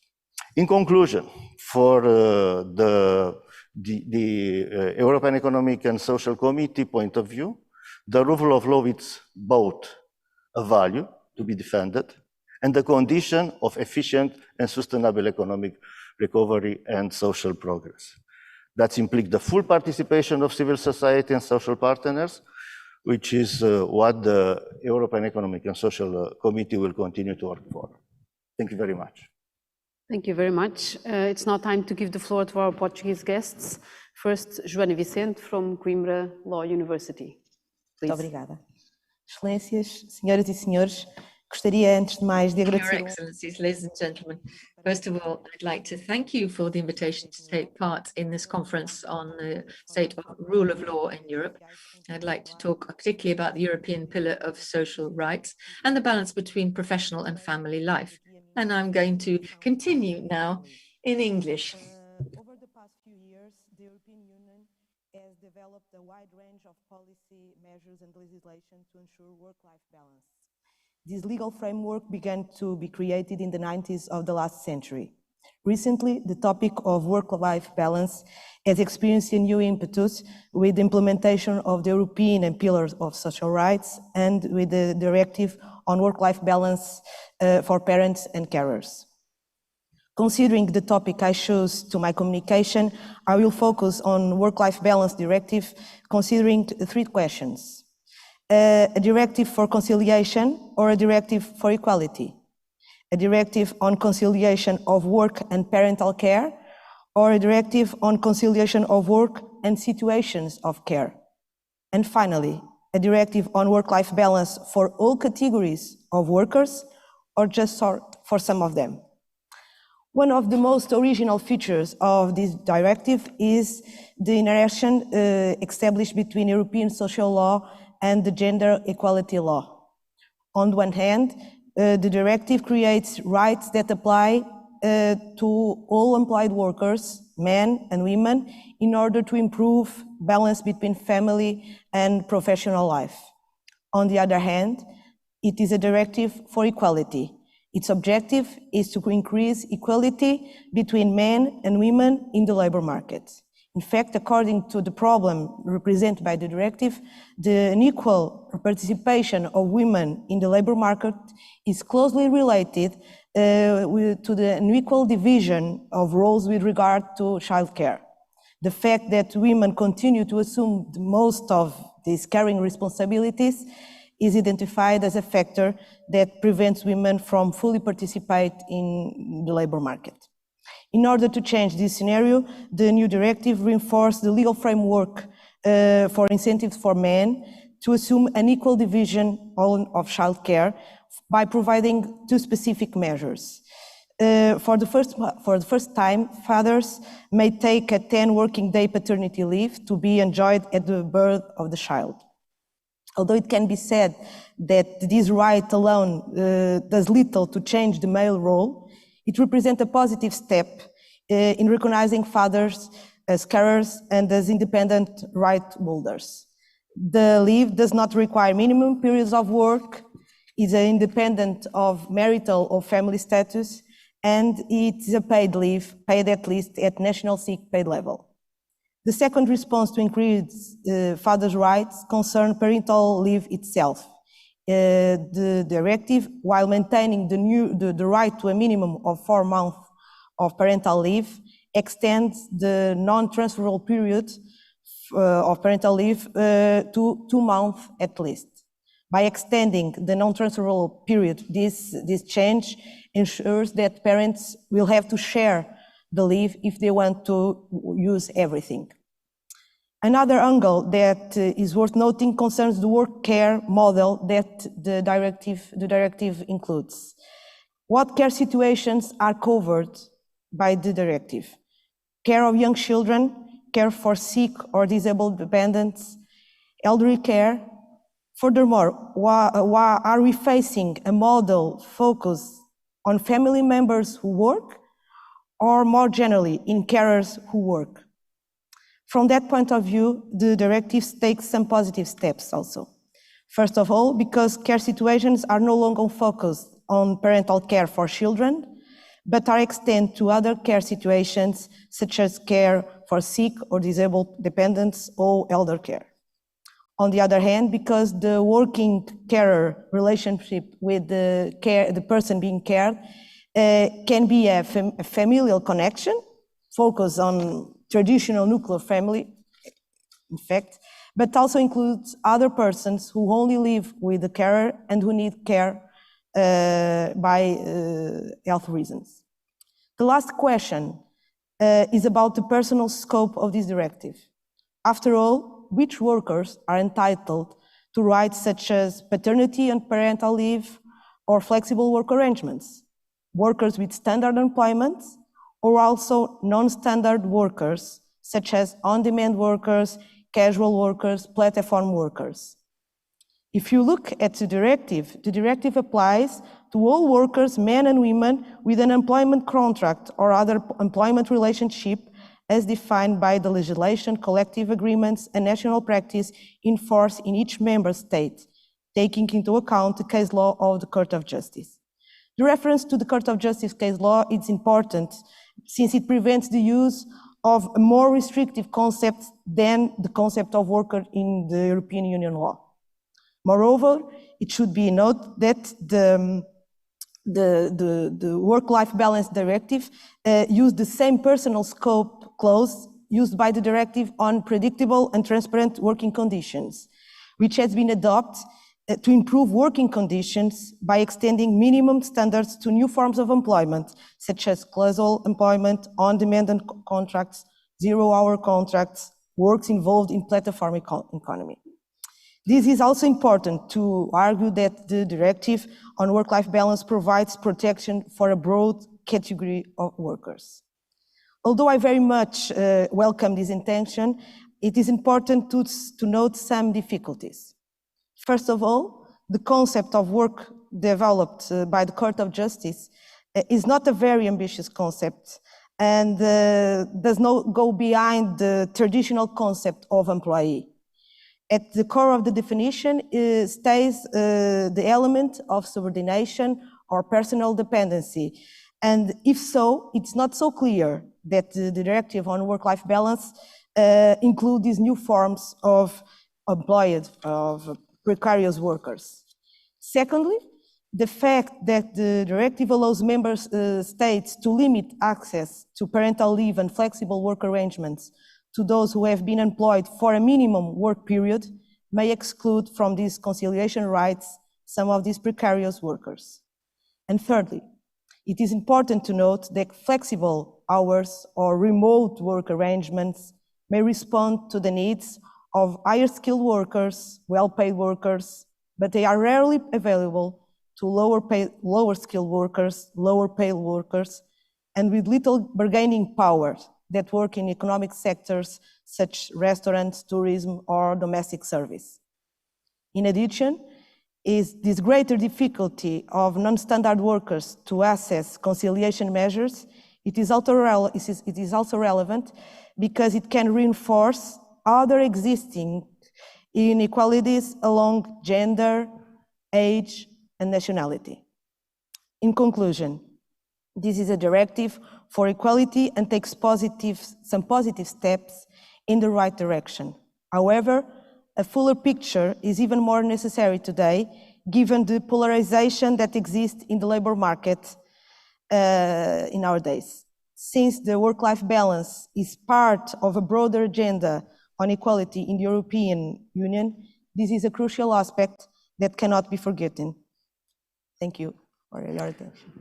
In conclusion, for the European Economic and Social Committee point of view, the rule of law is both a value to be defended and the condition of efficient and sustainable economic recovery and social progress. That implies the full participation of civil society and social partners, which is what the European Economic and Social Committee will continue to work for. Thank you very much. Thank you very much. It's now time to give the floor to our Portuguese guests. First, Joana Vicente from Coimbra Law University. Please. Muito obrigada. Excelências, senhoras e senhores, gostaria antes de mais de agradecer. Your Excellencies, ladies and gentlemen, first of all, I'd like to thank you for the invitation to take part in this conference on the state of rule of law in Europe. I'd like to talk particularly about the European pillar of social rights and the balance between professional and family life. And I'm going to continue now in English. Over the past few years, the European Union has developed a wide range of policy measures and legislation to ensure work-life balance. This legal framework began to be created in the 90s of the last century. Recently, the topic of work-life balance has experienced a new impetus with the implementation of the European Pillar of Social Rights and with the Directive on work-life balance for parents and carers. Considering the topic I chose to my communication, I will focus on work-life balance directive, considering three questions. A directive for conciliation or a directive for equality? A directive on conciliation of work and parental care, or a directive on conciliation of work and situations of care? And finally, a directive on work-life balance for all categories of workers, or just for some of them? One of the most original features of this directive is the interaction established between European social law and the gender equality law. On the one hand, the directive creates rights that apply to all employed workers, men and women, in order to improve balance between family and professional life. On the other hand, it is a directive for equality. Its objective is to increase equality between men and women in the labor market. In fact, according to the problem represented by the directive, the unequal participation of women in the labor market is closely related to the unequal division of roles with regard to childcare. The fact that women continue to assume most of these caring responsibilities is identified as a factor that prevents women from fully participate in the labor market. In order to change this scenario, the new directive reinforced the legal framework for incentives for men to assume an equal division of childcare by providing two specific measures. For the first time, fathers may take a 10 working day paternity leave to be enjoyed at the birth of the child. Although it can be said that this right alone does little to change the male role, it represents a positive step in recognizing fathers as carers and as independent right holders. The leave does not require minimum periods of work, is independent of marital or family status, and it is a paid leave, paid at least at national sick pay level. The second response to increase fathers' rights concerns parental leave itself. The directive, while maintaining the right to a minimum of 4 months of parental leave, extends the non-transferable period of parental leave to 2 months at least. By extending the non-transferable period, this change ensures that parents will have to share the leave if they want to use everything. Another angle that is worth noting concerns the work care model that the directive includes. What care situations are covered by the directive? Care of young children, care for sick or disabled dependents, elderly care. Furthermore, why are we facing a model focused on family members who work, or more generally in carers who work? From that point of view, the directive takes some positive steps also. First of all, because care situations are no longer focused on parental care for children, but are extended to other care situations such as care for sick or disabled dependents or elder care. On the other hand, because the working carer relationship with the person being cared can be a familial connection, focused on traditional nuclear family, in fact, but also includes other persons who only live with the carer and who need care by health reasons. The last question is about the personal scope of this directive. After all, which workers are entitled to rights such as paternity and parental leave or flexible work arrangements? Workers with standard employment, or also non-standard workers, such as on-demand workers, casual workers, platform workers. If you look at the directive applies to all workers, men and women, with an employment contract or other employment relationship as defined by the legislation, collective agreements, and national practice in force in each member state, taking into account the case law of the Court of Justice. The reference to the Court of Justice case law is important since it prevents the use of a more restrictive concept than the concept of worker in the European Union law. Moreover, it should be noted that the Work-Life Balance Directive used the same personal scope clause used by the Directive on predictable and transparent working conditions, which has been adopted to improve working conditions by extending minimum standards to new forms of employment, such as casual employment, on-demand contracts, zero-hour contracts, works involved in platform economy. This is also important to argue that the Directive on Work-Life Balance provides protection for a broad category of workers. Although I very much welcome this intention, it is important to note some difficulties. First of all, the concept of work developed by the Court of Justice is not a very ambitious concept and does not go behind the traditional concept of employee. At the core of the definition stays the element of subordination or personal dependency. And if so, it's not so clear that the Directive on Work-Life Balance include these new forms of employed, of precarious workers. Secondly, the fact that the Directive allows member states to limit access to parental leave and flexible work arrangements to those who have been employed for a minimum work period may exclude from these conciliation rights some of these precarious workers. And thirdly, it is important to note that flexible hours or remote work arrangements may respond to the needs of higher skilled workers, well-paid workers, but they are rarely available to lower skilled workers, lower paid workers, and with little bargaining power that work in economic sectors such as restaurants, tourism, or domestic service. In addition, is this greater difficulty of non-standard workers to access conciliation measures, it is also relevant because it can reinforce other existing inequalities along gender, age, and nationality. In conclusion, this is a directive for equality and takes some positive steps in the right direction. However, a fuller picture is even more necessary today, given the polarization that exists in the labor market in our days. Since the work-life balance is part of a broader agenda on equality in the European Union, this is a crucial aspect that cannot be forgotten. Thank you for your attention.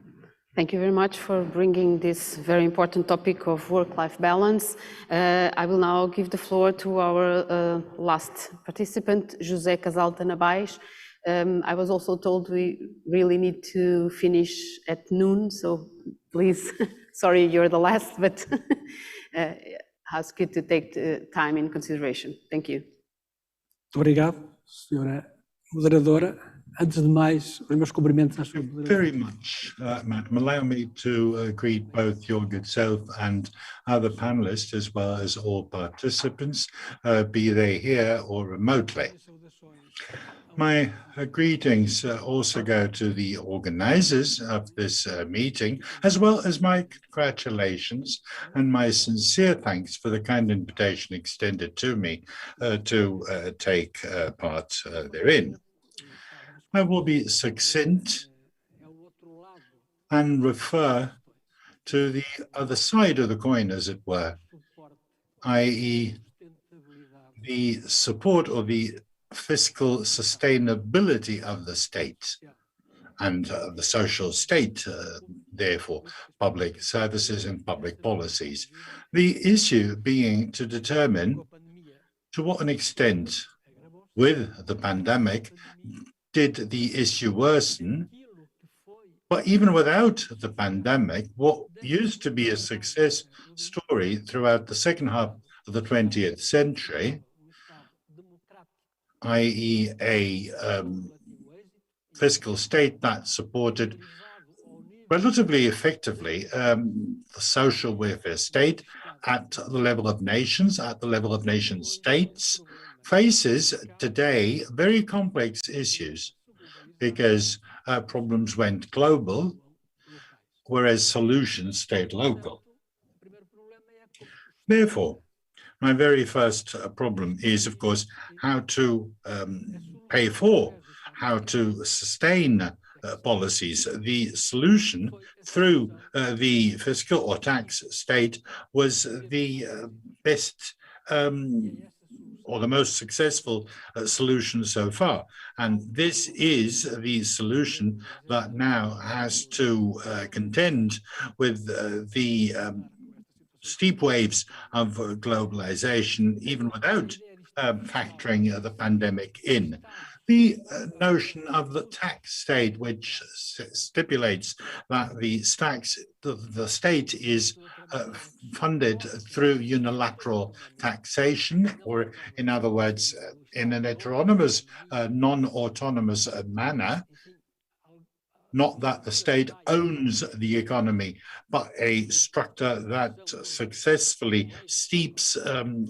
Thank you very much for bringing this very important topic of work-life balance. I will now give the floor to our last participant, José Casal Tanabais. I was also told we really need to finish at noon, so please, sorry you're the last, but ask you to take the time in consideration. Thank you. Muito obrigado, senhora moderadora. Antes de mais, os meus cumprimentos à sua moderação. Very much, Madam. Allow me to greet both your good self and other panelists, as well as all participants, be they here or remotely. My greetings also go to the organizers of this meeting, as well as my congratulations and my sincere thanks for the kind invitation extended to me to take part therein. I will be succinct and refer to the other side of the coin, as it were, i.e. the support or the fiscal sustainability of the state and the social state, therefore, public services and public policies. The issue being to determine to what an extent, with the pandemic, did the issue worsen? But even without the pandemic, what used to be a success story throughout the second half of the 20th century, i.e. a fiscal state that supported relatively effectively the social welfare state at the level of nations, at the level of nation states, faces today very complex issues because problems went global whereas solutions stayed local. Therefore, my very first problem is, of course, how to pay for, how to sustain policies. The solution through the fiscal or tax state was the best or the most successful solution so far. And this is the solution that now has to contend with the steep waves of globalization, even without factoring the pandemic in. The notion of the tax state, which stipulates that the state is funded through unilateral taxation, or in other words, in an heteronomous, non-autonomous manner, not that the state owns the economy, but a structure that successfully steeps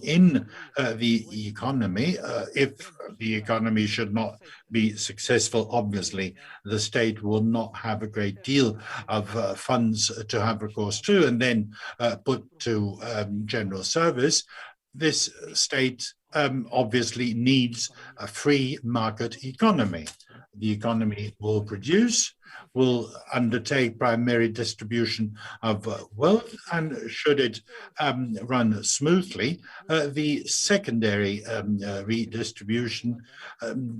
in the economy. If the economy should not be successful, obviously, the state will not have a great deal of funds to have recourse to and then put to general service. This state obviously needs a free market economy. The economy will produce, will undertake primary distribution of wealth, and should it run smoothly, the secondary redistribution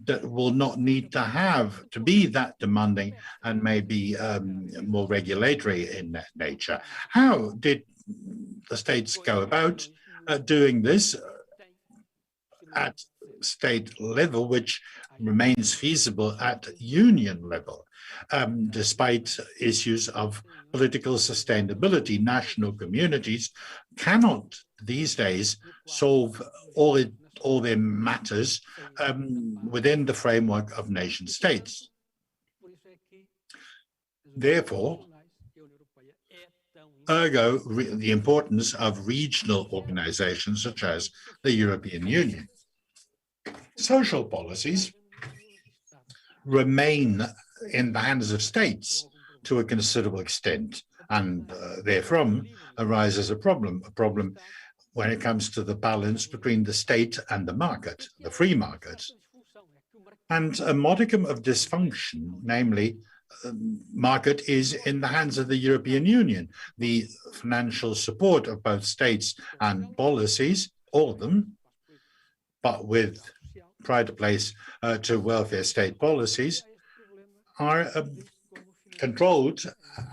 that will not need to be that demanding and may be more regulatory in nature. How did the states go about doing this at state level, which remains feasible at union level? Despite issues of political sustainability, national communities cannot these days solve all their matters within the framework of nation states. Therefore, ergo, the importance of regional organizations such as the European Union. Social policies remain in the hands of states to a considerable extent, and therefrom arises a problem when it comes to the balance between the state and the market, the free market. And a modicum of dysfunction, namely, market is in the hands of the European Union. The financial support of both states and policies, all of them, but with pride of place to welfare state policies, are controlled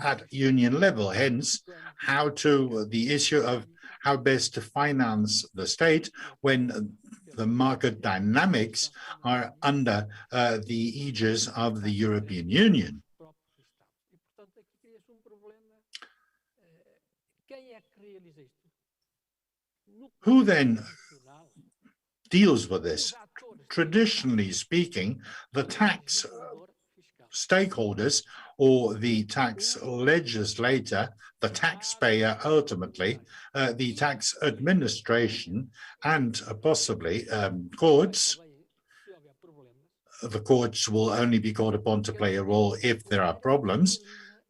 at union level. Hence, the issue of how best to finance the state when the market dynamics are under the aegis of the European Union. Who then deals with this? Traditionally speaking, the tax stakeholders or the tax legislator, the taxpayer ultimately, the tax administration, and possibly courts. The courts will only be called upon to play a role if there are problems.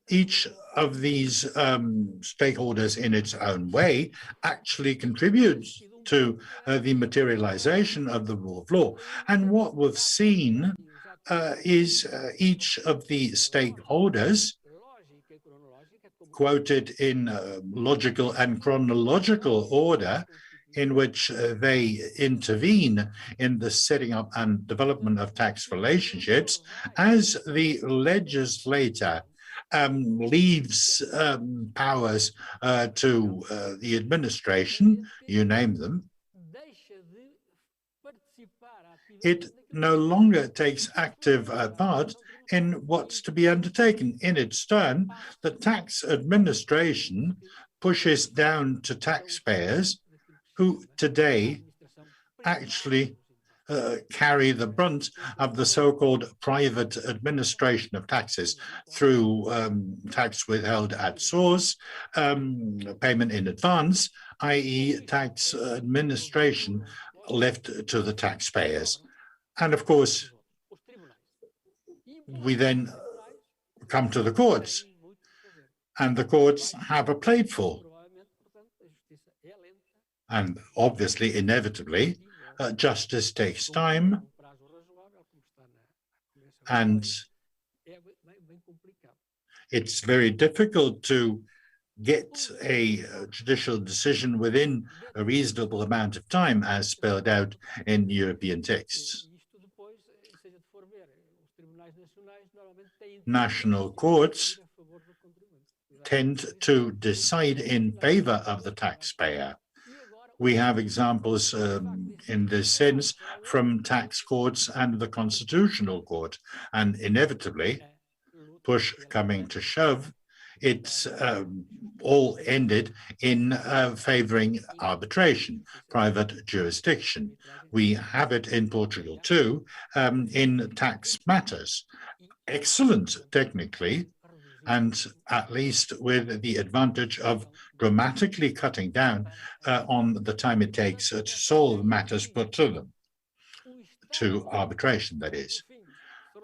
Each of these stakeholders in its own way actually contributes to the materialization of the rule of law. And what we've seen is each of the stakeholders quoted in logical and chronological order in which they intervene in the setting up and development of tax relationships as the legislator leaves powers to the administration, you name them. It no longer takes active part in what's to be undertaken. In its turn, the tax administration pushes down to taxpayers who today actually carry the brunt of the so-called private administration of taxes through tax withheld at source, payment in advance, i.e. tax administration left to the taxpayers. And of course, we then come to the courts. and the courts have a plateful. And obviously, inevitably, justice takes time, and it's very difficult to get a judicial decision within a reasonable amount of time, as spelled out in European texts. National courts tend to decide in favor of the taxpayer. We have examples in this sense from tax courts and the Constitutional Court, and inevitably, push coming to shove, it's all ended in favoring arbitration, private jurisdiction. We have it in Portugal too, in tax matters. Excellent technically, and at least with the advantage of dramatically cutting down on the time it takes to solve matters put to them, to arbitration, that is.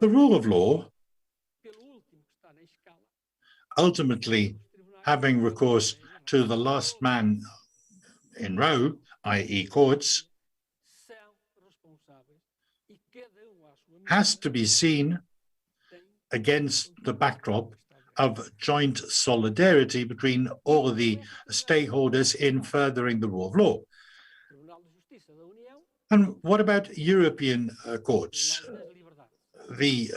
The rule of law, ultimately having recourse to the last man in row, i.e. courts, has to be seen against the backdrop of joint solidarity between all the stakeholders in furthering the rule of law. And what about European courts? The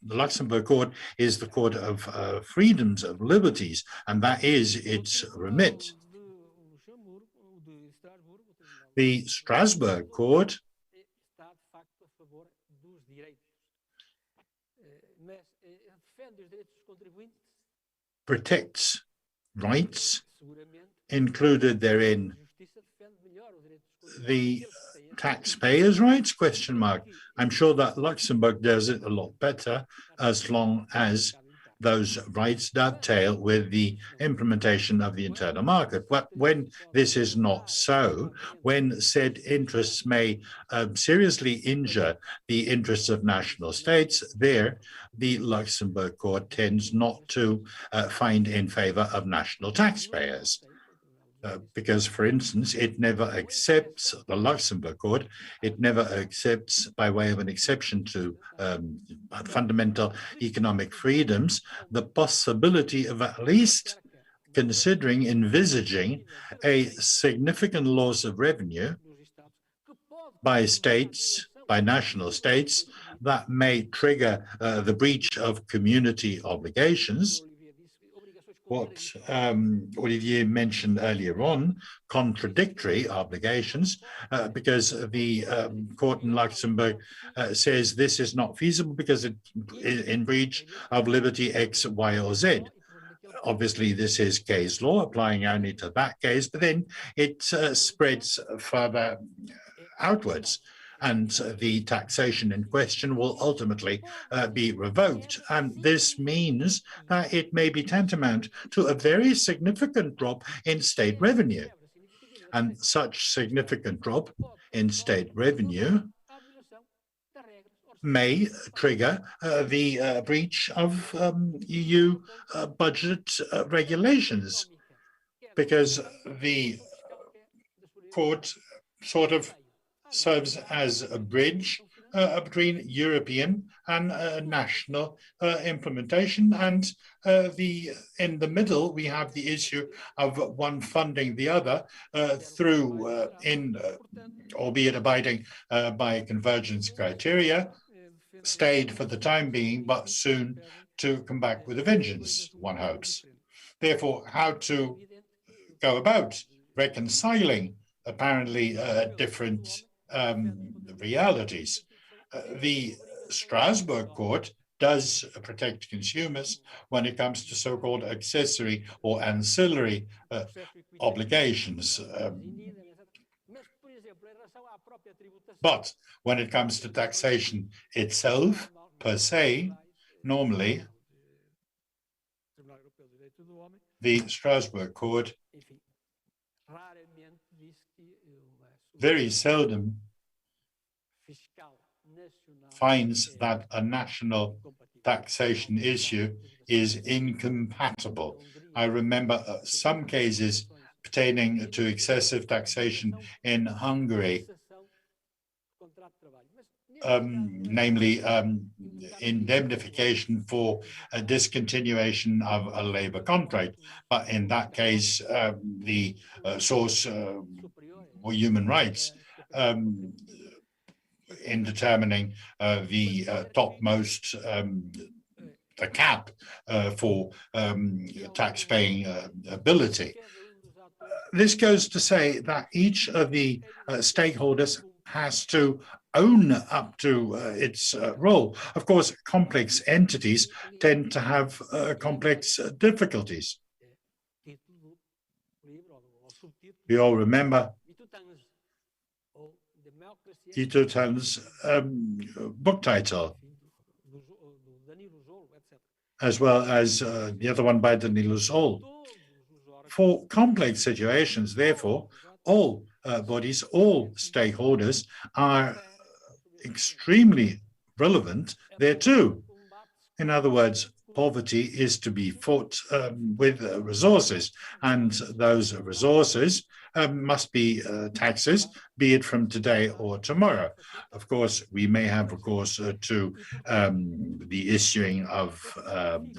Luxembourg court is the court of freedoms, of liberties, and that is its remit. The Strasbourg court protects rights, included therein the taxpayers' rights, question mark. I'm sure that Luxembourg does it a lot better as long as those rights dovetail with the implementation of the internal market. But when this is not so, when said interests may seriously injure the interests of national states, there the Luxembourg court tends not to find in favor of national taxpayers. Because, for instance, it never accepts, the Luxembourg court, it never accepts, by way of an exception to fundamental economic freedoms, the possibility of at least considering, envisaging a significant loss of revenue by states, by national states, that may trigger the breach of community obligations. What Olivier mentioned earlier on, contradictory obligations, because the court in Luxembourg says this is not feasible because it's in breach of liberty X, Y, or Z. Obviously, this is case law applying only to that case, but then it spreads further outwards, and the taxation in question will ultimately be revoked. And this means that it may be tantamount to a very significant drop in state revenue. And such significant drop in state revenue may trigger the breach of EU budget regulations, because the court sort of serves as a bridge between European and national implementation, and in the middle we have the issue of one funding the other through albeit abiding by convergence criteria, stayed for the time being, but soon to come back with a vengeance, one hopes. Therefore, how to go about reconciling apparently different realities. The Strasbourg court does protect consumers when it comes to so-called accessory or ancillary obligations. But when it comes to taxation itself, per se, normally, the Strasbourg court very seldom finds that a national taxation issue is incompatible. I remember some cases pertaining to excessive taxation in Hungary, namely indemnification for a discontinuation of a labor contract. But in that case, the source were human rights in determining the topmost the cap for tax-paying ability. This goes to say that each of the stakeholders has to own up to its role. Of course, complex entities tend to have complex difficulties. We all remember Itutan's book title, as well as the other one by Danilo Zoll. For complex situations, therefore, all bodies, all stakeholders are extremely relevant there too. In other words, poverty is to be fought with resources, and those resources must be taxes, be it from today or tomorrow. Of course, we may have recourse to the issuing of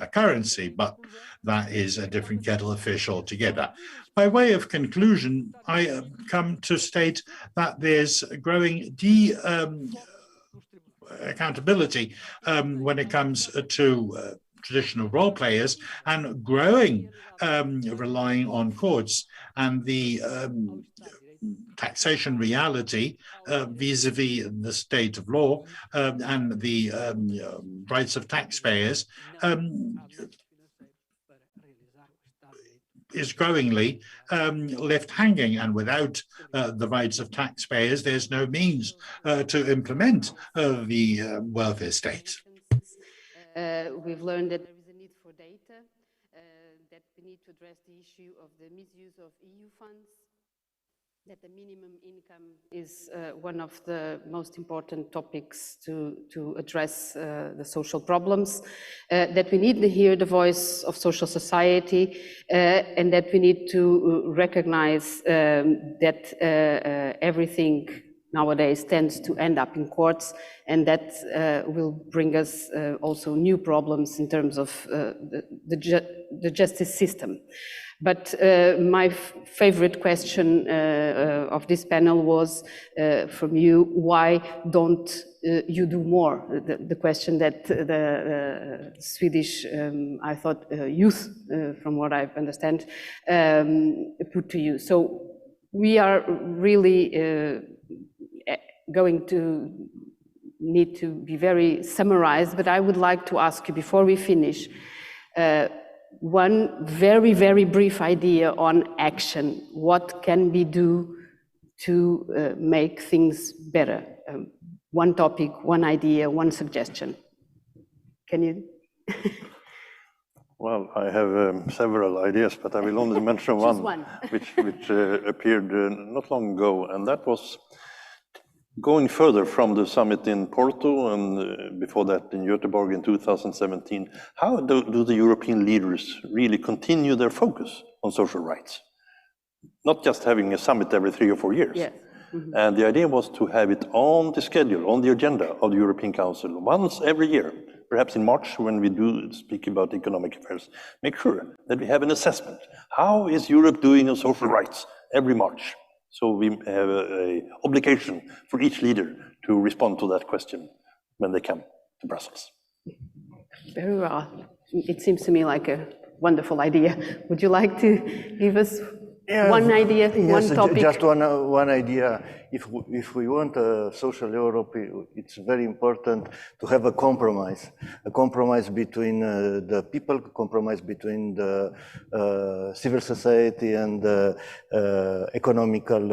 a currency, but that is a different kettle of fish altogether. By way of conclusion, I come to state that there's growing accountability when it comes to traditional role players, and growing relying on courts, and the taxation reality vis-a-vis the state of law and the rights of taxpayers is growingly left hanging, and without the rights of taxpayers, there's no means to implement the welfare state. We've learned that there is a need for data, that we need to address the issue of the misuse of EU funds, that the minimum income is one of the most important topics to address the social problems, that we need to hear the voice of social society, and that we need to recognize that everything nowadays tends to end up in courts, and that will bring us also new problems in terms of the justice system. But my favorite question of this panel was from you, why don't you do more? The question that the Swedish, I thought, youth, from what I understand, put to you. So we are really going to need to be very summarized, but I would like to ask you, before we finish, one very, very brief idea on action. What can we do to make things better? One topic, one idea, one suggestion. Can you? Well, I have several ideas, but I will only mention one, which appeared not long ago, and that was going further from the summit in Porto and before that in Göteborg in 2017. How do the European leaders really continue their focus on social rights? Not just having a summit every 3 or 4 years. Yes. Mm-hmm. And the idea was to have it on the schedule, on the agenda of the European Council, once every year, perhaps in March when we do speak about economic affairs. Make sure that we have an assessment. How is Europe doing on social rights every March? So we have an obligation for each leader to respond to that question when they come to Brussels. Very well. It seems to me like a wonderful idea. Would you like to give us one idea, one topic? Just one idea. If we want a social Europe, it's very important to have a compromise between the people, a compromise between the civil society and the economical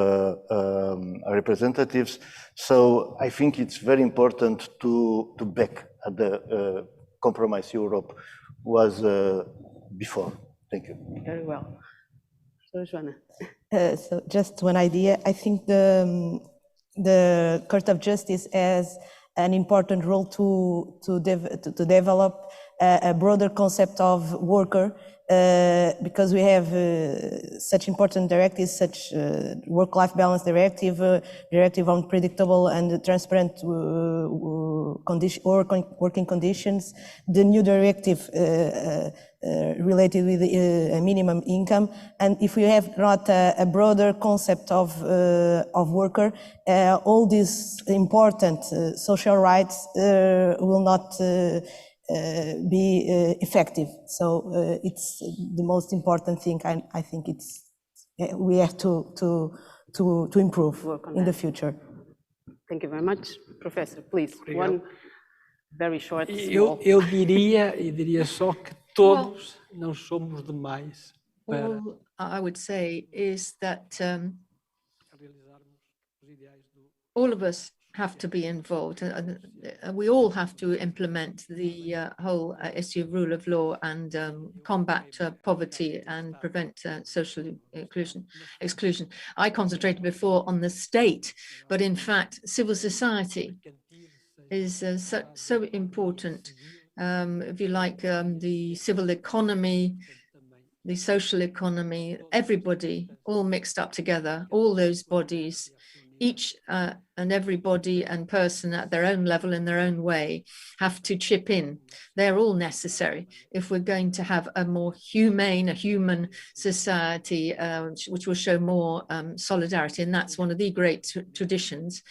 representatives. So I think it's very important to back at the compromise Europe was before. Thank you. Very well. So, Joanna. So just one idea. I think the the Court of Justice has an important role to develop a broader concept of worker, because we have such important directives, such work-life balance directive, directive on predictable and transparent working conditions, the new directive related with a minimum income. And if we have not a broader concept of worker, all these important social rights will not be effective. So it's the most important thing. I think we have to improve in the future. Thank you very much. Professor, please, one very short, Eu diria só que todos não somos demais para All I would say is that all of us have to be involved. We all have to implement the whole issue of rule of law and combat poverty and prevent social exclusion. I concentrated before on the state, but in fact, civil society is so important. If you like, the civil economy, the social economy, everybody all mixed up together, all those bodies, each and every body and person at their own level in their own way have to chip in. They're all necessary if we're going to have a more humane, a human society, which will show more solidarity. And that's one of the great traditions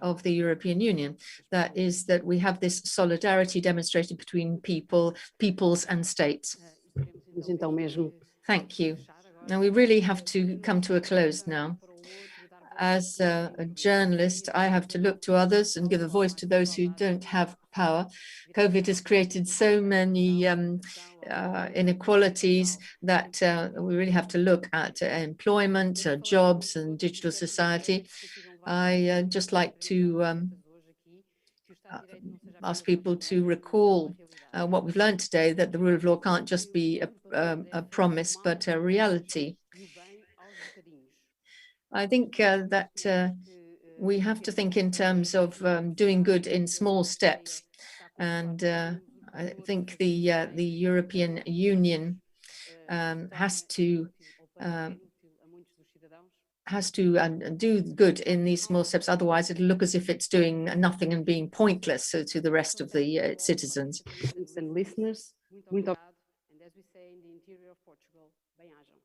of the European Union. That is that we have this solidarity demonstrated between peoples and states. Thank you. Now we really have to come to a close now. As a journalist, I have to look to others and give a voice to those who don't have power. COVID has created so many inequalities that we really have to look at employment, jobs, and digital society. I just like to ask people to recall what we've learned today, that the rule of law can't just be a promise, but a reality. I think that we have to think in terms of doing good in small steps. And I think the European Union has to do good in these small steps. Otherwise, it'll look as if it's doing nothing and being pointless to the rest of the citizens. And listeners, muito obrigado. And as we say in the interior of Portugal, bem-ajam.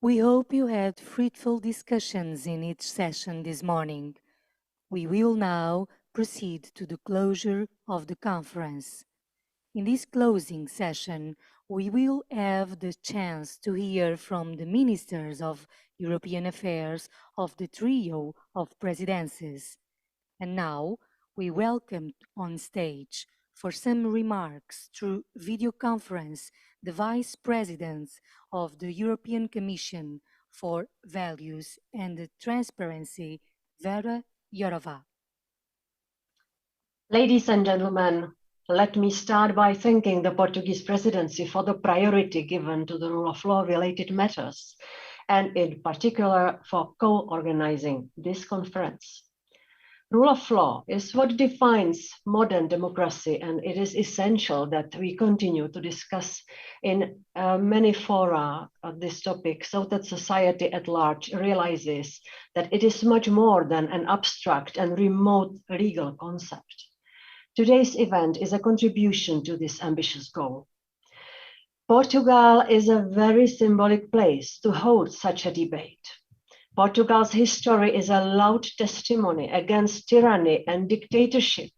We hope you had fruitful discussions in each session this morning. We will now proceed to the closure of the conference. In this closing session, we will have the chance to hear from the Ministers of European Affairs of the trio of presidencies. And now, we welcome on stage for some remarks through video conference the Vice President of the European Commission for Values and Transparency, Vera Jourova. Ladies and gentlemen, let me start by thanking the Portuguese presidency for the priority given to the rule of law related matters, and in particular for co-organizing this conference. Rule of law is what defines modern democracy, and it is essential that we continue to discuss in many fora of this topic so that society at large realizes that it is much more than an abstract and remote legal concept. Today's event is a contribution to this ambitious goal. Portugal is a very symbolic place to hold such a debate. Portugal's history is a loud testimony against tyranny and dictatorship,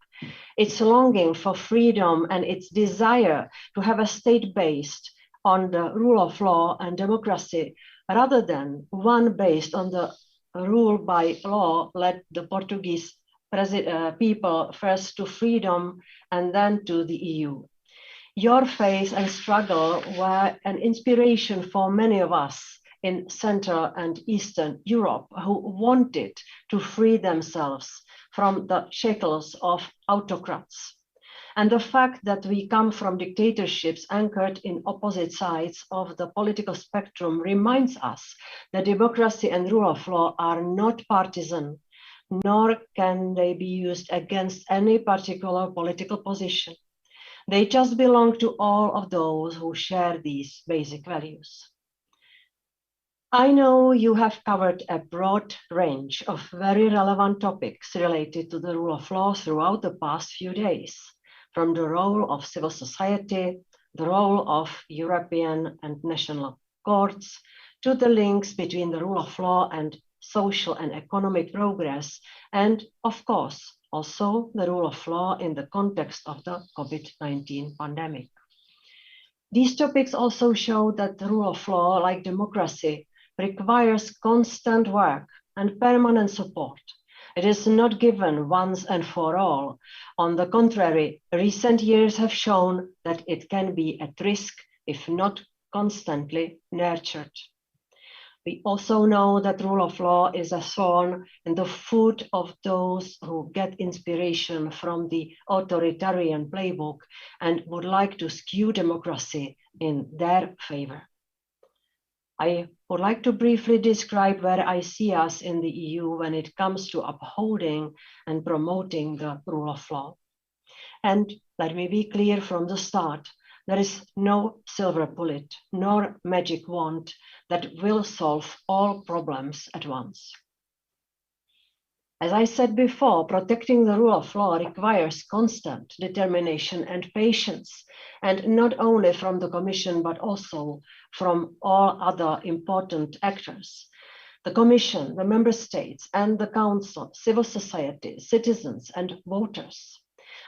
its longing for freedom and its desire to have a state based on the rule of law and democracy, rather than one based on the rule by law led the Portuguese people first to freedom and then to the EU. Your faith and struggle were an inspiration for many of us in Central and Eastern Europe who wanted to free themselves from the shackles of autocrats. And the fact that we come from dictatorships anchored in opposite sides of the political spectrum reminds us that democracy and rule of law are not partisan, nor can they be used against any particular political position. They just belong to all of those who share these basic values. I know you have covered a broad range of very relevant topics related to the rule of law throughout the past few days, from the role of civil society, the role of European and national courts, to the links between the rule of law and social and economic progress, and of course, also the rule of law in the context of the COVID-19 pandemic. These topics also show that the rule of law, like democracy, requires constant work and permanent support. It is not given once and for all. On the contrary, recent years have shown that it can be at risk if not constantly nurtured. We also know that rule of law is a thorn in the foot of those who get inspiration from the authoritarian playbook and would like to skew democracy in their favor. I would like to briefly describe where I see us in the EU when it comes to upholding and promoting the rule of law. And let me be clear from the start, there is no silver bullet nor magic wand that will solve all problems at once. As I said before, protecting the rule of law requires constant determination and patience, and not only from the Commission, but also from all other important actors. The Commission, the Member States and the Council, civil society, citizens and voters.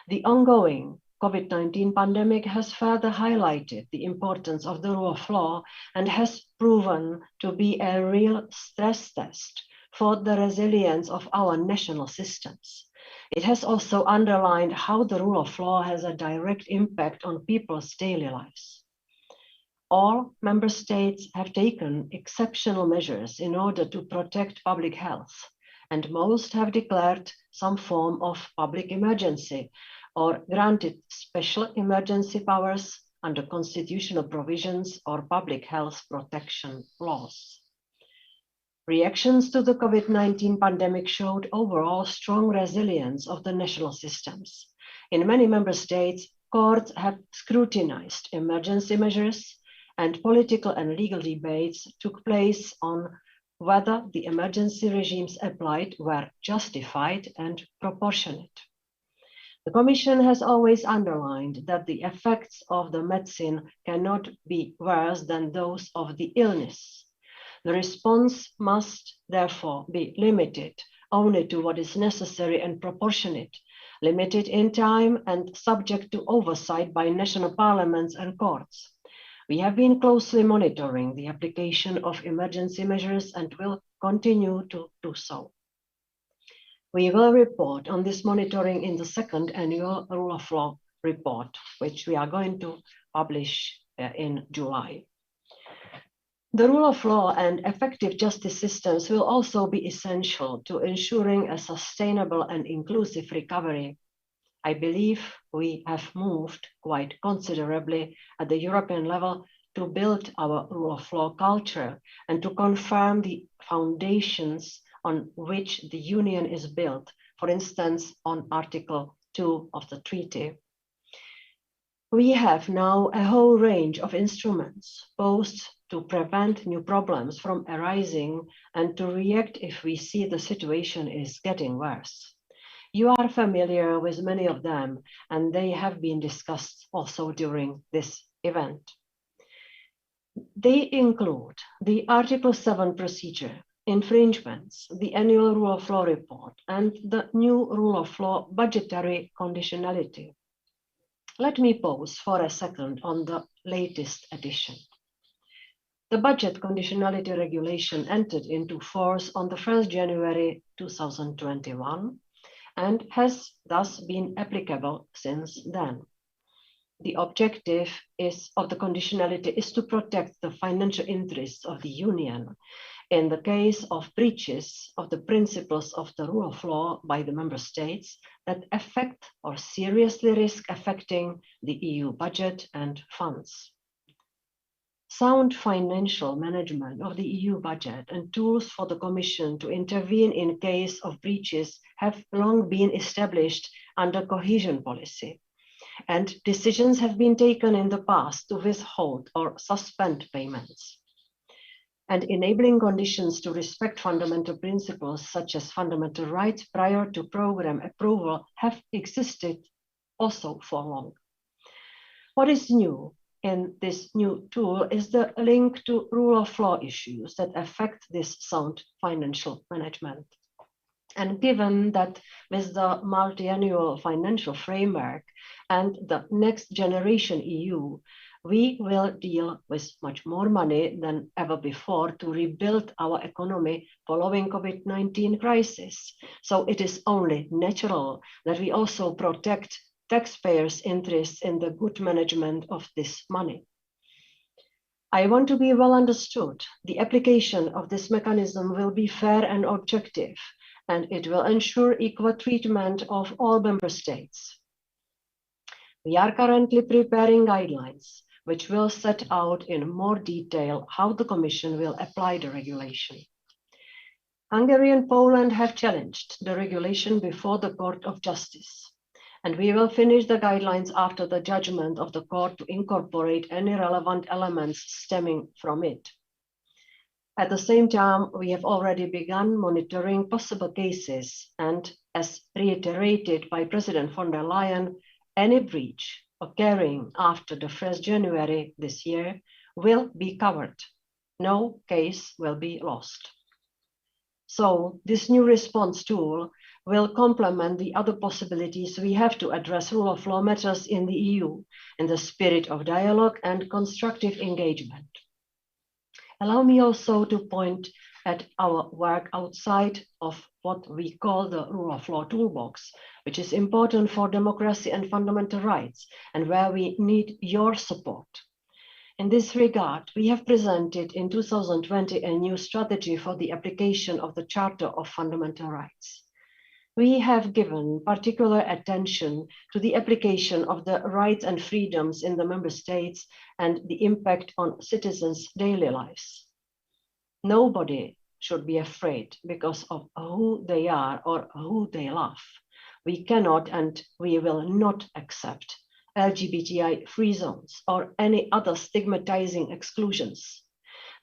The ongoing COVID-19 pandemic has further highlighted the importance of the rule of law and has proven to be a real stress test for the resilience of our national systems. It has also underlined how the rule of law has a direct impact on people's daily lives. All member states have taken exceptional measures in order to protect public health, and most have declared some form of public emergency or granted special emergency powers under constitutional provisions or public health protection laws. Reactions to the COVID-19 pandemic showed overall strong resilience of the national systems. In many member states, courts have scrutinized emergency measures, and political and legal debates took place on whether the emergency regimes applied were justified and proportionate. The Commission has always underlined that the effects of the medicine cannot be worse than those of the illness. The response must therefore be limited only to what is necessary and proportionate, limited in time and subject to oversight by national parliaments and courts. We have been closely monitoring the application of emergency measures and will continue to do so. We will report on this monitoring in the second annual Rule of Law report, which we are going to publish in July. The rule of law and effective justice systems will also be essential to ensuring a sustainable and inclusive recovery. I believe we have moved quite considerably at the European level to build our rule of law culture and to confirm the foundations on which the Union is built, for instance, on Article 2 of the treaty. We have now a whole range of instruments, both to prevent new problems from arising and to react if we see the situation is getting worse. You are familiar with many of them, and they have been discussed also during this event. They include the Article 7 procedure, infringements, the annual rule of law report, and the new rule of law budgetary conditionality. Let me pause for a second on the latest addition. The budget conditionality regulation entered into force on the 1st January 2021 and has thus been applicable since then. the objective of the conditionality is to protect the financial interests of the Union in the case of breaches of the principles of the rule of law by the member states that affect or seriously risk affecting the EU budget and funds. Sound financial management of the EU budget and tools for the Commission to intervene in case of breaches have long been established under cohesion policy, and decisions have been taken in the past to withhold or suspend payments. And enabling conditions to respect fundamental principles such as fundamental rights prior to program approval have existed also for long. What is new in this new tool is the link to rule of law issues that affect this sound financial management. And given that with the multi-annual financial framework and the next generation EU, we will deal with much more money than ever before to rebuild our economy following COVID-19 crisis. So it is only natural that we also protect taxpayers' interests in the good management of this money. I want to be well understood. The application of this mechanism will be fair and objective, and it will ensure equal treatment of all member states. We are currently preparing guidelines which will set out in more detail how the Commission will apply the regulation. Hungary and Poland have challenged the regulation before the Court of Justice, and we will finish the guidelines after the judgment of the court to incorporate any relevant elements stemming from it. At the same time, we have already begun monitoring possible cases, and as reiterated by President von der Leyen, any breach occurring after the 1st January this year will be covered. No case will be lost. So this new response tool will complement the other possibilities we have to address rule of law matters in the EU in the spirit of dialogue and constructive engagement. Allow me also to point at our work outside of what we call the rule of law toolbox, which is important for democracy and fundamental rights, and where we need your support. In this regard, we have presented in 2020 a new strategy for the application of the Charter of Fundamental Rights. We have given particular attention to the application of the rights and freedoms in the member states and the impact on citizens' daily lives. Nobody should be afraid because of who they are or who they love. We cannot and we will not accept LGBTI free zones or any other stigmatizing exclusions.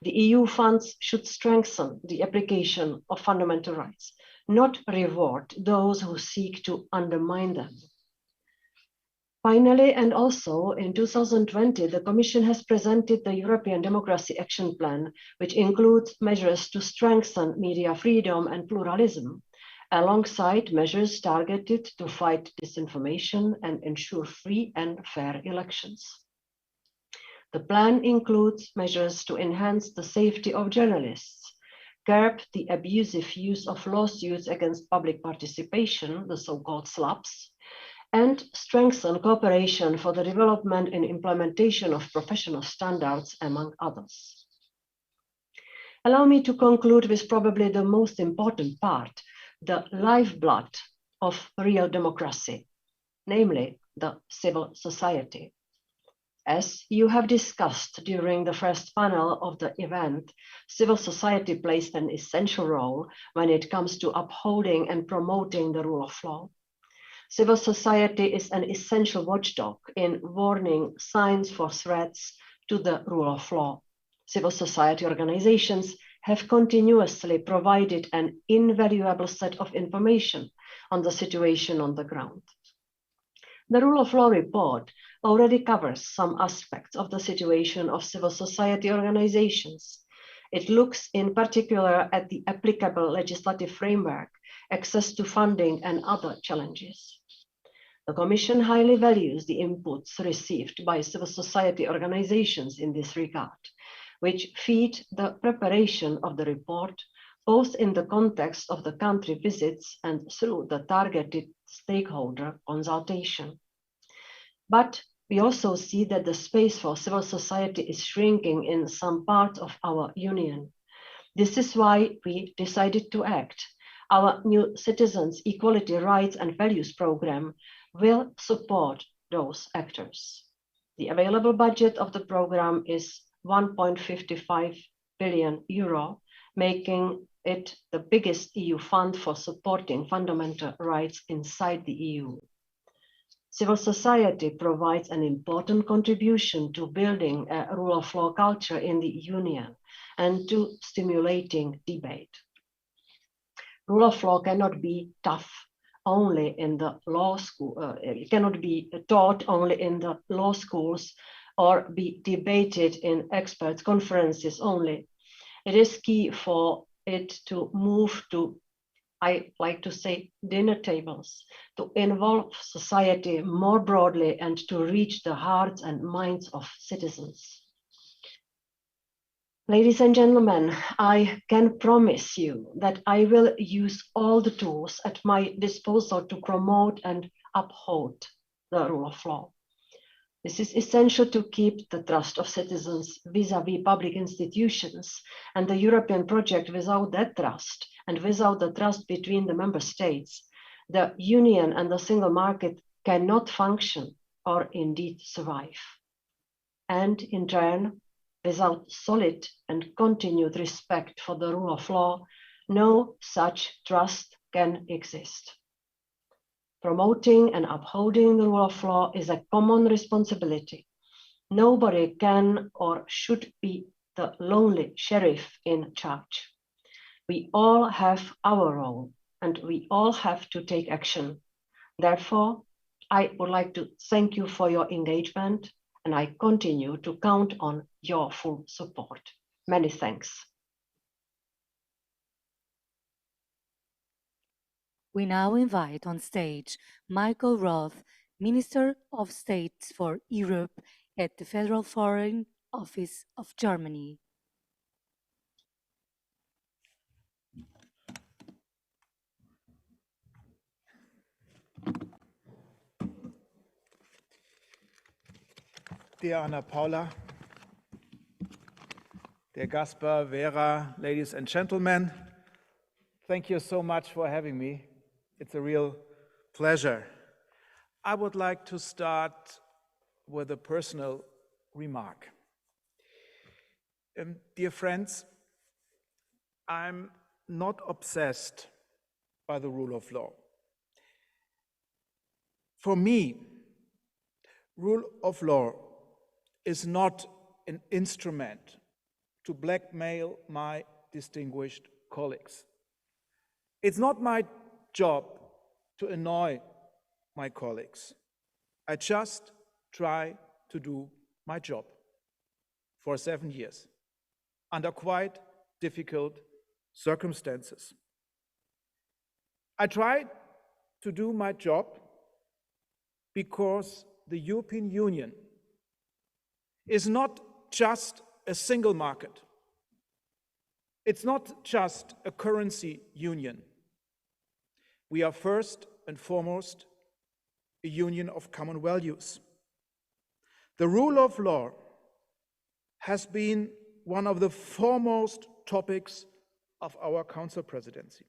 The EU funds should strengthen the application of fundamental rights, not reward those who seek to undermine them. Finally, and also in 2020, the Commission has presented the European Democracy Action Plan, which includes measures to strengthen media freedom and pluralism, alongside measures targeted to fight disinformation and ensure free and fair elections. The plan includes measures to enhance the safety of journalists, curb the abusive use of lawsuits against public participation, the so-called SLAPs, and strengthen cooperation for the development and implementation of professional standards, among others. Allow me to conclude with probably the most important part, the lifeblood of real democracy, namely the civil society. As you have discussed during the first panel of the event, civil society plays an essential role when it comes to upholding and promoting the rule of law. Civil society is an essential watchdog in warning signs for threats to the rule of law. Civil society organizations have continuously provided an invaluable set of information on the situation on the ground. The Rule of Law report already covers some aspects of the situation of civil society organizations. It looks in particular at the applicable legislative framework, access to funding, and other challenges. The Commission highly values the inputs received by civil society organizations in this regard, which feed the preparation of the report, both in the context of the country visits and through the targeted stakeholder consultation. But We also see that the space for civil society is shrinking in some parts of our union. This is why we decided to act. Our new Citizens, Equality, Rights and Values program will support those actors. The available budget of the program is 1.55 billion euro, making it the biggest EU fund for supporting fundamental rights inside the EU. Civil society provides an important contribution to building a rule of law culture in the Union and to stimulating debate. Rule of law cannot be tough only in the law school, it cannot be taught only in the law schools or be debated in expert conferences only. It is key for it to move to, I like to say, dinner tables, to involve society more broadly and to reach the hearts and minds of citizens. Ladies and gentlemen, I can promise you that I will use all the tools at my disposal to promote and uphold the rule of law. This is essential to keep the trust of citizens vis-à-vis public institutions and the European project. Without that trust and without the trust between the member states, the Union and the single market cannot function or indeed survive. And in turn, without solid and continued respect for the rule of law, no such trust can exist. Promoting and upholding the rule of law is a common responsibility. Nobody can or should be the lonely sheriff in charge. We all have our role and we all have to take action. Therefore, I would like to thank you for your engagement and I continue to count on your full support. Many thanks. We now invite on stage Michael Roth, Minister of State for Europe at the Federal Foreign Office of Germany. Dear Anna Paula, dear Gaspar, Vera, ladies and gentlemen, thank you so much for having me. It's a real pleasure. I would like to start with a personal remark. Dear friends, I'm not obsessed by the rule of law. For me, rule of law is not an instrument to blackmail my distinguished colleagues. It's not my job to annoy my colleagues. I just try to do my job for 7 years under quite difficult circumstances. I try to do my job because the European Union is not just a single market. It's not just a currency union. We are first and foremost a union of common values. The rule of law has been one of the foremost topics of our Council presidency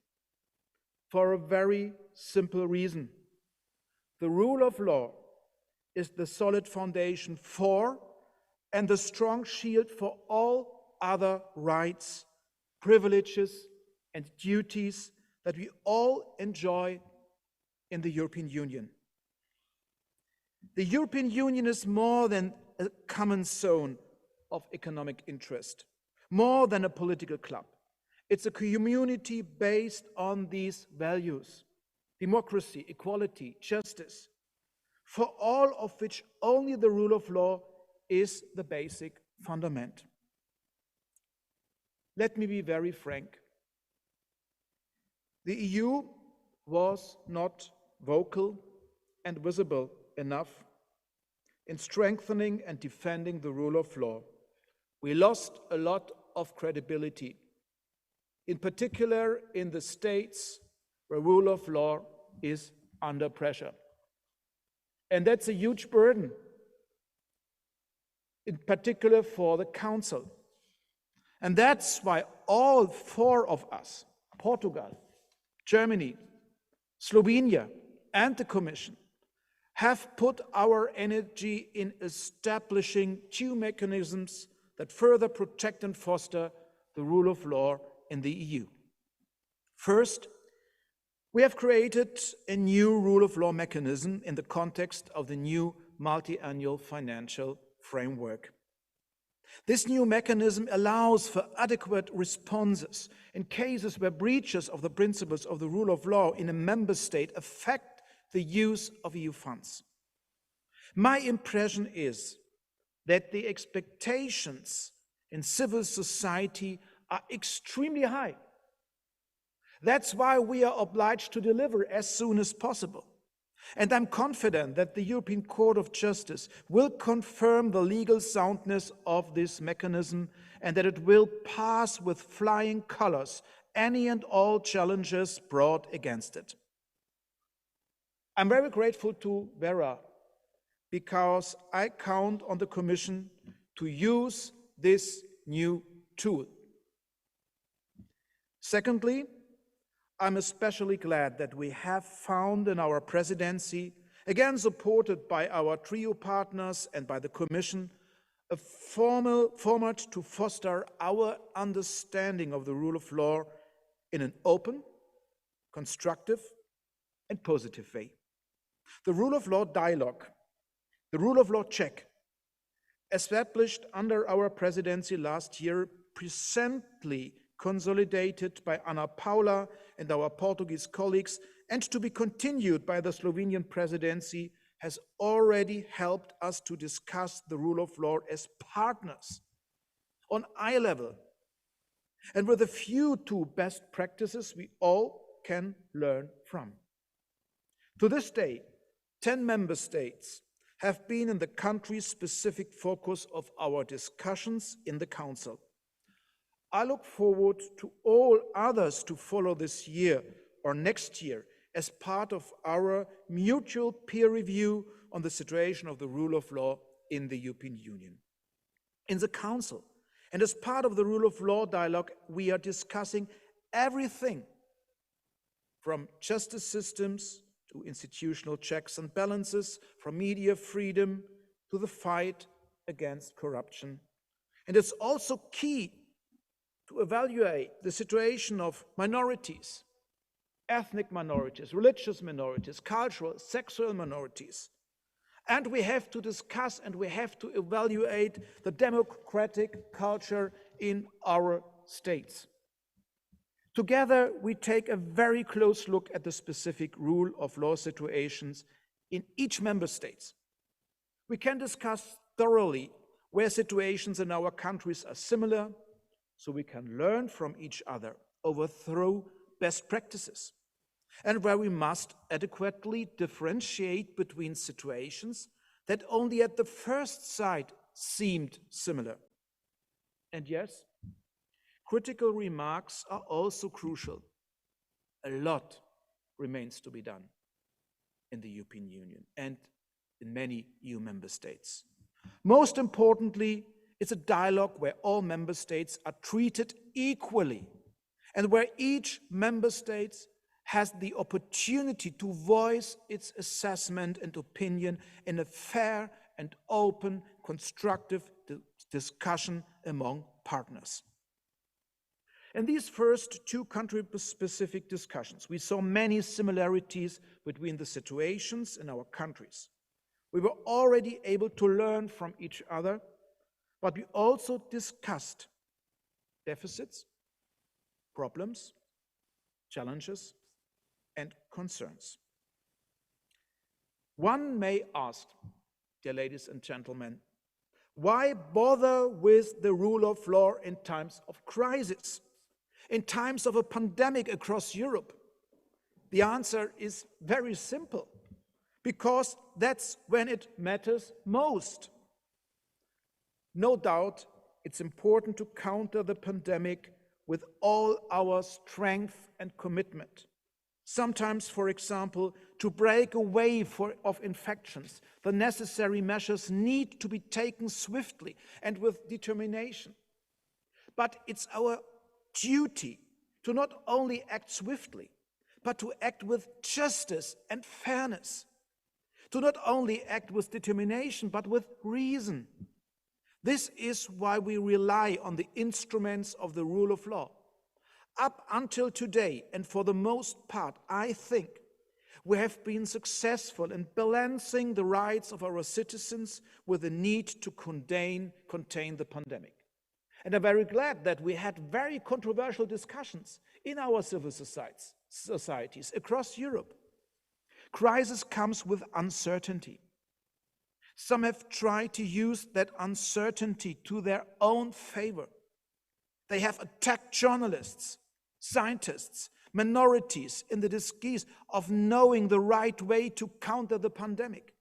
for a very simple reason. The rule of law is the solid foundation for and the strong shield for all other rights, privileges, and duties that we all enjoy in the European Union. The European Union is more than a common zone of economic interest, more than a political club. It's a community based on these values: democracy, equality, justice, for all of which only the rule of law is the basic fundament. Let me be very frank. The EU was not vocal and visible enough in strengthening and defending the rule of law. We lost a lot of credibility, in particular in the states where rule of law is under pressure. And that's a huge burden in particular for the Council. And that's why all four of us, Portugal, Germany, Slovenia, and the Commission, have put our energy in establishing two mechanisms that further protect and foster the rule of law in the EU. First, we have created a new rule of law mechanism in the context of the new multi-annual financial framework. This new mechanism allows for adequate responses in cases where breaches of the principles of the rule of law in a member state affect the use of EU funds. My impression is that the expectations in civil society are extremely high. That's why we are obliged to deliver as soon as possible. And I'm confident that the European Court of Justice will confirm the legal soundness of this mechanism and that it will pass with flying colors any and all challenges brought against it. I'm very grateful to Vera because I count on the Commission to use this new tool. Secondly, I'm especially glad that we have found in our presidency, again supported by our trio partners and by the Commission, a format to foster our understanding of the rule of law in an open, constructive, and positive way. The rule of law dialogue, the rule of law check, established under our presidency last year, presently consolidated by Paula and our Portuguese colleagues, and to be continued by the Slovenian presidency, has already helped us to discuss the rule of law as partners on eye level, and with a view to best practices we all can learn from. To this day, 10 member states have been in the country-specific focus of our discussions in the Council. I look forward to all others to follow this year or next year as part of our mutual peer review on the situation of the rule of law in the European Union. In the Council, and as part of the rule of law dialogue, we are discussing everything from justice systems to institutional checks and balances, from media freedom to the fight against corruption. And it's also key to evaluate the situation of minorities, ethnic minorities, religious minorities, cultural, sexual minorities. And we have to discuss and we have to evaluate the democratic culture in our states. Together, we take a very close look at the specific rule of law situations in each member state. We can discuss thoroughly where situations in our countries are similar, so we can learn from each other, overthrow best practices, and where we must adequately differentiate between situations that only at the first sight seemed similar. And yes, critical remarks are also crucial. A lot remains to be done in the European Union and in many EU member states. Most importantly, it's a dialogue where all member states are treated equally and where each member state has the opportunity to voice its assessment and opinion in a fair and open, constructive discussion among partners. In these first two country-specific discussions, we saw many similarities between the situations in our countries. We were already able to learn from each other, but we also discussed deficits, problems, challenges, and concerns. One may ask, dear ladies and gentlemen, why bother with the rule of law in times of crisis, in times of a pandemic across Europe? The answer is very simple, because that's when it matters most. No doubt, it's important to counter the pandemic with all our strength and commitment. Sometimes, for example, to break away of infections, the necessary measures need to be taken swiftly and with determination. But it's our duty to not only act swiftly, but to act with justice and fairness. To not only act with determination, but with reason. This is why we rely on the instruments of the rule of law. Up until today, and for the most part, I think, we have been successful in balancing the rights of our citizens with the need to contain the pandemic. And I'm very glad that we had very controversial discussions in our civil societies across Europe. Crisis comes with uncertainty. Some have tried to use that uncertainty to their own favor. They have attacked journalists, scientists, minorities in the disguise of knowing the right way to counter the pandemic.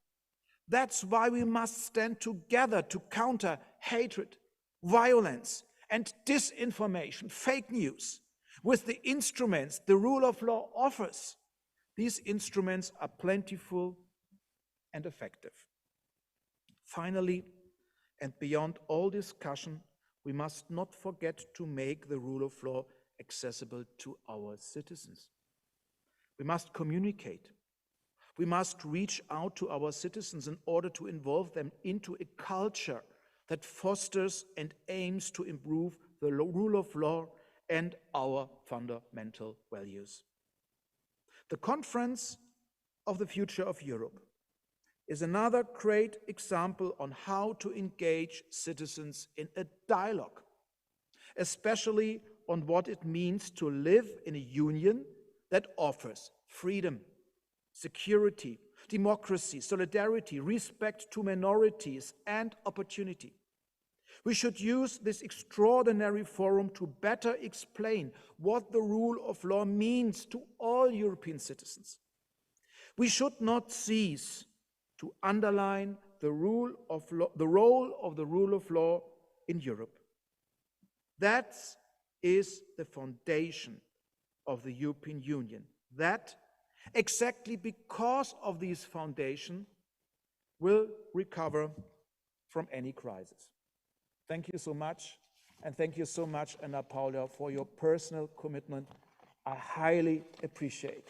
That's why we must stand together to counter hatred, violence, and disinformation, fake news, with the instruments the rule of law offers. These instruments are plentiful and effective. Finally, and beyond all discussion, we must not forget to make the rule of law accessible to our citizens. We must communicate. We must reach out to our citizens in order to involve them into a culture that fosters and aims to improve the rule of law and our fundamental values. The Conference of the Future of Europe is another great example on how to engage citizens in a dialogue, especially on what it means to live in a union that offers freedom, security, democracy, solidarity, respect to minorities, and opportunity. We should use this extraordinary forum to better explain what the rule of law means to all European citizens. We should not cease to underline the role of the rule of law in Europe. That is the foundation of the European Union. That, exactly because of this foundation, will recover from any crisis. Thank you so much, and thank you so much, Anna Paula, for your personal commitment. I highly appreciate.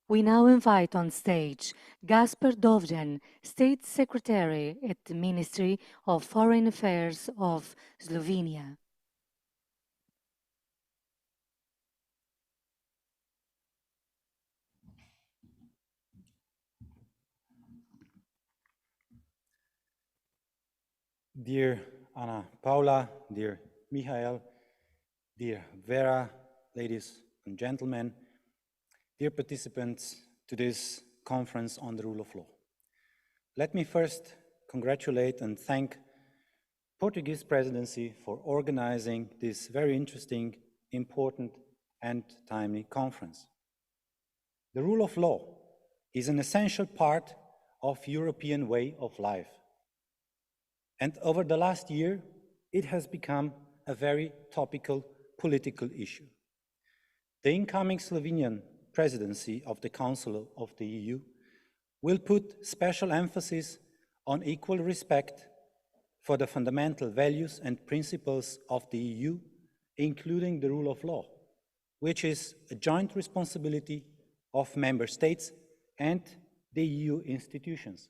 We now invite on stage Gaspar Dovjan, State Secretary at the Ministry of Foreign Affairs of Slovenia. Dear Anna Paula, dear Michael, dear Vera, ladies and gentlemen, dear participants to this conference on the rule of law. Let me first congratulate and thank Portuguese presidency for organizing this very interesting, important and timely conference. The rule of law is an essential part of European way of life. And over the last year, it has become a very topical political issue. The incoming Slovenian presidency of the Council of the EU will put special emphasis on equal respect for the fundamental values and principles of the EU, including the rule of law, which is a joint responsibility of member states and the EU institutions.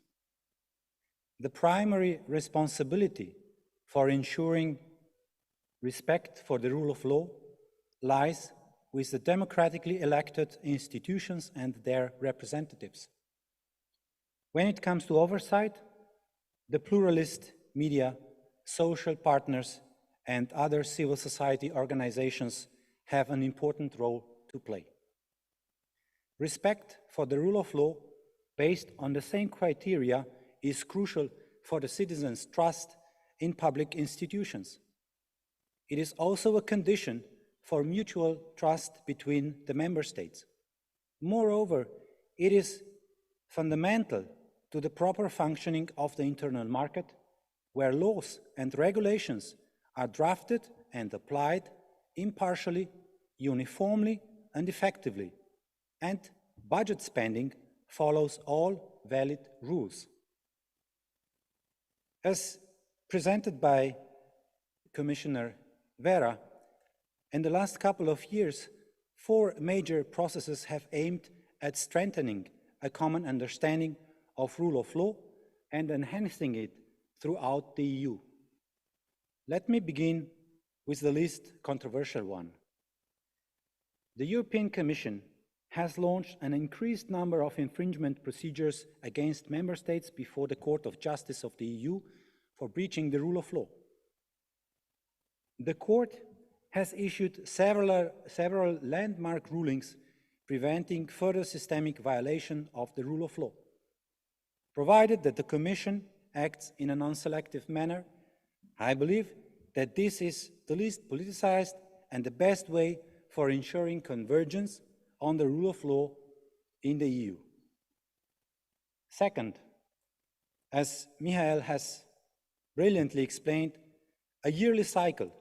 The primary responsibility for ensuring respect for the rule of law lies with the democratically elected institutions and their representatives. When it comes to oversight, the pluralist media, social partners, and other civil society organizations have an important role to play. Respect for the rule of law based on the same criteria is crucial for the citizens' trust in public institutions. It is also a condition for mutual trust between the member states. Moreover, it is fundamental to the proper functioning of the internal market, where laws and regulations are drafted and applied impartially, uniformly, and effectively, and budget spending follows all valid rules. As presented by Commissioner Vega, in the last couple of years, 4 major processes have aimed at strengthening a common understanding of rule of law and enhancing it throughout the EU. Let me begin with the least controversial one. The European Commission has launched an increased number of infringement procedures against member states before the Court of Justice of the EU for breaching the rule of law. The court has issued several landmark rulings preventing further systemic violation of the rule of law. Provided that the Commission acts in a non-selective manner, I believe that this is the least politicized and the best way for ensuring convergence on the rule of law in the EU. Second, as Michael has brilliantly explained, a yearly cycle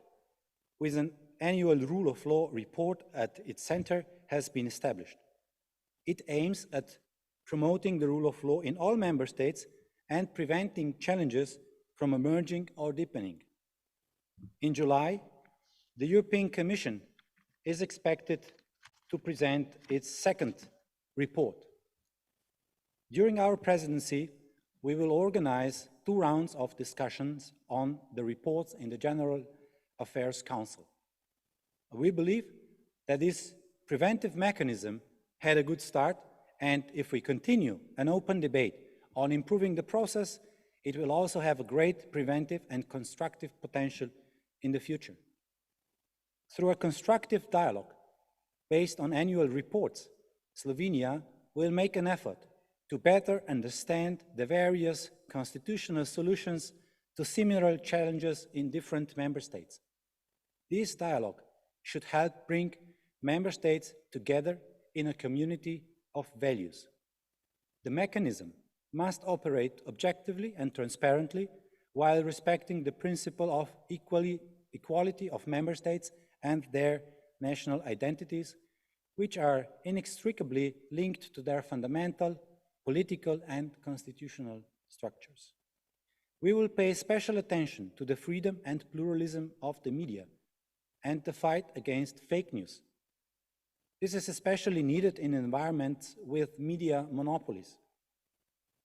with an annual rule of law report at its center has been established. It aims at promoting the rule of law in all member states and preventing challenges from emerging or deepening. In July, the European Commission is expected to present its second report. During our presidency, we will organize 2 rounds of discussions on the reports in the General Affairs Council. We believe that this preventive mechanism had a good start, and if we continue an open debate on improving the process, it will also have a great preventive and constructive potential in the future. Through a constructive dialogue based on annual reports, Slovenia will make an effort to better understand the various constitutional solutions to similar challenges in different member states. This dialogue should help bring member states together in a community of values. The mechanism must operate objectively and transparently while respecting the principle of equality of member states and their national identities, which are inextricably linked to their fundamental political and constitutional structures. We will pay special attention to the freedom and pluralism of the media and the fight against fake news. This is especially needed in environments with media monopolies.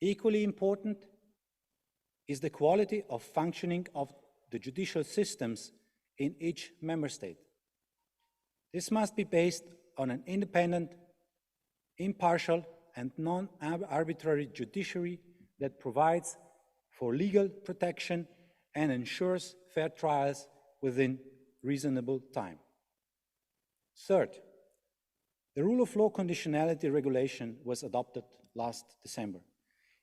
Equally important is the quality of functioning of the judicial systems in each member state. This must be based on an independent, impartial, and non-arbitrary judiciary that provides for legal protection and ensures fair trials within reasonable time. Third, the rule of law conditionality regulation was adopted last December.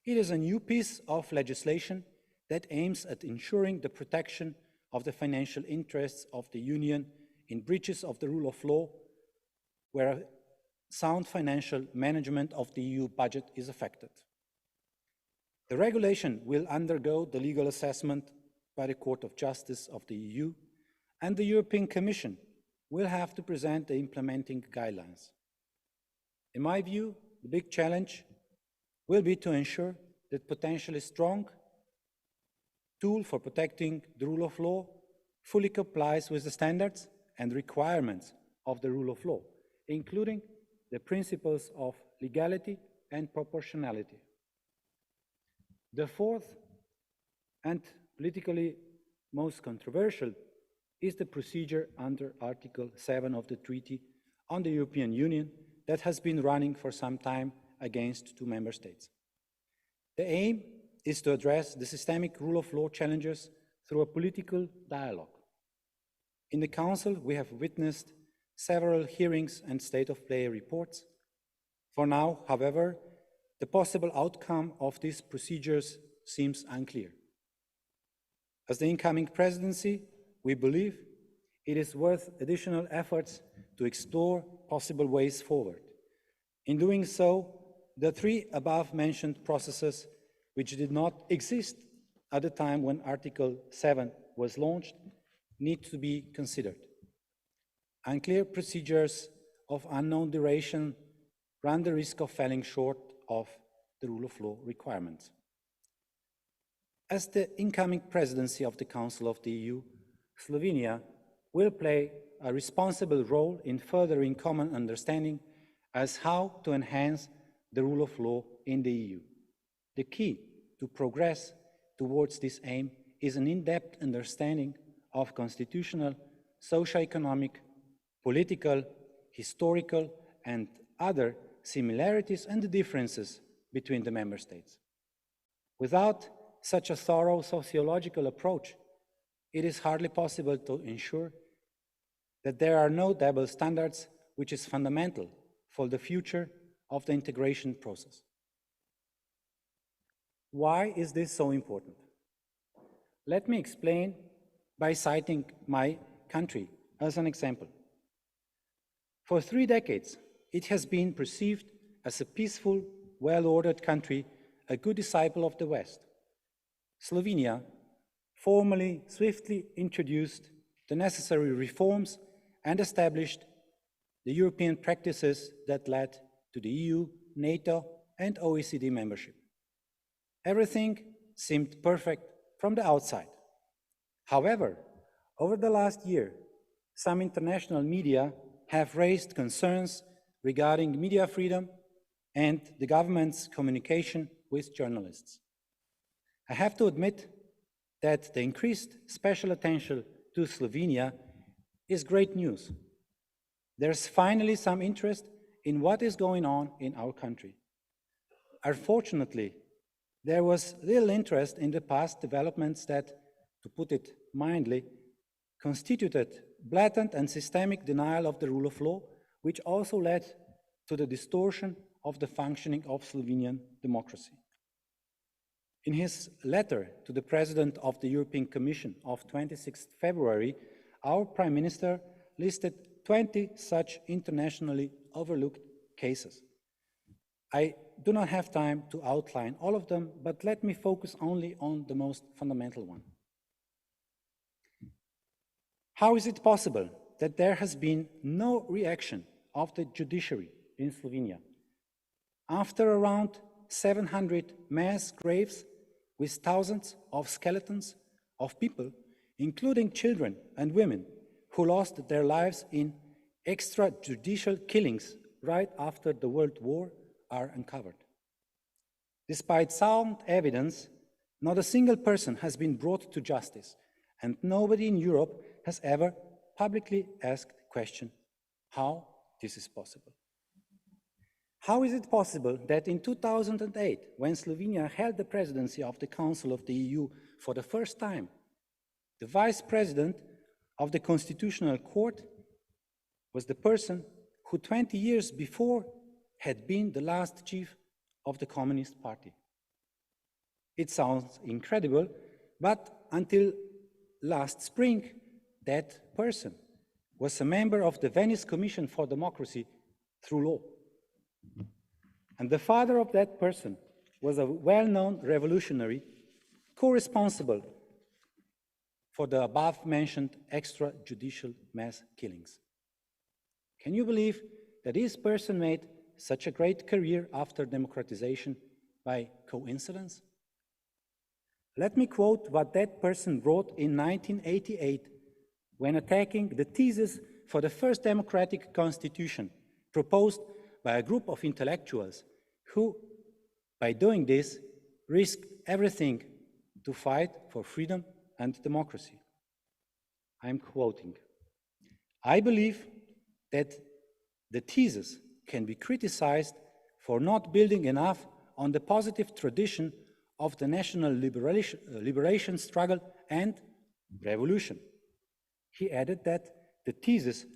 It is a new piece of legislation that aims at ensuring the protection of the financial interests of the Union in breaches of the rule of law, where sound financial management of the EU budget is affected. The regulation will undergo the legal assessment by the Court of Justice of the EU, and the European Commission will have to present the implementing guidelines. In my view, the big challenge will be to ensure that potentially strong tool for protecting the rule of law fully complies with the standards and requirements of the rule of law, including the principles of legality and proportionality. The fourth and politically most controversial is the procedure under Article 7 of the Treaty on the European Union that has been running for some time against 2 member states. The aim is to address the systemic rule of law challenges through a political dialogue. In the Council, we have witnessed several hearings and state of play reports. For now, however, the possible outcome of these procedures seems unclear. As the incoming presidency, we believe it is worth additional efforts to explore possible ways forward. In doing so, the 3 above-mentioned processes which did not exist at the time when Article 7 was launched, need to be considered. Unclear procedures of unknown duration run the risk of falling short of the rule of law requirements. As the incoming presidency of the Council of the EU, Slovenia will play a responsible role in furthering common understanding as how to enhance the rule of law in the EU. The key to progress towards this aim is an in-depth understanding of constitutional, socio-economic, political, historical, and other similarities and differences between the member states. Without such a thorough sociological approach, it is hardly possible to ensure that there are no double standards, which is fundamental for the future of the integration process. Why is this so important? Let me explain by citing my country as an example. For 3 decades, it has been perceived as a peaceful, well-ordered country, a good disciple of the West. Slovenia formally, swiftly introduced the necessary reforms and established the European practices that led to the EU, NATO, and OECD membership. Everything seemed perfect from the outside. However, over the last year, some international media have raised concerns regarding media freedom and the government's communication with journalists. I have to admit that the increased special attention to Slovenia is great news. There's finally some interest in what is going on in our country. Unfortunately, there was little interest in the past developments that, to put it mildly, constituted blatant and systemic denial of the rule of law, which also led to the distortion of the functioning of Slovenian democracy. In his letter to the President of the European Commission of 26 February, our Prime Minister listed 20 such internationally overlooked cases. I do not have time to outline all of them, but let me focus only on the most fundamental one. How is it possible that there has been no reaction of the judiciary in Slovenia? After around 700 mass graves with thousands of skeletons of people, including children and women, who lost their lives in extrajudicial killings right after the World War, are uncovered. Despite sound evidence, not a single person has been brought to justice, and nobody in Europe has ever publicly asked the question how this is possible. How is it possible that in 2008, when Slovenia held the presidency of the Council of the EU for the first time, the vice president of the Constitutional Court was the person who 20 years before had been the last chief of the Communist Party? It sounds incredible, but until last spring, that person was a member of the Venice Commission for Democracy through law. And the father of that person was a well-known revolutionary co-responsible for the above-mentioned extrajudicial mass killings. Can you believe that this person made such a great career after democratization by coincidence? Let me quote what that person wrote in 1988 when attacking the thesis for the first democratic constitution proposed by a group of intellectuals who, by doing this, risked everything to fight for freedom and democracy. I'm quoting, "I believe that the thesis can be criticized for not building enough on the positive tradition of the national liberation struggle and revolution." He added that the thesis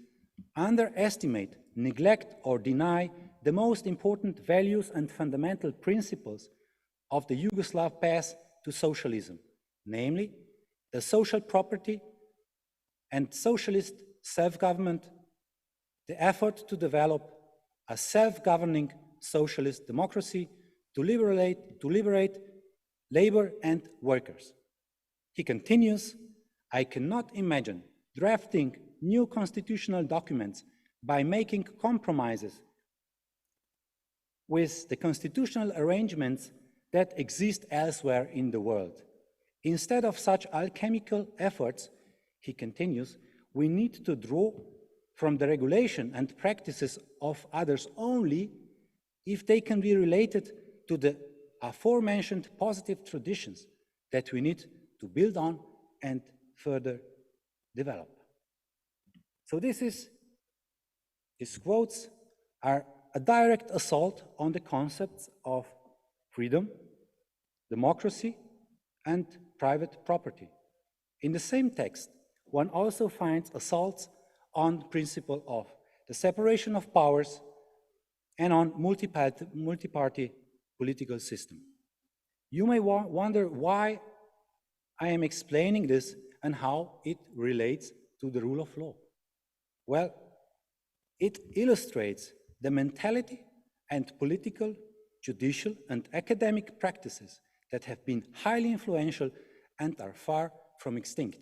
underestimate, neglect, or deny the most important values and fundamental principles of the Yugoslav path to socialism, namely the social property and socialist self-government, the effort to develop a self-governing socialist democracy to liberate labor and workers. He continues, I cannot imagine drafting new constitutional documents by making compromises with the constitutional arrangements that exist elsewhere in the world. Instead of such alchemical efforts, he continues, we need to draw from the regulation and practices of others only if they can be related to the aforementioned positive traditions that we need to build on and further develop. So these quotes are a direct assault on the concepts of freedom, democracy, and private property. In the same text, one also finds assaults on the principle of the separation of powers and on multi-party political system. You may wonder why I am explaining this and how it relates to the rule of law. Well, it illustrates the mentality and political, judicial, and academic practices that have been highly influential and are far from extinct.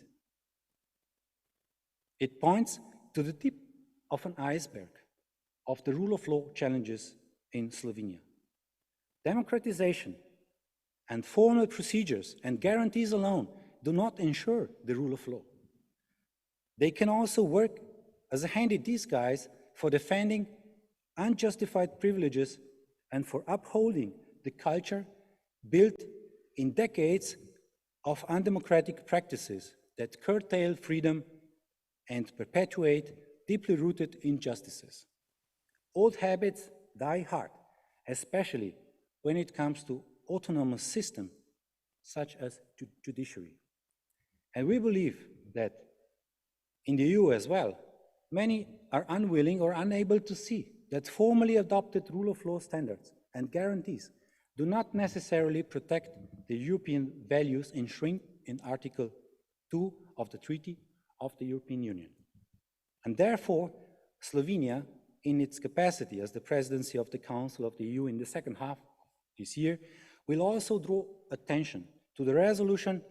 It points to the tip of an iceberg of the rule of law challenges in Slovenia. Democratization and formal procedures and guarantees alone do not ensure the rule of law. They can also work as a handy disguise for defending unjustified privileges and for upholding the culture built in decades of undemocratic practices that curtail freedom and perpetuate deeply rooted injustices. Old habits die hard, especially when it comes to autonomous systems such as judiciary. And we believe that in the EU as well, many are unwilling or unable to see that formally adopted rule of law standards and guarantees do not necessarily protect the European values enshrined in Article 2 of the Treaty of the European Union. And therefore, Slovenia, in its capacity as the presidency of the Council of the EU in the second half of this year, will also draw attention to the resolution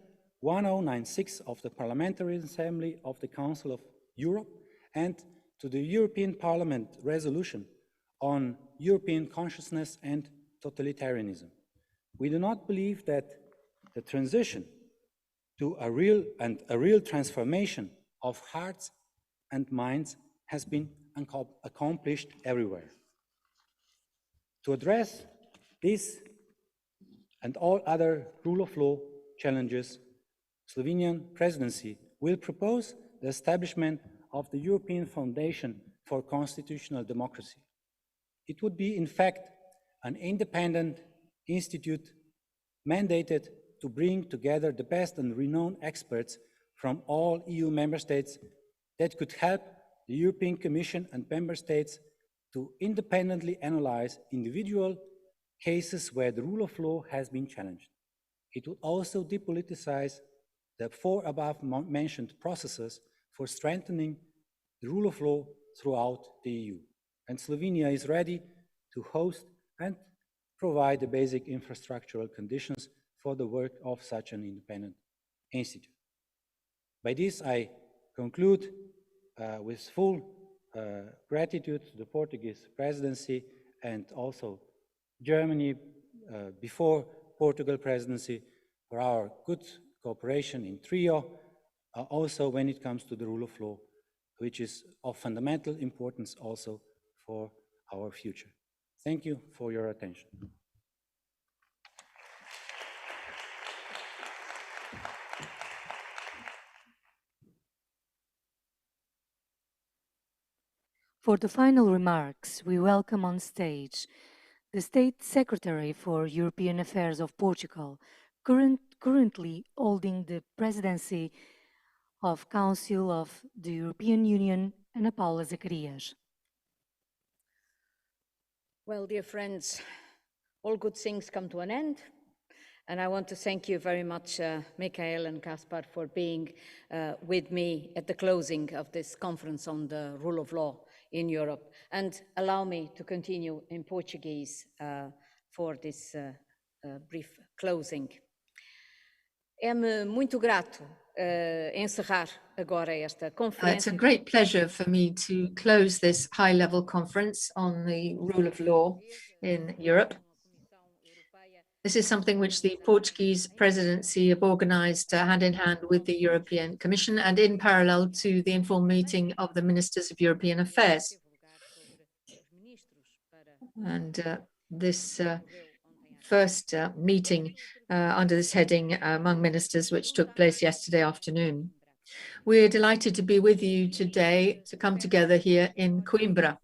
1096 of the Parliamentary Assembly of the Council of Europe and to the European Parliament resolution on European consciousness and totalitarianism. We do not believe that the transition to a real transformation of hearts and minds has been accomplished everywhere. To address this and all other rule of law challenges, Slovenian presidency will propose the establishment of the European Foundation for Constitutional Democracy. It would be, in fact, an independent institute mandated to bring together the best and renowned experts from all EU member states that could help the European Commission and member states to independently analyze individual cases where the rule of law has been challenged. It would also depoliticize the four above mentioned processes for strengthening the rule of law throughout the EU. And Slovenia is ready to host and provide the basic infrastructural conditions for the work of such an independent institute. By this, I conclude with full gratitude to the Portuguese presidency and also Germany before Portugal presidency for our good cooperation in trio, also when it comes to the rule of law, which is of fundamental importance also for our future. Thank you for your attention. For the final remarks, we welcome on stage the State Secretary for European Affairs of Portugal, currently holding the presidency of Council of the European Union, Ana Paula Zacarias. Well, dear friends, all good things come to an end. And I want to thank you very much, Michael and Kaspar, for being with me at the closing of this conference on the rule of law in Europe. And allow me to continue in Portuguese for this brief closing. É-me muito grato encerrar agora esta conferência. It's a great pleasure for me to close this high-level conference on the rule of law in Europe. This is something which the Portuguese presidency have organized hand in hand with the European Commission and in parallel to the informal meeting of the Ministers of European Affairs. And this first meeting under this heading among ministers, which took place yesterday afternoon. We're delighted to be with you today to come together here in Coimbra.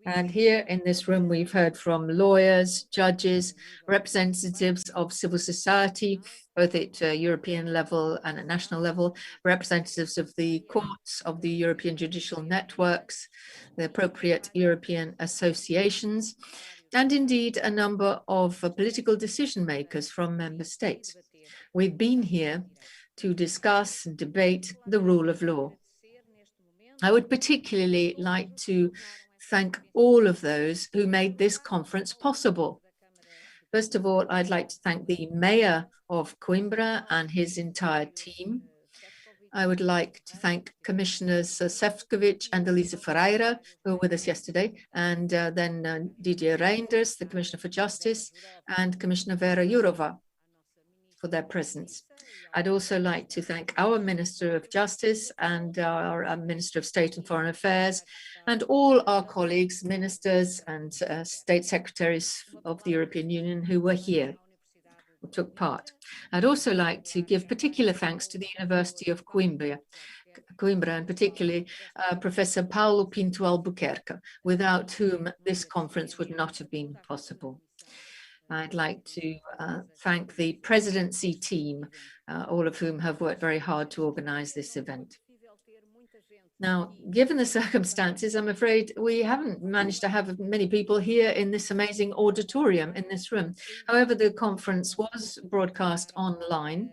And here in this room, we've heard from lawyers, judges, representatives of civil society, both at European level and at national level, representatives of the courts, of the European judicial networks, the appropriate European associations, and indeed a number of political decision makers from member states. We've been here to discuss and debate the rule of law. I would particularly like to thank all of those who made this conference possible. First of all, I'd like to thank the Mayor of Coimbra and his entire team. I would like to thank Commissioners Šefčovič and Elisa Ferreira, who were with us yesterday, and then Didier Reinders, the Commissioner for Justice, and Commissioner Vera Jourova for their presence. I'd also like to thank our Minister of Justice and our Minister of State and Foreign Affairs, and all our colleagues, ministers and state secretaries of the European Union who were here, who took part. I'd also like to give particular thanks to the University of Coimbra, and particularly Professor Paulo Pinto Albuquerque, without whom this conference would not have been possible. I'd like to thank the presidency team, all of whom have worked very hard to organize this event. Now, given the circumstances, I'm afraid we haven't managed to have many people here in this amazing auditorium in this room. However, the conference was broadcast online,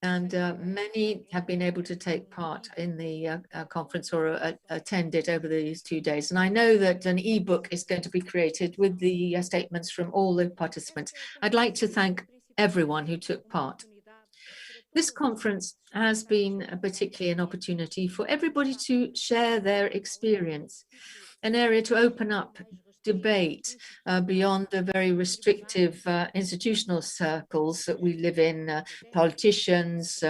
and many have been able to take part in the conference or attend it over these 2 days. And I know that an e-book is going to be created with the statements from all the participants. I'd like to thank everyone who took part. This conference has been particularly an opportunity for everybody to share their experience, an area to open up debate beyond the very restrictive institutional circles that we live in, politicians,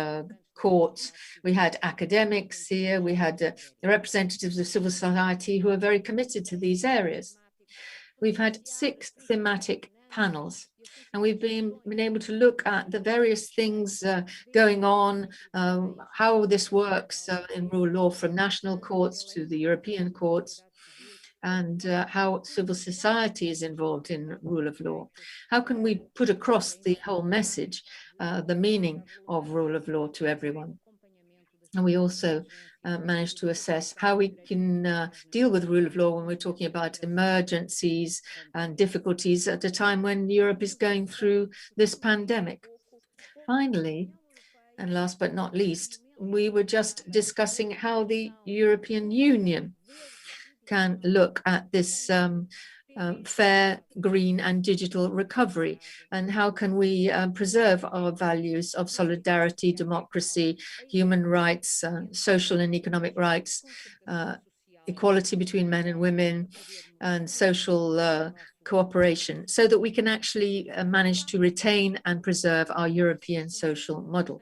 courts. We had academics here, we had the representatives of civil society who are very committed to these areas. We've had 6 thematic panels, and we've been able to look at the various things going on, how this works in rule of law from national courts to the European courts, and how civil society is involved in rule of law. How can we put across the whole message, the meaning of rule of law to everyone? And we also managed to assess how we can deal with rule of law when we're talking about emergencies and difficulties at a time when Europe is going through this pandemic. Finally, and last but not least, we were just discussing how the European Union can look at this fair, green and digital recovery, and how can we preserve our values of solidarity, democracy, human rights, social and economic rights, equality between men and women, and social cooperation, so that we can actually manage to retain and preserve our European social model.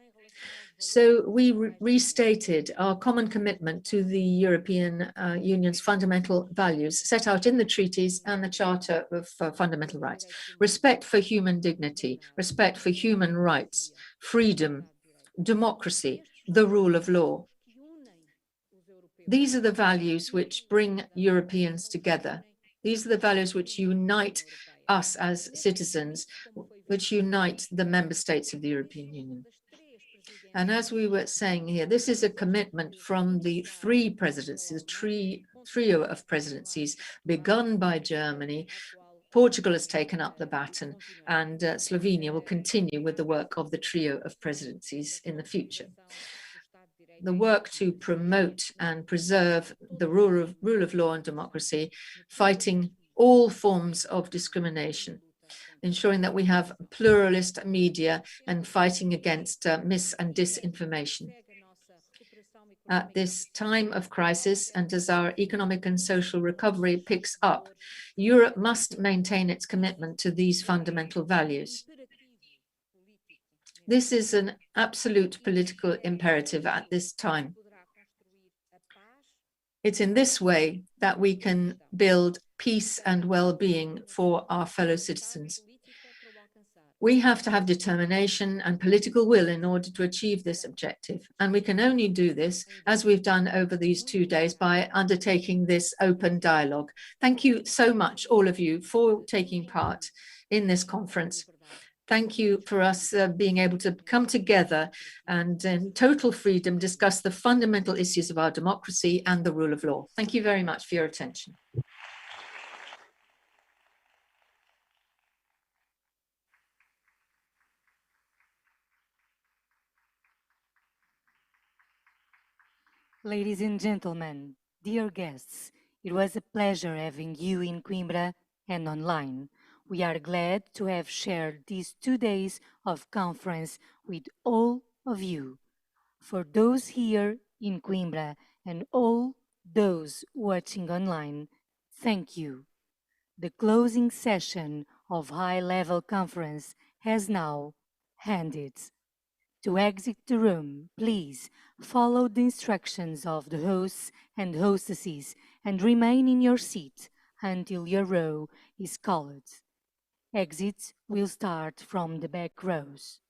So we restated our common commitment to the European Union's fundamental values set out in the treaties and the Charter of Fundamental Rights. Respect for human dignity, respect for human rights, freedom, democracy, the rule of law. These are the values which bring Europeans together. These are the values which unite us as citizens, which unite the member states of the European Union. And as we were saying here, this is a commitment from the 3 presidencies, the trio of presidencies begun by Germany. Portugal has taken up the baton, and Slovenia will continue with the work of the trio of presidencies in the future. The work to promote and preserve the rule of law and democracy, fighting all forms of discrimination, ensuring that we have pluralist media and fighting against mis and disinformation. At this time of crisis, and as our economic and social recovery picks up, Europe must maintain its commitment to these fundamental values. This is an absolute political imperative at this time. It's in this way that we can build peace and well-being for our fellow citizens. We have to have determination and political will in order to achieve this objective. And we can only do this, as we've done over these 2 days, by undertaking this open dialogue. Thank you so much, all of you, for taking part in this conference. Thank you for us being able to come together and in total freedom discuss the fundamental issues of our democracy and the rule of law. Thank you very much for your attention. Ladies and gentlemen, dear guests, it was a pleasure having you in Coimbra and online. We are glad to have shared these 2 days of conference with all of you. For those here in Coimbra and all those watching online, thank you. The closing session of high-level conference has now ended. To exit the room, please follow the instructions of the hosts and hostesses and remain in your seat until your row is called. Exit will start from the back rows.